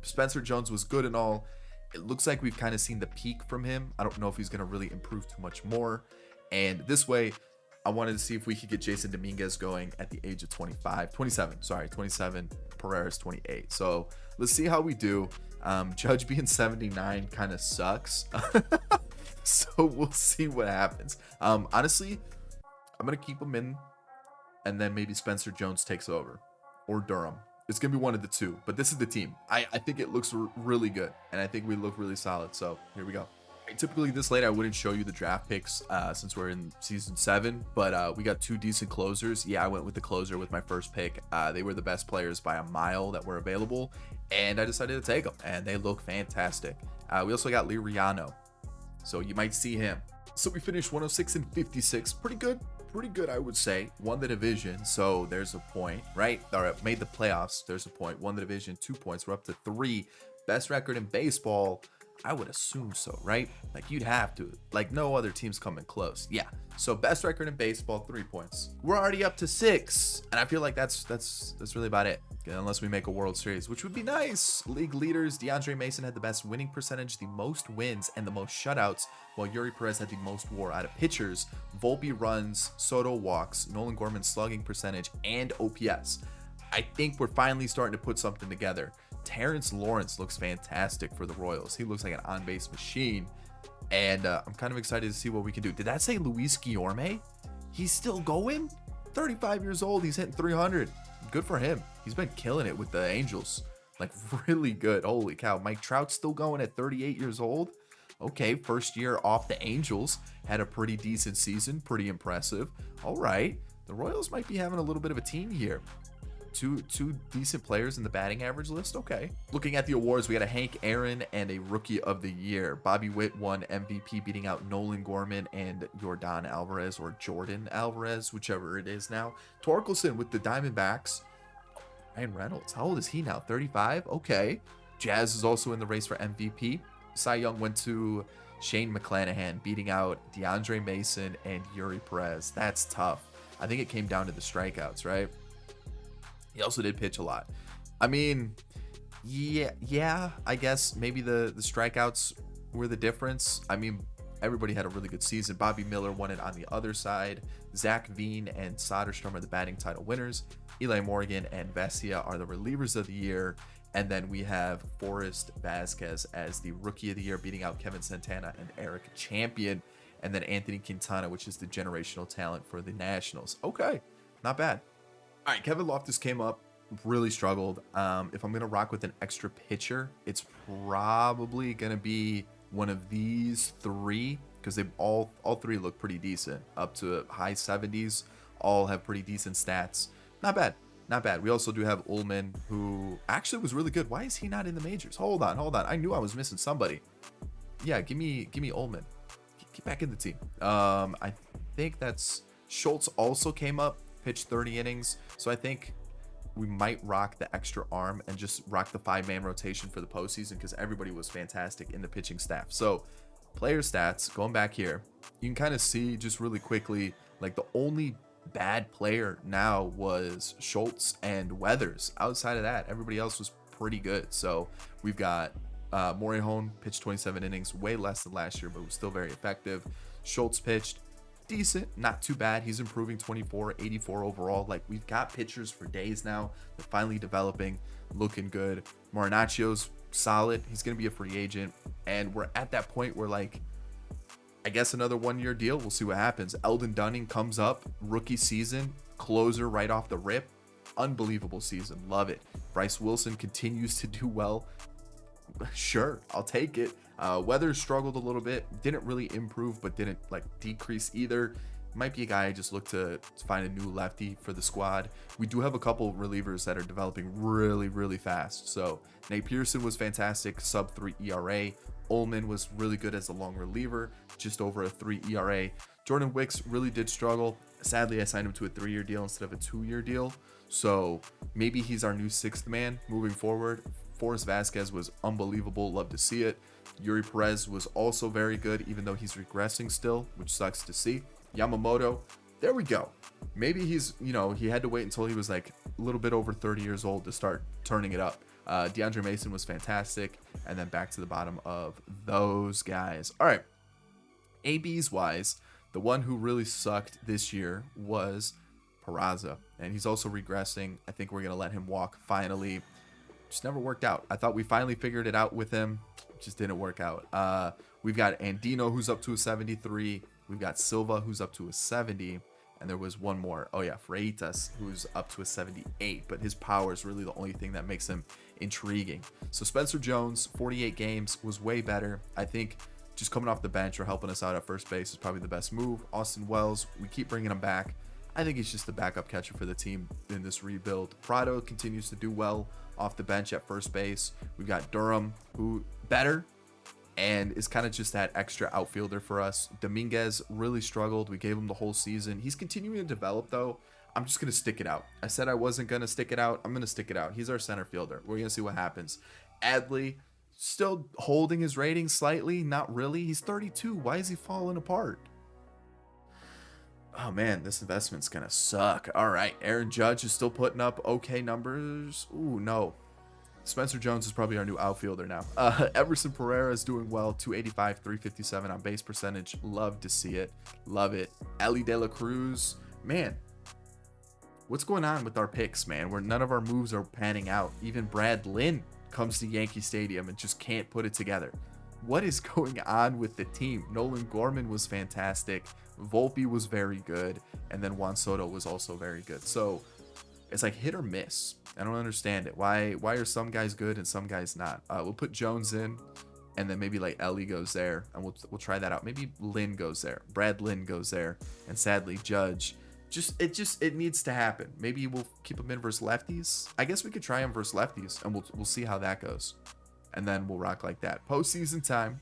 Spencer Jones was good and all. It looks like we've kind of seen the peak from him. I don't know if he's going to really improve too much more. And this way, I wanted to see if we could get Jason Dominguez going at the age of 27. Pereira's 28. So let's see how we do. Judge being 79 kind of sucks. So we'll see what happens. Honestly, I'm going to keep him in, and then maybe Spencer Jones takes over, or Durham. It's going to be one of the two, but this is the team. I think it looks really good, and I think we look really solid. So here we go. Typically this late, I wouldn't show you the draft picks since we're in season 7, but we got 2 decent closers. Yeah, I went with the closer with my first pick. They were the best players by a mile that were available, and I decided to take them, and they look fantastic. We also got Liriano, so you might see him. So we finished 106 and 56. Pretty good, I would say. Won the division, so there's a point, right? All right, made the playoffs, there's a point. Won the division, 2 points. We're up to 3. Best record in baseball, I would assume so, right? Like, you'd have to. Like, no other team's coming close. Yeah. So best record in baseball, 3 points. We're already up to 6, and I feel like that's really about it. Unless we make a World Series, which would be nice. League leaders, DeAndre Mason had the best winning percentage, the most wins, and the most shutouts, while Yuri Perez had the most WAR out of pitchers. Volpe runs, Soto walks, Nolan Gorman slugging percentage, and OPS. I think we're finally starting to put something together. Terrence Lawrence looks fantastic for the Royals. He looks like an on-base machine, and I'm kind of excited to see what we can do. Did that say Luis Guillorme? He's still going? 35 years old. He's hitting 300. Good for him. He's been killing it with the Angels. Like, really good. Holy cow. Mike Trout's still going at 38 years old. Okay, first year off the Angels. Had a pretty decent season. Pretty impressive. All right. The Royals might be having a little bit of a team here. Two decent players in the batting average list. Okay. Looking at the awards, we got a Hank Aaron and a Rookie of the Year. Bobby Witt won MVP, beating out Nolan Gorman and Jordan Alvarez, or Jordan Alvarez, whichever it is now. Torkelson with the Diamondbacks. Ryan Reynolds, how old is he now? 35? Okay. Jazz is also in the race for MVP. Cy Young went to Shane McClanahan, beating out DeAndre Mason and Yuri Perez. That's tough. I think it came down to the strikeouts, right? He also did pitch a lot. I mean, yeah, I guess maybe the strikeouts were the difference. I mean, everybody had a really good season. Bobby Miller won it on the other side. Zach Veen and Soderstrom are the batting title winners. Eli Morgan and Vesia are the relievers of the year. And then we have Forrest Vasquez as the rookie of the year, beating out Kevin Santana and Eric Champion. And then Anthony Quintana, which is the generational talent for the Nationals. Okay, not bad. All right, Kevin Loftus came up, really struggled. If I'm going to rock with an extra pitcher, it's probably going to be one of these three, because they all three look pretty decent, up to high 70s, all have pretty decent stats. Not bad. Not bad. We also do have Ullman, who actually was really good. Why is he not in the majors? Hold on. I knew I was missing somebody. Yeah, give me Ullman. Get back in the team. I think that's Schultz also came up, pitched 30 innings. So I think we might rock the extra arm and just rock the 5-man rotation for the postseason, because everybody was fantastic in the pitching staff. So player stats, going back here, you can kind of see just really quickly, like the only bad player now was Schultz and Weathers. Outside of that, everybody else was pretty good. So we've got Morihone pitched 27 innings, way less than last year, but was still very effective. Schultz pitched decent, not too bad. He's improving, 24, 84 overall. Like, we've got pitchers for days now. They're finally developing, looking good. Marinacio's solid. He's going to be a free agent. And we're at that point where, like, I guess another 1-year deal. We'll see what happens. Eldon Dunning comes up, rookie season, closer right off the rip. Unbelievable season. Love it. Bryce Wilson continues to do well. Sure, I'll take it. Weathers struggled a little bit, didn't really improve, but didn't like decrease either. Might be a guy I just look to find a new lefty for the squad. We do have a couple relievers that are developing really, really fast. So Nate Pearson was fantastic, sub 3 ERA. Ullman was really good as a long reliever, just over a 3 ERA. Jordan Wicks really did struggle. Sadly, I signed him to a 3-year deal instead of a 2-year deal. So maybe he's our new 6th man moving forward. Forrest Vasquez was unbelievable. Love to see it. Yuri Perez was also very good, even though he's regressing still, which sucks to see. Yamamoto, there we go. Maybe he's, he had to wait until he was like a little bit over 30 years old to start turning it up. DeAndre Mason was fantastic. And then back to the bottom of those guys. All right. ABs wise, the one who really sucked this year was Peraza. And he's also regressing. I think we're going to let him walk finally. Just never worked out. I thought we finally figured it out with him. Just didn't work out. We've got Andino, who's up to a 73. We've got Silva, who's up to a 70. And there was one more. Oh, yeah, Freitas, who's up to a 78. But his power is really the only thing that makes him intriguing. So Spencer Jones, 48 games, was way better. I think just coming off the bench or helping us out at first base is probably the best move. Austin Wells, we keep bringing him back. I think he's just the backup catcher for the team in this rebuild. Prado continues to do well off the bench at first base. We've got Durham, who better and is kind of just that extra outfielder for us. Dominguez really struggled. We gave him the whole season. He's continuing to develop, though. I'm just going to stick it out. I said I wasn't going to stick it out. I'm going to stick it out. He's our center fielder. We're going to see what happens. Adley, still holding his rating slightly. Not really. He's 32. Why is he falling apart? Oh, man, this investment's going to suck. All right. Aaron Judge is still putting up okay numbers. Ooh, no. Spencer Jones is probably our new outfielder now. Everson Pereira is doing well. 285, 357 on base percentage. Love to see it. Love it. Ellie De La Cruz. Man, what's going on with our picks, man? Where none of our moves are panning out. Even Brad Lynn comes to Yankee Stadium and just can't put it together. What is going on with the team? Nolan Gorman was fantastic. Volpe was very good. And then Juan Soto was also very good. So it's like hit or miss. I don't understand it. Why are some guys good and some guys not? We'll put Jones in, and then maybe like Ellie goes there, and we'll try that out. Maybe Lynn goes there. Brad Lynn goes there, and sadly Judge. It needs to happen. Maybe we'll keep him in versus lefties. I guess we could try him versus lefties, and we'll see how that goes, and then we'll rock like that. Postseason time.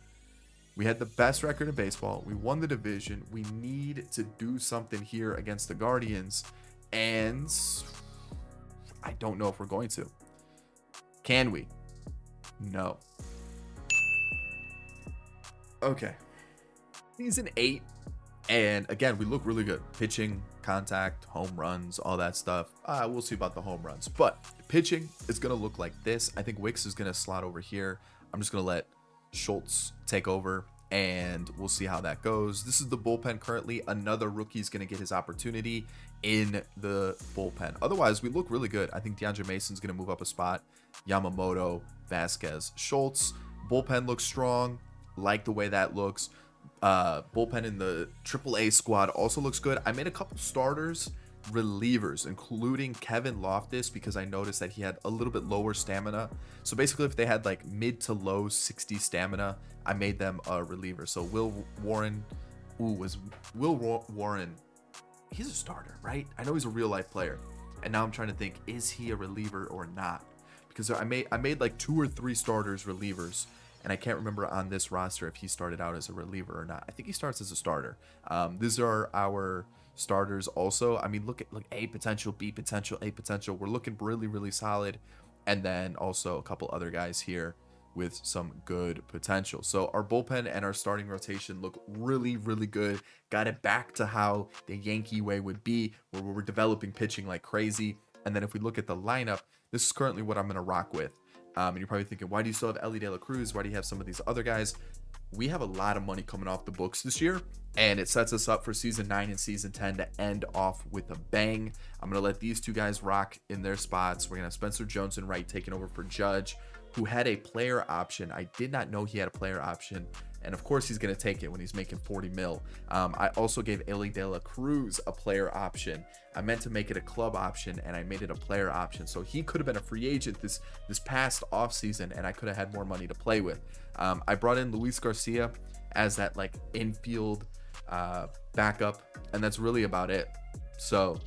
We had the best record in baseball. We won the division. We need to do something here against the Guardians, and I don't know if we're going to. Can we? No. Okay. Season 8. And again, we look really good. Pitching, contact, home runs, all that stuff. We'll see about the home runs. But pitching is going to look like this. I think Wicks is going to slot over here. I'm just going to let Schultz take over, and we'll see how that goes. This is the bullpen currently. Another rookie is going to get his opportunity in the bullpen. Otherwise, we look really good. I think DeAndre Mason's going to move up a spot. Yamamoto, Vasquez, Schultz. Bullpen looks strong. Like the way that looks. Bullpen in the AAA squad also looks good. I made a couple starters, relievers, including Kevin Loftus, because I noticed that he had a little bit lower stamina. So basically, if they had like mid to low 60 stamina, I made them a reliever. So Will Warren, he's a starter, right? I know he's a real life player, and now I'm trying to think, is he a reliever or not? Because I made like 2 or 3 starters relievers. And I can't remember on this roster if he started out as a reliever or not. I think he starts as a starter. These are our starters also. I mean, look A potential, B potential, A potential. We're looking really, really solid. And then also a couple other guys here with some good potential. So our bullpen and our starting rotation look really, really good. Got it back to how the Yankee way would be, where we're developing pitching like crazy. And then if we look at the lineup, this is currently what I'm going to rock with. And you're probably thinking, why do you still have Elly De La Cruz? Why do you have some of these other guys? We have a lot of money coming off the books this year, and it sets us up for season 9 and season 10 to end off with a bang. I'm going to let these 2 guys rock in their spots. We're going to have Spencer Jones and Wright taking over for Judge, who had a player option. I did not know he had a player option. And of course, he's going to take it when he's making 40 mil. I also gave Elly De La Cruz a player option. I meant to make it a club option, and I made it a player option. So he could have been a free agent this past offseason, and I could have had more money to play with. I brought in Luis Garcia as that like infield backup, and that's really about it. So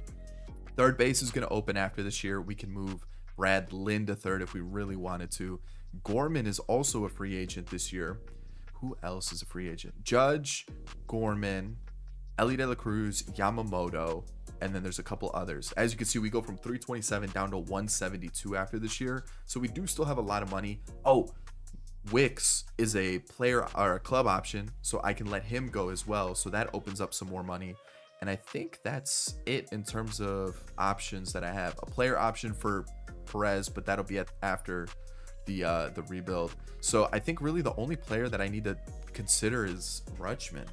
third base is going to open after this year. We can move Brad Lynn to third if we really wanted to. Gorman is also a free agent this year. Who else is a free agent? Judge, Gorman, Elly De La Cruz, Yamamoto, and then there's a couple others. As you can see, we go from 327 down to 172 after this year. So we do still have a lot of money. Oh, Wicks is a player or a club option, so I can let him go as well. So that opens up some more money. And I think that's it in terms of options that I have. A player option for Perez, but that'll be after the rebuild. So I think really the only player that I need to consider is Rutschman,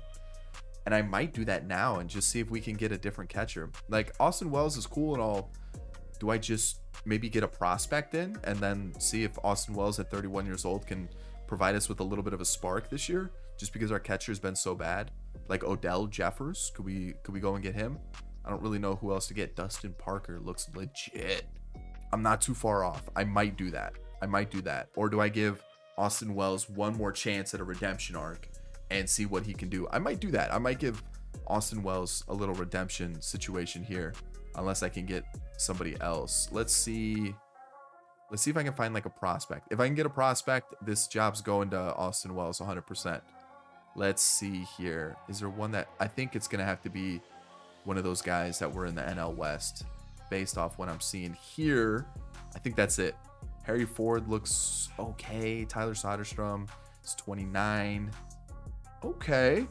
and I might do that now and just see if we can get a different catcher. Like Austin Wells is cool and all. Do I just maybe get a prospect in and then see if Austin Wells at 31 years old can provide us with a little bit of a spark this year, just because our catcher's been so bad? Like Odell Jeffers, could we go and get him? I don't really know who else to get. Dustin Parker looks legit. I'm not too far off. I might do that. Or do I give Austin Wells one more chance at a redemption arc and see what he can do? I might do that. I might give Austin Wells a little redemption situation here, unless I can get somebody else. Let's see if I can find like a prospect. If I can get a prospect, this job's going to Austin Wells 100%. Let's see here. Is there one that I think it's going to have to be one of those guys that were in the NL West based off what I'm seeing here? I think that's it. Harry Ford looks okay. Tyler Soderstrom is 29. Okay.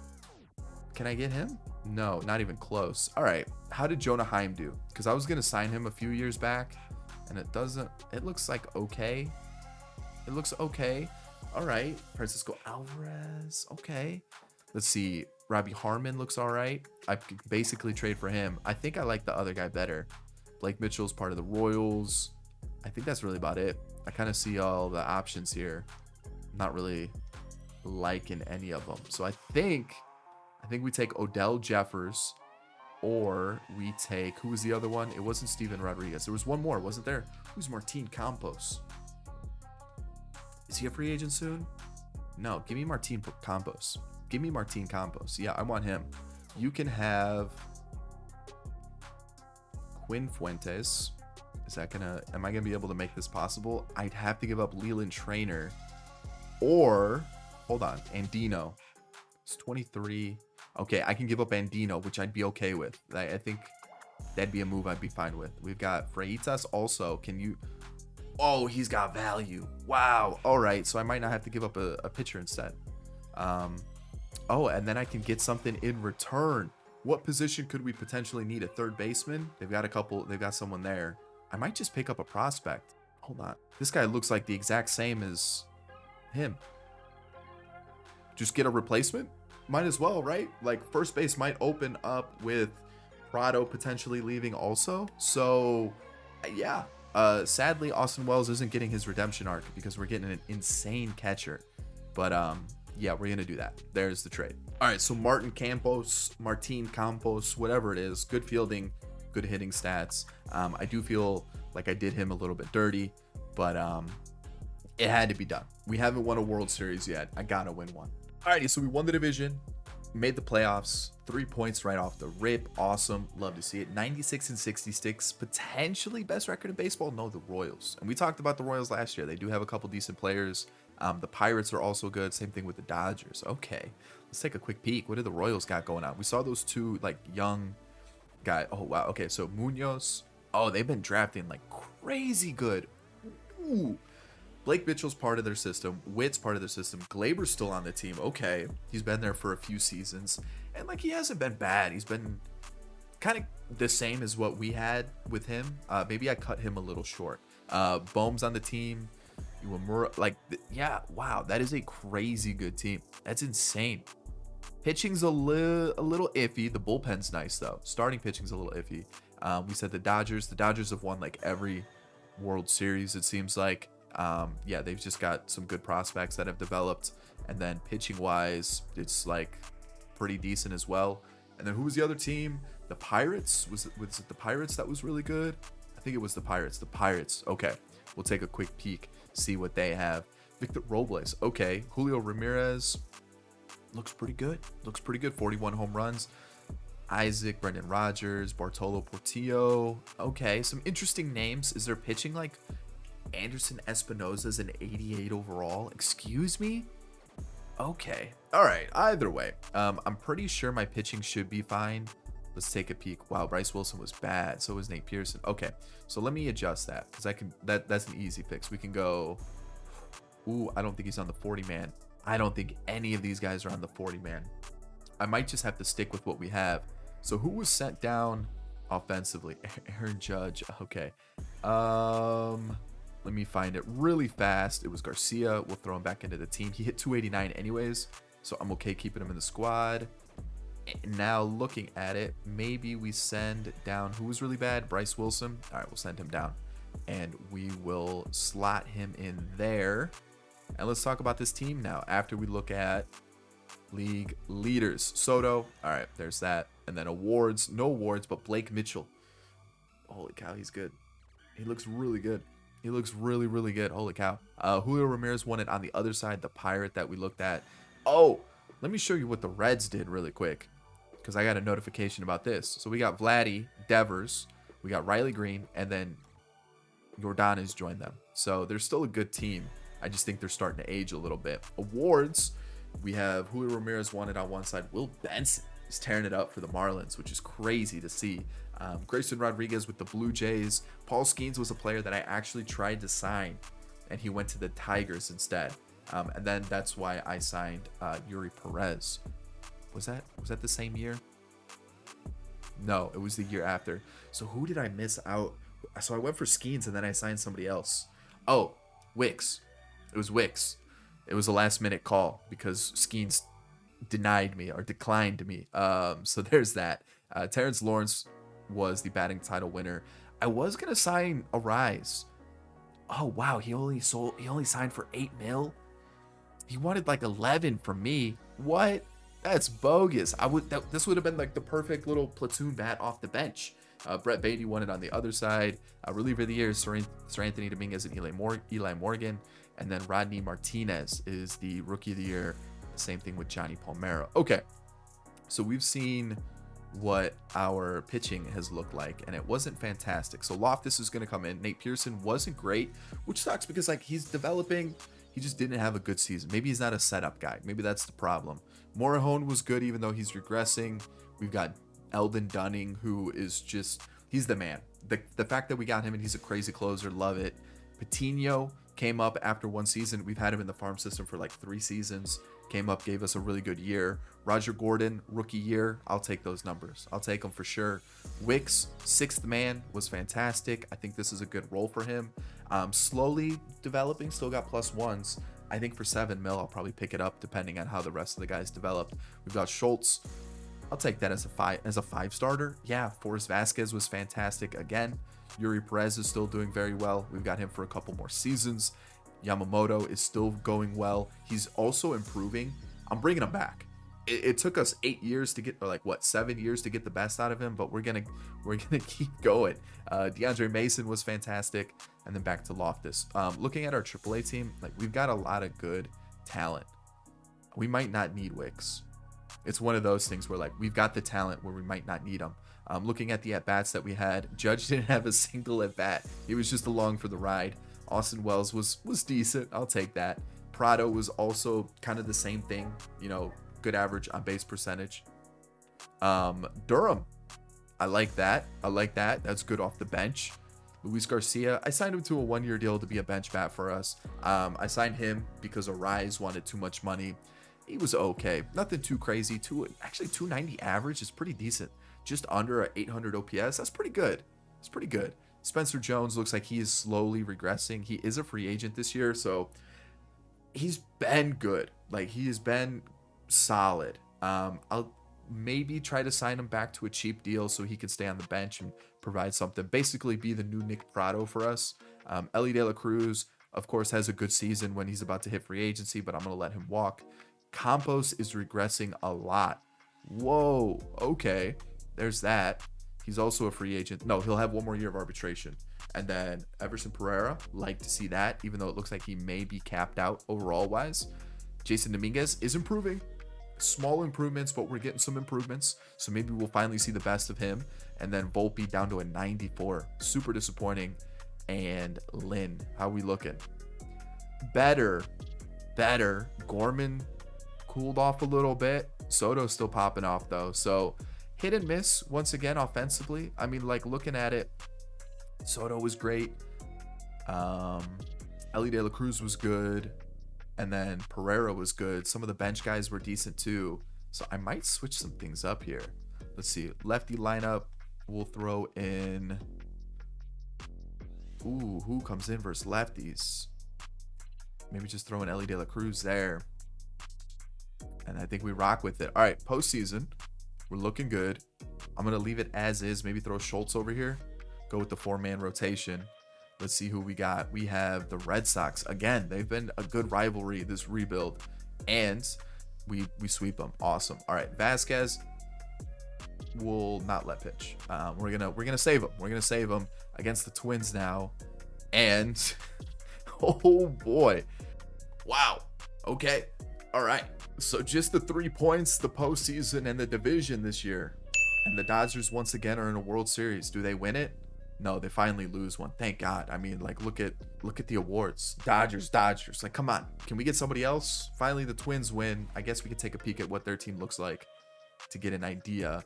Can I get him? No, not even close. All right. How did Jonah Heim do? Because I was going to sign him a few years back, and it looks like okay. It looks okay. All right. Francisco Alvarez. Okay. Let's see. Robbie Harmon looks all right. I could basically trade for him. I think I like the other guy better. Blake Mitchell's part of the Royals. I think that's really about it. I kind of see all the options here. I'm not really liking any of them. So I think we take Odell Jeffers, or we take, who was the other one? It wasn't Steven Rodriguez. There was one more, wasn't there? Who's Martin Campos? Is he a free agent soon? No, give me Martin Campos. Give me Martin Campos. Yeah, I want him. You can have Quinn Fuentes. Am I gonna be able to make this possible? I'd have to give up Leland Trainer, or hold on, Andino. It's 23. Okay, I can give up Andino, which I'd be okay with. I think That'd be a move I'd be fine with. We've got Freitas also. Can you... Oh, he's got value. Wow. All right. So I might not have to give up a pitcher instead. Oh, and then I can get something in return. What position could we potentially need? A third baseman? They've got someone there. I might just pick up a prospect. Hold on. This guy looks like the exact same as him. Just get a replacement? Might as well, right? Like, first base might open up with Prado potentially leaving also. So, yeah. Sadly, Austin Wells isn't getting his redemption arc because we're getting an insane catcher. But, yeah, we're going to do that. There's the trade. All right, so Martin Campos, whatever it is, good fielding, good hitting stats. I do feel like I did him a little bit dirty, but it had to be done. We haven't won a World Series yet. I got to win one. All righty, so we won the division, made the playoffs, 3 points right off the rip. Awesome. Love to see it. 96-66, potentially best record in baseball. No, the Royals. And we talked about the Royals last year. They do have a couple decent players. The Pirates are also good. Same thing with the Dodgers. Okay, let's take a quick peek. What did the Royals got going on? We saw those two like young guys. Oh, wow. Okay, so Munoz. Oh, they've been drafting like crazy good. Ooh. Blake Mitchell's part of their system. Witt's part of their system. Glaber's still on the team. Okay, he's been there for a few seasons. And like, he hasn't been bad. He's been kind of the same as what we had with him. Maybe I cut him a little short. Bohm's on the team. Like, yeah, wow, that is a crazy good team. That's insane. Pitching's a little iffy. The bullpen's nice though. Starting pitching's a little iffy. We said the Dodgers have won like every World Series, it seems like. Yeah, they've just got some good prospects that have developed, and then pitching wise, it's like pretty decent as well. And then who was the other team? The Pirates. Was it the Pirates that was really good? I think it was the Pirates. Okay, we'll take a quick peek, see what they have. Victor Robles. Okay, Julio Ramirez looks pretty good. 41 home runs. Isaac, Brendan Rodgers, Bartolo Portillo. Okay, some interesting names. Is there pitching like Anderson Espinosa's an 88 overall? Excuse me? Okay. All right. Either way, I'm pretty sure my pitching should be fine. Let's take a peek. Wow, Bryce Wilson was bad. So was Nate Pearson. Okay, so let me adjust that because I can. That's an easy fix. We can go. Ooh, I don't think he's on the 40-man. I don't think any of these guys are on the 40-man. I might just have to stick with what we have. So who was sent down offensively? Aaron Judge. Okay. Let me find it really fast. It was Garcia. We'll throw him back into the team. He hit 289 anyways, so I'm okay keeping him in the squad. And now looking at it, maybe we send down who was really bad? Bryce Wilson. All right, we'll send him down, and we will slot him in there. And let's talk about this team now. After we look at league leaders, Soto. All right, there's that. And then awards, no awards, but Blake Mitchell. Holy cow, he's good. He looks really good. He looks really, really good. Holy cow. Julio Ramirez won it on the other side, the Pirate that we looked at. Oh, let me show you what the Reds did really quick, because I got a notification about this. So we got Vladdy, Devers, we got Riley Green, and then Jordan's joined them. So they're still a good team. I just think they're starting to age a little bit. Awards, we have Julio Ramirez won it on one side. Will Benson is tearing it up for the Marlins, which is crazy to see. Grayson Rodriguez with the Blue Jays. Paul Skeens was a player that I actually tried to sign, and he went to the Tigers instead. And then that's why I signed Yuri Perez. Was that the same year? No, it was the year after. So who did I miss out? So I went for Skeens, and then I signed somebody else. Oh, Wicks. It was Wicks. It was a last minute call because Skeens denied me or declined me. So there's that. Terrence Lawrence was the batting title winner. I was gonna sign Arise. Oh wow, he only signed for 8 mil. He wanted like 11 from me. What? That's bogus. This would have been like the perfect little platoon bat off the bench. Brett Beatty won it on the other side. Reliever of the year, Sir Anthony Dominguez and Eli Morgan. And then Rodney Martinez is the rookie of the year. Same thing with Johnny Palmero. Okay, so we've seen what our pitching has looked like, and it wasn't fantastic. So Loftus is going to come in. Nate Pearson wasn't great, which sucks because like he's developing. He just didn't have a good season. Maybe he's not a setup guy. Maybe that's the problem. Morahone was good even though he's regressing. We've got Eldon Dunning, who is just, he's the man. The fact that we got him and he's a crazy closer, love it. Patino came up after 1 season. We've had him in the farm system for like 3 seasons. Came up, gave us a really good year. Roger Gordon, rookie year. I'll take those numbers. I'll take them for sure. Wicks, 6th man, was fantastic. I think this is a good role for him. Slowly developing, still got +1s. I think for 7 mil, I'll probably pick it up depending on how the rest of the guys developed. We've got Schultz. I'll take that as a 5 starter. Yeah, Forrest Vasquez was fantastic again. Yuri Perez is still doing very well. We've got him for a couple more seasons. Yamamoto is still going well. He's also improving. I'm bringing him back. It took us 8 years to get, or like what, 7 years to get the best out of him, but we're gonna keep going. DeAndre Mason was fantastic, and then back to Loftus. Looking at our AAA team, like we've got a lot of good talent. We might not need Wicks. It's one of those things where like we've got the talent where we might not need them. Looking at the at-bats that we had, Judge didn't have a single at-bat. He was just along for the ride. Austin Wells was decent. I'll take that. Prado was also kind of the same thing, you know, good average on base percentage. Durham, I like that. That's good off the bench. Luis Garcia, I signed him to a 1-year deal to be a bench bat for us. I signed him because Arise wanted too much money. He was okay. Nothing too crazy. Actually, 290 average is pretty decent. Just under a 800 OPS. That's pretty good. It's pretty good. Spencer Jones looks like he is slowly regressing. He is a free agent this year, so he's been good. Like, he has been solid. I'll maybe try to sign him back to a cheap deal so he can stay on the bench and provide something. Basically be the new Nick Prado for us. Ellie De La Cruz, of course, has a good season when he's about to hit free agency, but I'm going to let him walk. Campos is regressing a lot. Whoa, okay. There's that. He's also a free agent. No, he'll have 1 more year of arbitration. And then Everson Pereira, like to see that, even though it looks like he may be capped out overall wise. Jason Dominguez is improving. Small improvements, but we're getting some improvements. So maybe we'll finally see the best of him. And then Volpe down to a 94. Super disappointing. And Lynn, how we looking? Better. Gorman cooled off a little bit. Soto's still popping off though. So hit and miss once again offensively. I mean, like looking at it, Soto was great. Ellie De La Cruz was good. And then Pereira was good. Some of the bench guys were decent too. So I might switch some things up here. Let's see. Lefty lineup. We'll throw in. Ooh, who comes in versus lefties? Maybe just throw in Ellie De La Cruz there. And I think we rock with it. All right, postseason. We're looking good. I'm going to leave it as is. Maybe throw Schultz over here. Go with the 4-man rotation. Let's see who we got. We have the Red Sox. Again, they've been a good rivalry this rebuild. And we sweep them. Awesome. All right, Vasquez will not let pitch. We're gonna save him. We're gonna save him against the Twins now. And oh boy. Wow. Okay. All right. So just the 3 points, the postseason, and the division this year. And the Dodgers once again are in a World Series. Do they win it? No, they finally lose one. Thank God. I mean, like, look at the awards. Dodgers. Like, come on. Can we get somebody else? Finally, the Twins win. I guess we could take a peek at what their team looks like to get an idea.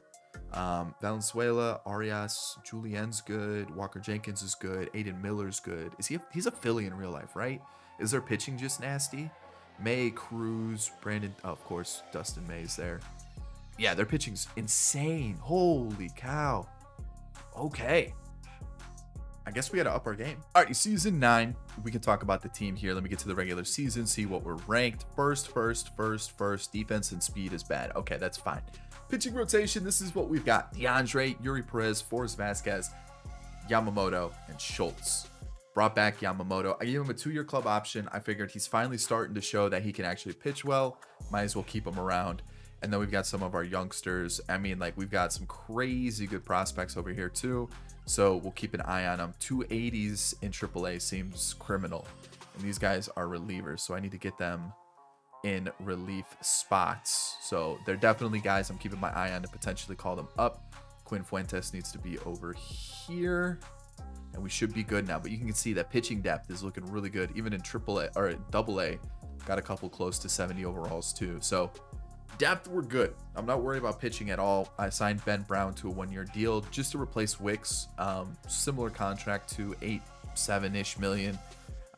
Valenzuela, Arias, Julien's good. Walker Jenkins is good. Aiden Miller's good. He's a Philly in real life, right? Is their pitching just nasty? May, Cruz, Brandon, oh, of course, Dustin May's there. Yeah, their pitching's insane. Holy cow. Okay. I guess we got to up our game. All right, season 9. We can talk about the team here. Let me get to the regular season, see what we're ranked. First. Defense and speed is bad. Okay, that's fine. Pitching rotation, this is what we've got. DeAndre, Yuri Perez, Forrest Vasquez, Yamamoto, and Schultz. Brought back Yamamoto. I gave him a 2-year club option. I figured he's finally starting to show that he can actually pitch well. Might as well keep him around. And then we've got some of our youngsters. I mean, like, we've got some crazy good prospects over here too. So we'll keep an eye on them. 280s in AAA seems criminal. And these guys are relievers, so I need to get them in relief spots. So they're definitely guys I'm keeping my eye on to potentially call them up. Quinn Fuentes needs to be over here. And we should be good now. But you can see that pitching depth is looking really good. Even in AAA or AA, got a couple close to 70 overalls too. So Depth, we're good. I'm not worried about pitching at all. I signed Ben Brown to a 1-year deal just to replace Wicks. Similar contract to 7-ish million.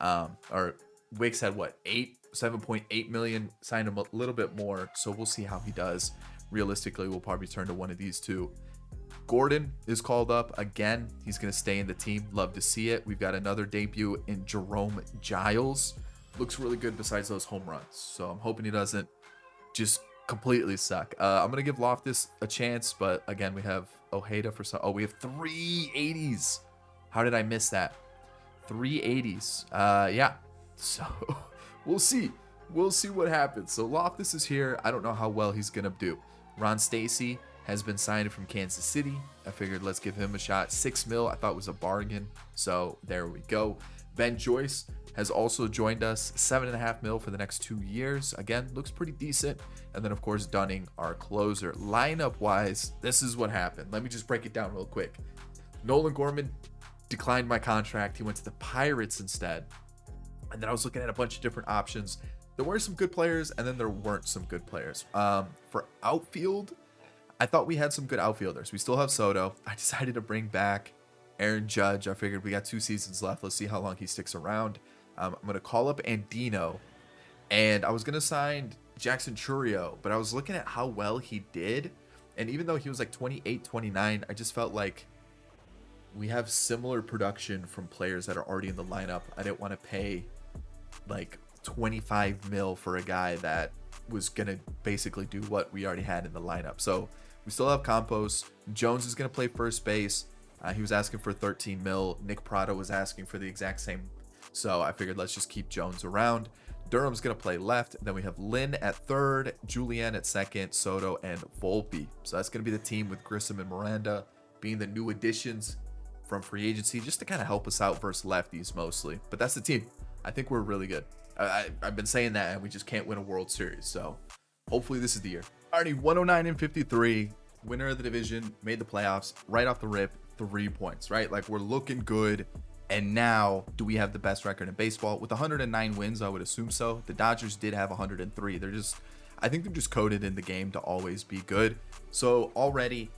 Or Wicks had what, 7.8 million. Signed him a little bit more, so we'll see how he does. Realistically, we'll probably turn to one of these two. Gordon is called up again. He's going to stay in the team. Love to see it. We've got another debut in Jerome Giles. Looks really good besides those home runs. So I'm hoping he doesn't just completely suck. I'm going to give Loftus a chance, but again, we have Ojeda for some. Oh, we have 380s. How did I miss that? 380s. Yeah. So we'll see. We'll see what happens. So Loftus is here. I don't know how well he's going to do. Ron Stacy has been signed from Kansas City. I figured let's give him a shot. $6 million, I thought it was a bargain. So there we go. Ben Joyce has also joined us. $7.5 million for the next 2 years. Again, looks pretty decent. And then of course, Dunning, our closer. Lineup wise, this is what happened. Let me just break it down real quick. Nolan Gorman declined my contract. He went to the Pirates instead. And then I was looking at a bunch of different options. There were some good players, and then there weren't some good players. For outfield, I thought we had some good outfielders. We still have Soto. I decided to bring back Aaron Judge. I figured we got 2 seasons left. Let's see how long he sticks around. I'm going to call up Andino, and I was going to sign Jackson Churio, but I was looking at how well he did, and even though he was like 28, 29, I just felt like we have similar production from players that are already in the lineup. I didn't want to pay like 25 mil for a guy that was going to basically do what we already had in the lineup. So we still have Campos. Jones is going to play first base. He was asking for 13 mil. Nick Prado was asking for the exact same. So I figured let's just keep Jones around. Durham's going to play left. Then we have Lynn at third, Julian at second, Soto, and Volpe. So that's going to be the team with Grissom and Miranda being the new additions from free agency, just to kind of help us out versus lefties mostly. But that's the team. I think we're really good. I've been saying that, and we just can't win a World Series. So hopefully this is the year. Already 109-53, winner of the division, made the playoffs right off the rip, 3 points, right? Like, we're looking good. And now, do we have the best record in baseball? With 109 wins, I would assume so. The Dodgers did have 103. I think they're just coded in the game to always be good. So already,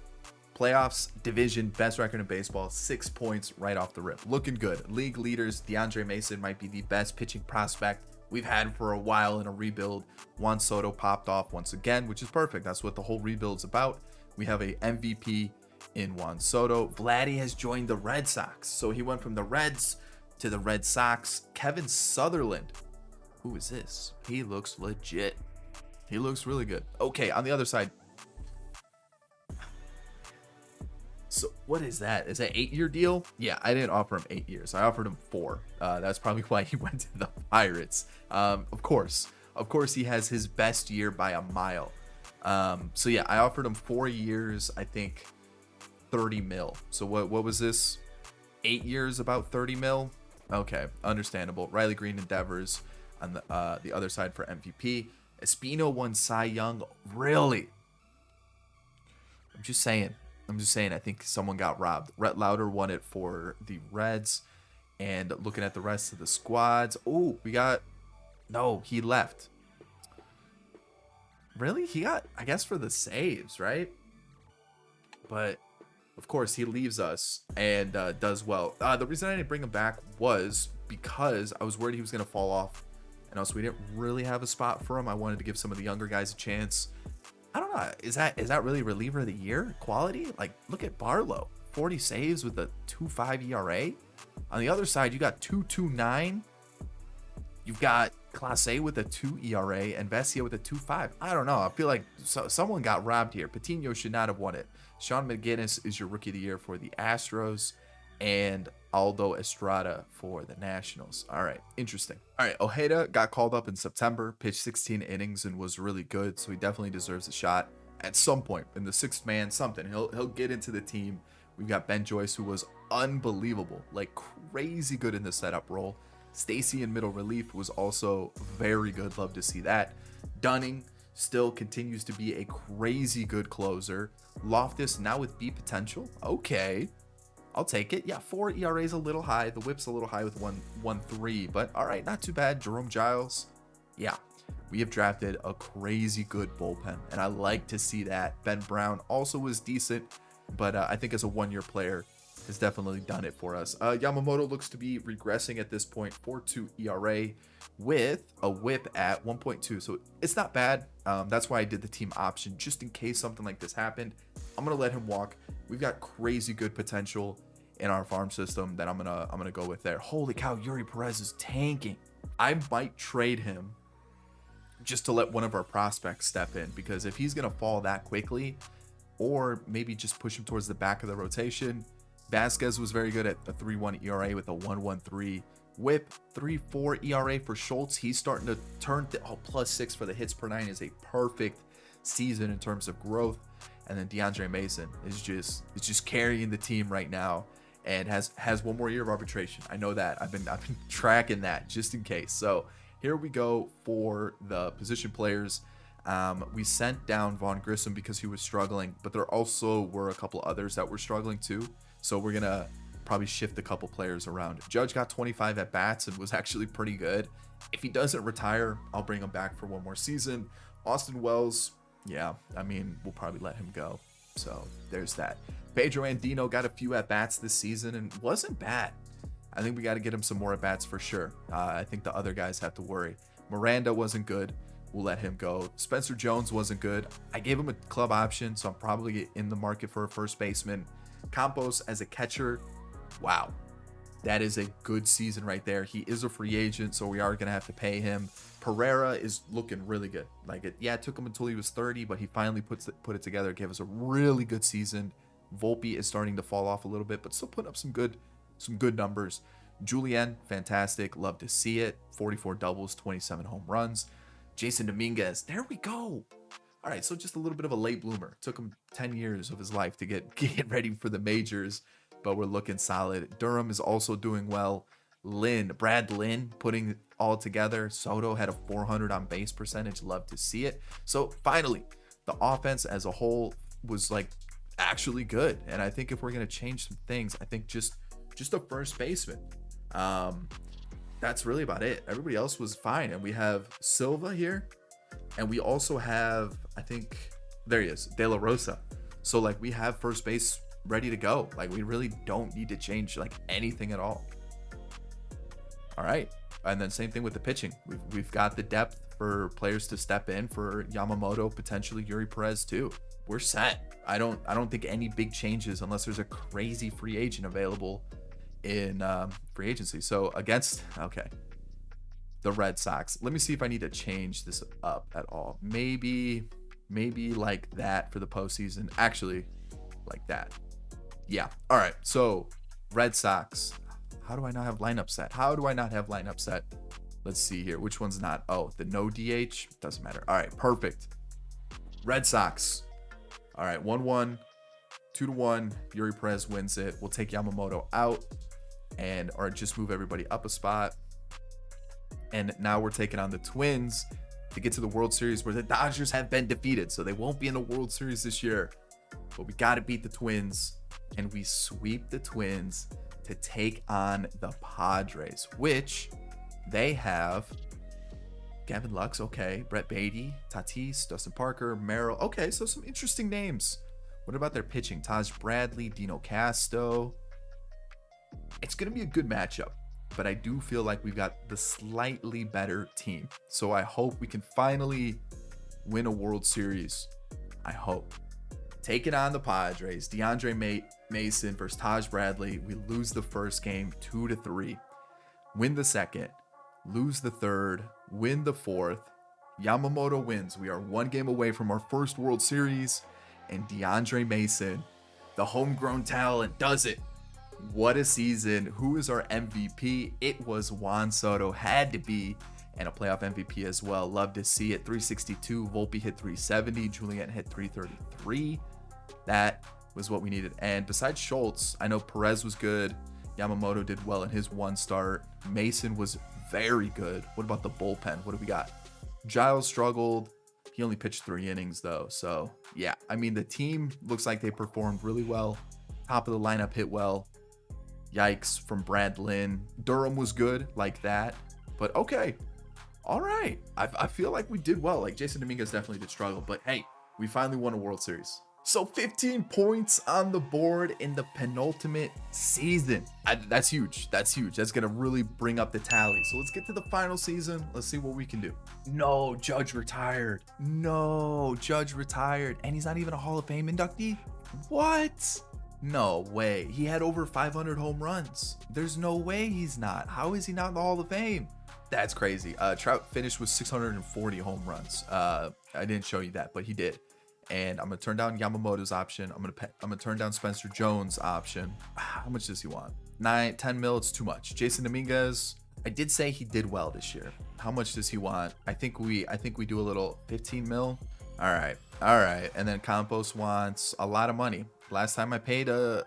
playoffs, division, best record in baseball, 6 points right off the rip. Looking good. League leaders, DeAndre Mason might be the best pitching prospect we've had for a while in a rebuild. Juan Soto popped off once again, which is perfect. That's what the whole rebuild's about. We have a MVP in Juan Soto. Vladdy has joined the Red Sox. So he went from the Reds to the Red Sox. Kevin Sutherland. Who is this? He looks legit. He looks really good. Okay, on the other side. So what is that? Is that 8-year deal? Yeah, I didn't offer him 8 years. I offered him 4. That's probably why he went to the Pirates. Of course, he has his best year by a mile. So yeah, I offered him 4 years. I think 30 mil. So what was this? 8 years, about 30 mil. Okay, understandable. Riley Green endeavors on the other side for MVP. Espino won Cy Young. Really? I'm just saying. I think someone got robbed. Rhett Lauder won it for the Reds. And looking at the rest of the squads. Oh, no, he left. Really? He got, I guess, for the saves, right? But, of course, he leaves us and does well. The reason I didn't bring him back was because I was worried he was going to fall off. And also, we didn't really have a spot for him. I wanted to give some of the younger guys a chance. I don't know. Is that really reliever of the year quality? Like, look at Barlow. 40 saves with a 2.5 ERA. On the other side, you got 2.29. You've got Class A with a 2 ERA and Vesia with a 2.5. I don't know. I feel like someone got robbed here. Patino should not have won it. Sean McGinnis is your rookie of the year for the Astros, and Aldo Estrada for the Nationals. All right, interesting. All right, Ojeda got called up in September, pitched 16 innings and was really good, so he definitely deserves a shot at some point in the sixth man. Something he'll get into the team. We've got Ben Joyce, who was unbelievable, like crazy good in the setup role. Stacy in middle relief was also very good. Love to see that. Dunning still continues to be a crazy good closer. Loftus now with B potential. Okay, I'll take it. Yeah, 4 ERA is a little high. The whip's a little high with 1.13, but all right, not too bad. Jerome Giles. Yeah. We have drafted a crazy good bullpen, and I like to see that. Ben Brown also was decent, but I think as a one-year player, has definitely done it for us. Yamamoto looks to be regressing at this point, 4.2 ERA with a whip at 1.2. So it's not bad. That's why I did the team option, just in case something like this happened. I'm going to let him walk. We've got crazy good potential in our farm system that I'm gonna go with there. Holy cow, Yuri Perez is tanking. I might trade him just to let one of our prospects step in, because if he's going to fall that quickly, or maybe just push him towards the back of the rotation. Vasquez was very good at a 3.1 ERA with a 1.13 whip, 3.4 ERA for Schultz. He's starting to turn +6 for the hits per 9 is a perfect season in terms of growth. And then DeAndre Mason is just carrying the team right now and has one more year of arbitration. I know that. I've been tracking that just in case. So here we go for the position players. We sent down Vaughn Grissom because he was struggling, but there also were a couple others that were struggling too. So we're going to probably shift a couple players around. Judge got 25 at bats and was actually pretty good. If he doesn't retire, I'll bring him back for one more season. Austin Wells, yeah, I mean, we'll probably let him go. So there's that. Pedro Andino got a few at bats this season and wasn't bad. I think we got to get him some more at bats for sure. I think the other guys have to worry. Miranda wasn't good. We'll let him go. Spencer Jones wasn't good. I gave him a club option, so I'm probably in the market for a first baseman. Campos as a catcher, wow, that is a good season right there. He is a free agent, so we are going to have to pay him. Pereira is looking really good. It took him until he was 30, but he finally put it together. Gave us a really good season. Volpe is starting to fall off a little bit, but still putting up some good numbers. Julien, fantastic. Love to see it. 44 doubles, 27 home runs. Jason Dominguez, there we go. All right, so just a little bit of a late bloomer. Took him 10 years of his life to get ready for the majors, but we're looking solid. Durham is also doing well. Brad Lynn putting it all together. Soto had a 400 on base percentage. Love to see it. So finally, the offense as a whole was actually good. And I think if we're going to change some things, I think just a first baseman. That's really about it. Everybody else was fine. And we have Silva here. And we also have, I think, there he is, De La Rosa. So we have first base ready to go. We really don't need to change anything at all. All right. And then same thing with the pitching. We've got the depth for players to step in for Yamamoto, potentially Yuri Perez too. We're set. I don't think any big changes unless there's a crazy free agent available in free agency. So the Red Sox. Let me see if I need to change this up at all. Maybe like that for the postseason. Actually, like that. Yeah. All right. So Red Sox. How do I not have lineup set? Let's see here. Which one's not? Oh, the no DH. Doesn't matter. All right. Perfect. Red Sox. All right. 1-1, 2-1. Yuri Perez wins it. We'll take Yamamoto out or just move everybody up a spot. And now we're taking on the Twins to get to the World Series, where the Dodgers have been defeated. So they won't be in the World Series this year. But we got to beat the Twins. And we sweep the Twins to take on the Padres, which they have Gavin Lux, okay, Brett Beatty, Tatis, Dustin Parker, Merrill. Okay, so some interesting names. What about their pitching? Taj Bradley, Dino Casto. It's going to be a good matchup, but I do feel like we've got the slightly better team. So I hope we can finally win a World Series. I hope. Taking on the Padres, DeAndre Mason versus Taj Bradley. We lose the first game 2-3. Win the second. Lose the third. Win the fourth. Yamamoto wins. We are one game away from our first World Series. And DeAndre Mason, the homegrown talent, does it. What a season. Who is our MVP? It was Juan Soto. Had to be. And a playoff MVP as well. Love to see it. 362. Volpe hit 370. Julien hit 333. That was what we needed. And besides Schultz, I know Perez was good. Yamamoto did well in his one start. Mason was very good. What about the bullpen? What do we got? Giles struggled. He only pitched 3 innings though. So yeah, I mean, the team looks like they performed really well. Top of the lineup hit well. Yikes from Brad Lynn. Durham was good like that. But okay. All right. I feel like we did well. Like Jason Dominguez definitely did struggle, but hey, we finally won a World Series. So 15 points on the board in the penultimate season. That's huge. That's huge. That's going to really bring up the tally. So let's get to the final season. Let's see what we can do. No, Judge retired. No, Judge retired. And he's not even a Hall of Fame inductee? What? No way. He had over 500 home runs. There's no way he's not. How is he not in the Hall of Fame? That's crazy. Trout finished with 640 home runs. I didn't show you that, but he did. And I'm gonna turn down Yamamoto's option. I'm gonna turn down Spencer Jones' option. How much does he want? 10 mil. It's too much. Jason Dominguez. I did say he did well this year. How much does he want? I think we do a little 15 mil. All right. And then Campos wants a lot of money. Last time I paid a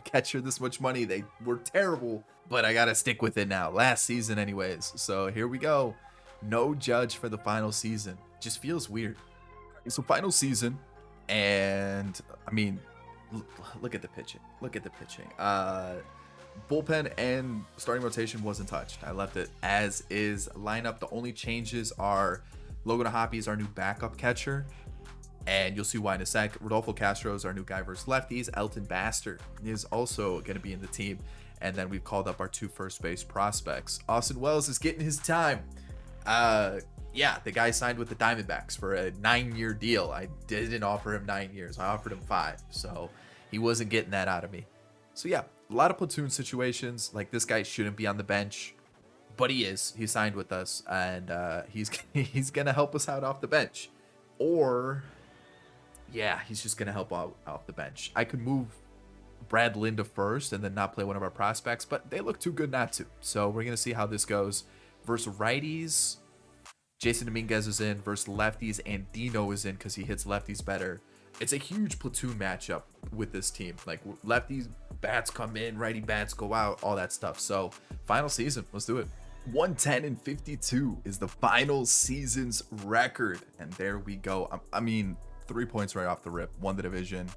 catcher this much money, they were terrible, but I gotta stick with it now. Last season anyways. So here we go. No Judge for the final season. Just feels weird. So final season, and I mean, look at the pitching. Bullpen and starting rotation wasn't touched. I left it as is. Lineup, the only changes are Logan Hoppe is our new backup catcher, and you'll see why in a sec. Rodolfo Castro is our new guy versus lefties. Elton Bastard is also going to be in the team, and then we've called up our 2 first base prospects. Austin Wells is getting his time. Yeah, the guy signed with the Diamondbacks for a 9-year deal. I didn't offer him 9 years. I offered him 5. So he wasn't getting that out of me. So yeah, a lot of platoon situations. Like, this guy shouldn't be on the bench, but he is. He signed with us, and he's going to help us out off the bench. Or, yeah, he's just going to help out off the bench. I could move Brad Lynn to first and then not play one of our prospects, but they look too good not to. So we're going to see how this goes. Versus righties, Jason Dominguez is in. Versus lefties, and Dino is in because he hits lefties better. It's a huge platoon matchup with this team. Like, lefties bats come in, righty bats go out, all that stuff. So final season, let's do it. 110-52 is the final season's record, and there we go. I mean, 3 points right off the rip. Won the division.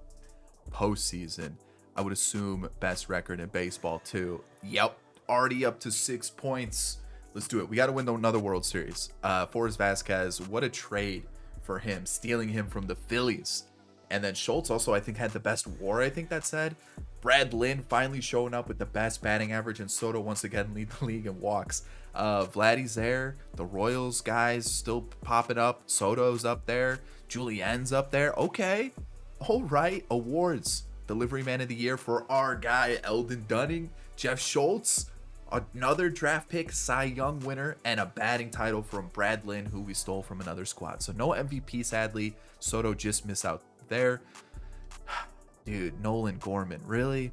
Postseason, I would assume best record in baseball too. Yep, already up to 6 points. Let's do it. We got to win another World Series. Forrest Vasquez, what a trade for him, stealing him from the Phillies. And then Schultz also, I think, had the best WAR, I think that said. Brad Lynn finally showing up with the best batting average, and Soto once again lead the league in walks. Vladdy's there. The Royals guys still popping up. Soto's up there. Julien's up there. Okay. All right. Awards. Delivery Man of the Year for our guy, Eldon Dunning. Jeff Schultz. Another draft pick, Cy Young winner, and a batting title from Brad Lynn, who we stole from another squad. So no MVP, sadly. Soto just missed out there. Dude, Nolan Gorman, really?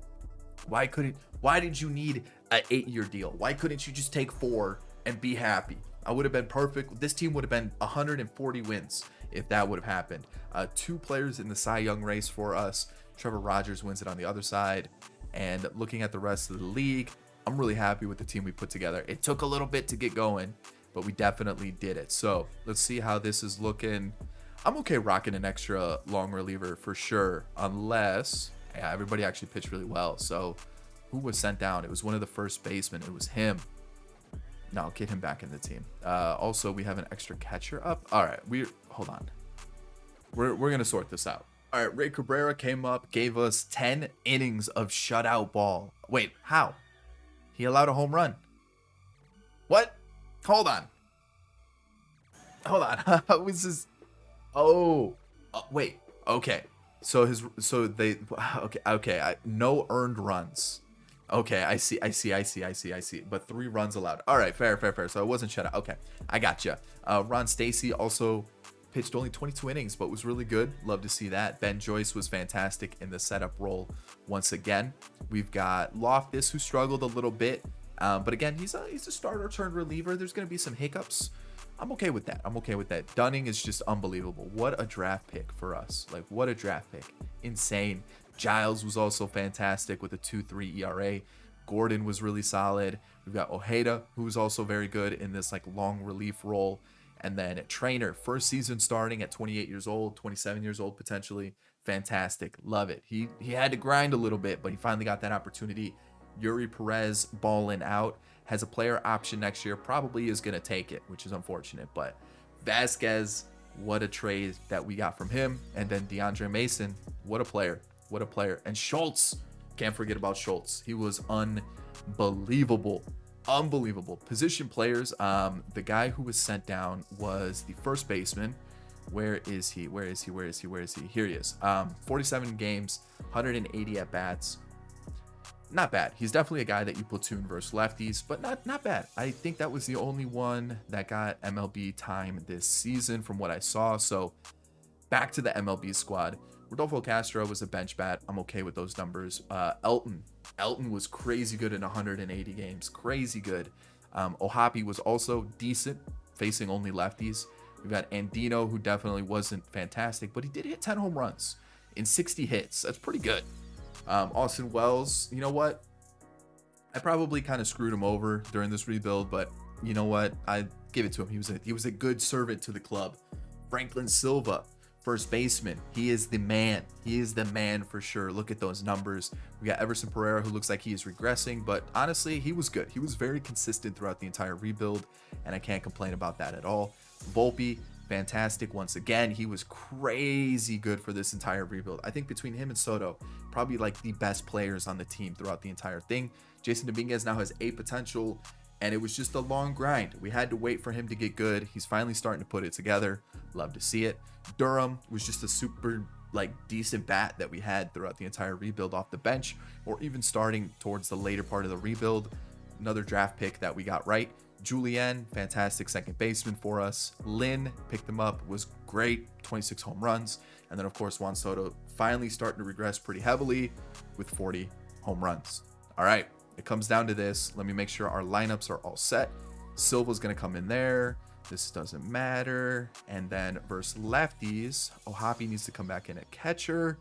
Why did you need an 8-year deal? Why couldn't you just take 4 and be happy? I would have been perfect. This team would have been 140 wins if that would have happened. 2 players in the Cy Young race for us. Trevor Rogers wins it on the other side. And looking at the rest of the league, I'm really happy with the team we put together. It took a little bit to get going, but we definitely did it. So let's see how this is looking. I'm okay rocking an extra long reliever for sure, unless, yeah, everybody actually pitched really well. So who was sent down? It was one of the first basemen. It was him. No, I'll get him back in the team. Also, we have an extra catcher up. All right, hold on. We're gonna sort this out. All right, Ray Cabrera came up, gave us 10 innings of shutout ball. Wait, how? He allowed a home run. What? Hold on. How was this? Oh, wait. Okay. Okay. No earned runs. Okay, I see. But 3 runs allowed. All right, fair. So it wasn't shutout. Okay, I gotcha. Ron Stacy also pitched only 22 innings, but was really good. Love to see that. Ben Joyce was fantastic in the setup role once again. We've got Loftus, who struggled a little bit, but again, he's a starter turned reliever. There's going to be some hiccups. I'm okay with that. Dunning is just unbelievable. What a draft pick for us. Like, what a draft pick. Insane. Giles was also fantastic with a 2.3 ERA. Gordon was really solid. We've got Ojeda, who's also very good in this like long relief role. And then Trainer, first season starting at 28 years old, 27 years old potentially. Fantastic. Love it. He had to grind a little bit, but he finally got that opportunity. Yuri Perez balling out. has a player option next year, probably is going to take it, which is unfortunate. But Vasquez, what a trade that we got from him. And then DeAndre Mason, what a player. What a player. And Schultz, can't forget about Schultz. He was unbelievable. Unbelievable. Position players. The guy who was sent down was the first baseman. Where is he? Where is he? Where is he? Where is he? Here he is. 47 games, 180 at bats. Not bad. He's definitely a guy that you platoon versus lefties, but not bad. I think that was the only one that got MLB time this season from what I saw. So back to the MLB squad. Rodolfo Castro was a bench bat. I'm okay with those numbers. Elton was crazy good in 180 games. Crazy good. Ohapi was also decent, facing only lefties. We've got Andino, who definitely wasn't fantastic, but he did hit 10 home runs in 60 hits. That's pretty good. Austin Wells, you know what? I probably kind of screwed him over during this rebuild, but you know what? I give it to him. He was a good servant to the club. Franklin Silva, first baseman. He is the man. He is the man for sure. Look at those numbers. We got Everson Pereira, who looks like he is regressing, but honestly, he was good. He was very consistent throughout the entire rebuild, and I can't complain about that at all. Volpe, fantastic once again. He was crazy good for this entire rebuild. I think between him and Soto, probably like the best players on the team throughout the entire thing. Jason Dominguez now has a potential, and it was just a long grind. We had to wait for him to get good. He's finally starting to put it together. Love to see it. Durham was just a super decent bat that we had throughout the entire rebuild off the bench, or even starting towards the later part of the rebuild. Another draft pick that we got right. Julien, fantastic second baseman for us. Lynn picked him up, was great, 26 home runs. And then, of course, Juan Soto finally starting to regress pretty heavily with 40 home runs. All right, it comes down to this. Let me make sure our lineups are all set. Silva's going to come in there. This doesn't matter. And then versus lefties, Ohapi needs to come back in at catcher.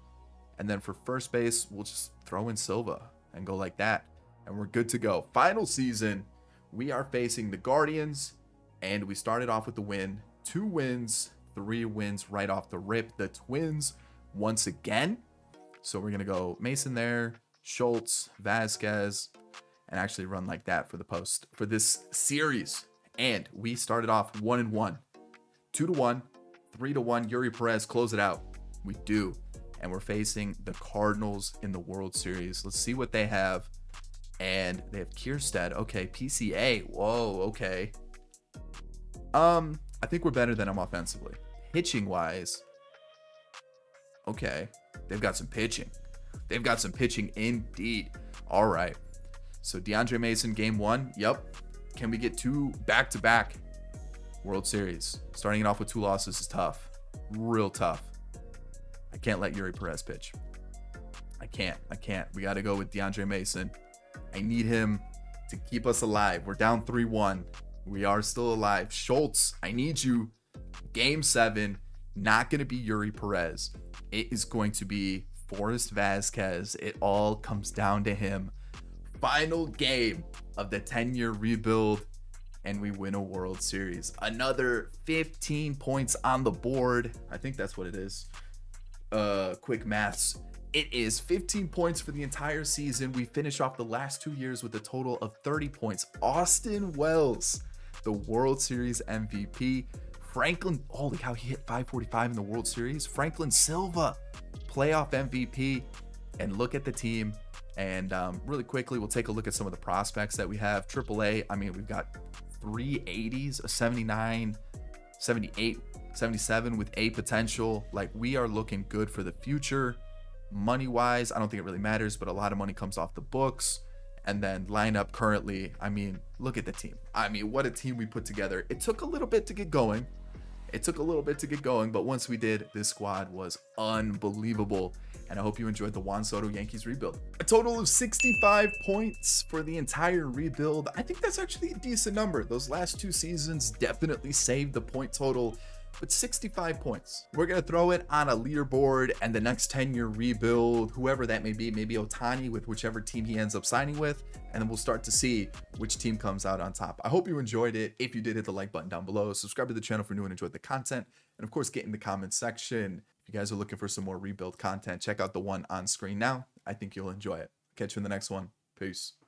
And then for first base, we'll just throw in Silva and go like that. And we're good to go. Final season. We are facing the Guardians, and we started off with the win. 2 wins, 3 wins right off the rip. The Twins once again. So we're going to go Mason there, Schultz, Vasquez, and actually run like that for this series. And we started off 1-1, 2-1, 3-1. Yuri Perez, close it out. We do. And we're facing the Cardinals in the World Series. Let's see what they have. And they have Kierstead. Okay, PCA. Whoa, okay. I think we're better than them offensively. Pitching wise, okay. They've got some pitching. They've got some pitching indeed. All right. So DeAndre Mason, game 1. Yep. Can we get 2 back-to-back World Series? Starting it off with 2 losses is tough. Real tough. I can't let Yuri Perez pitch. I can't. We got to go with DeAndre Mason. I need him to keep us alive. We're down 3-1. We are still alive. Schultz, I need you. Game 7, not going to be Yuri Perez. It is going to be Forrest Vasquez. It all comes down to him. Final game of the 10-year rebuild, and we win a World Series. Another 15 points on the board. I think that's what it is. Quick maths. It is 15 points for the entire season. We finish off the last 2 years with a total of 30 points. Austin Wells, the World Series MVP. Franklin, holy cow, he hit 545 in the World Series. Franklin Silva, playoff MVP. And look at the team. And really quickly, we'll take a look at some of the prospects that we have. AAA, I mean, we've got 380s, a 79, 78, 77 with a potential. Like, we are looking good for the future. Money wise, I don't think it really matters, but a lot of money comes off the books. And then lineup currently, I mean, look at the team. I mean, what a team we put together. It took a little bit to get going. But once we did, this squad was unbelievable. And I hope you enjoyed the Juan Soto Yankees rebuild. A total of 65 points for the entire rebuild. I think that's actually a decent number. Those last 2 seasons definitely saved the point total. But 65 points. We're going to throw it on a leaderboard, and the next 10-year rebuild, whoever that may be, maybe Ohtani with whichever team he ends up signing with, and then we'll start to see which team comes out on top. I hope you enjoyed it. If you did, hit the like button down below. Subscribe to the channel if you're new and enjoyed the content. And of course, get in the comment section. If you guys are looking for some more rebuild content, check out the one on screen now. I think you'll enjoy it. Catch you in the next one. Peace.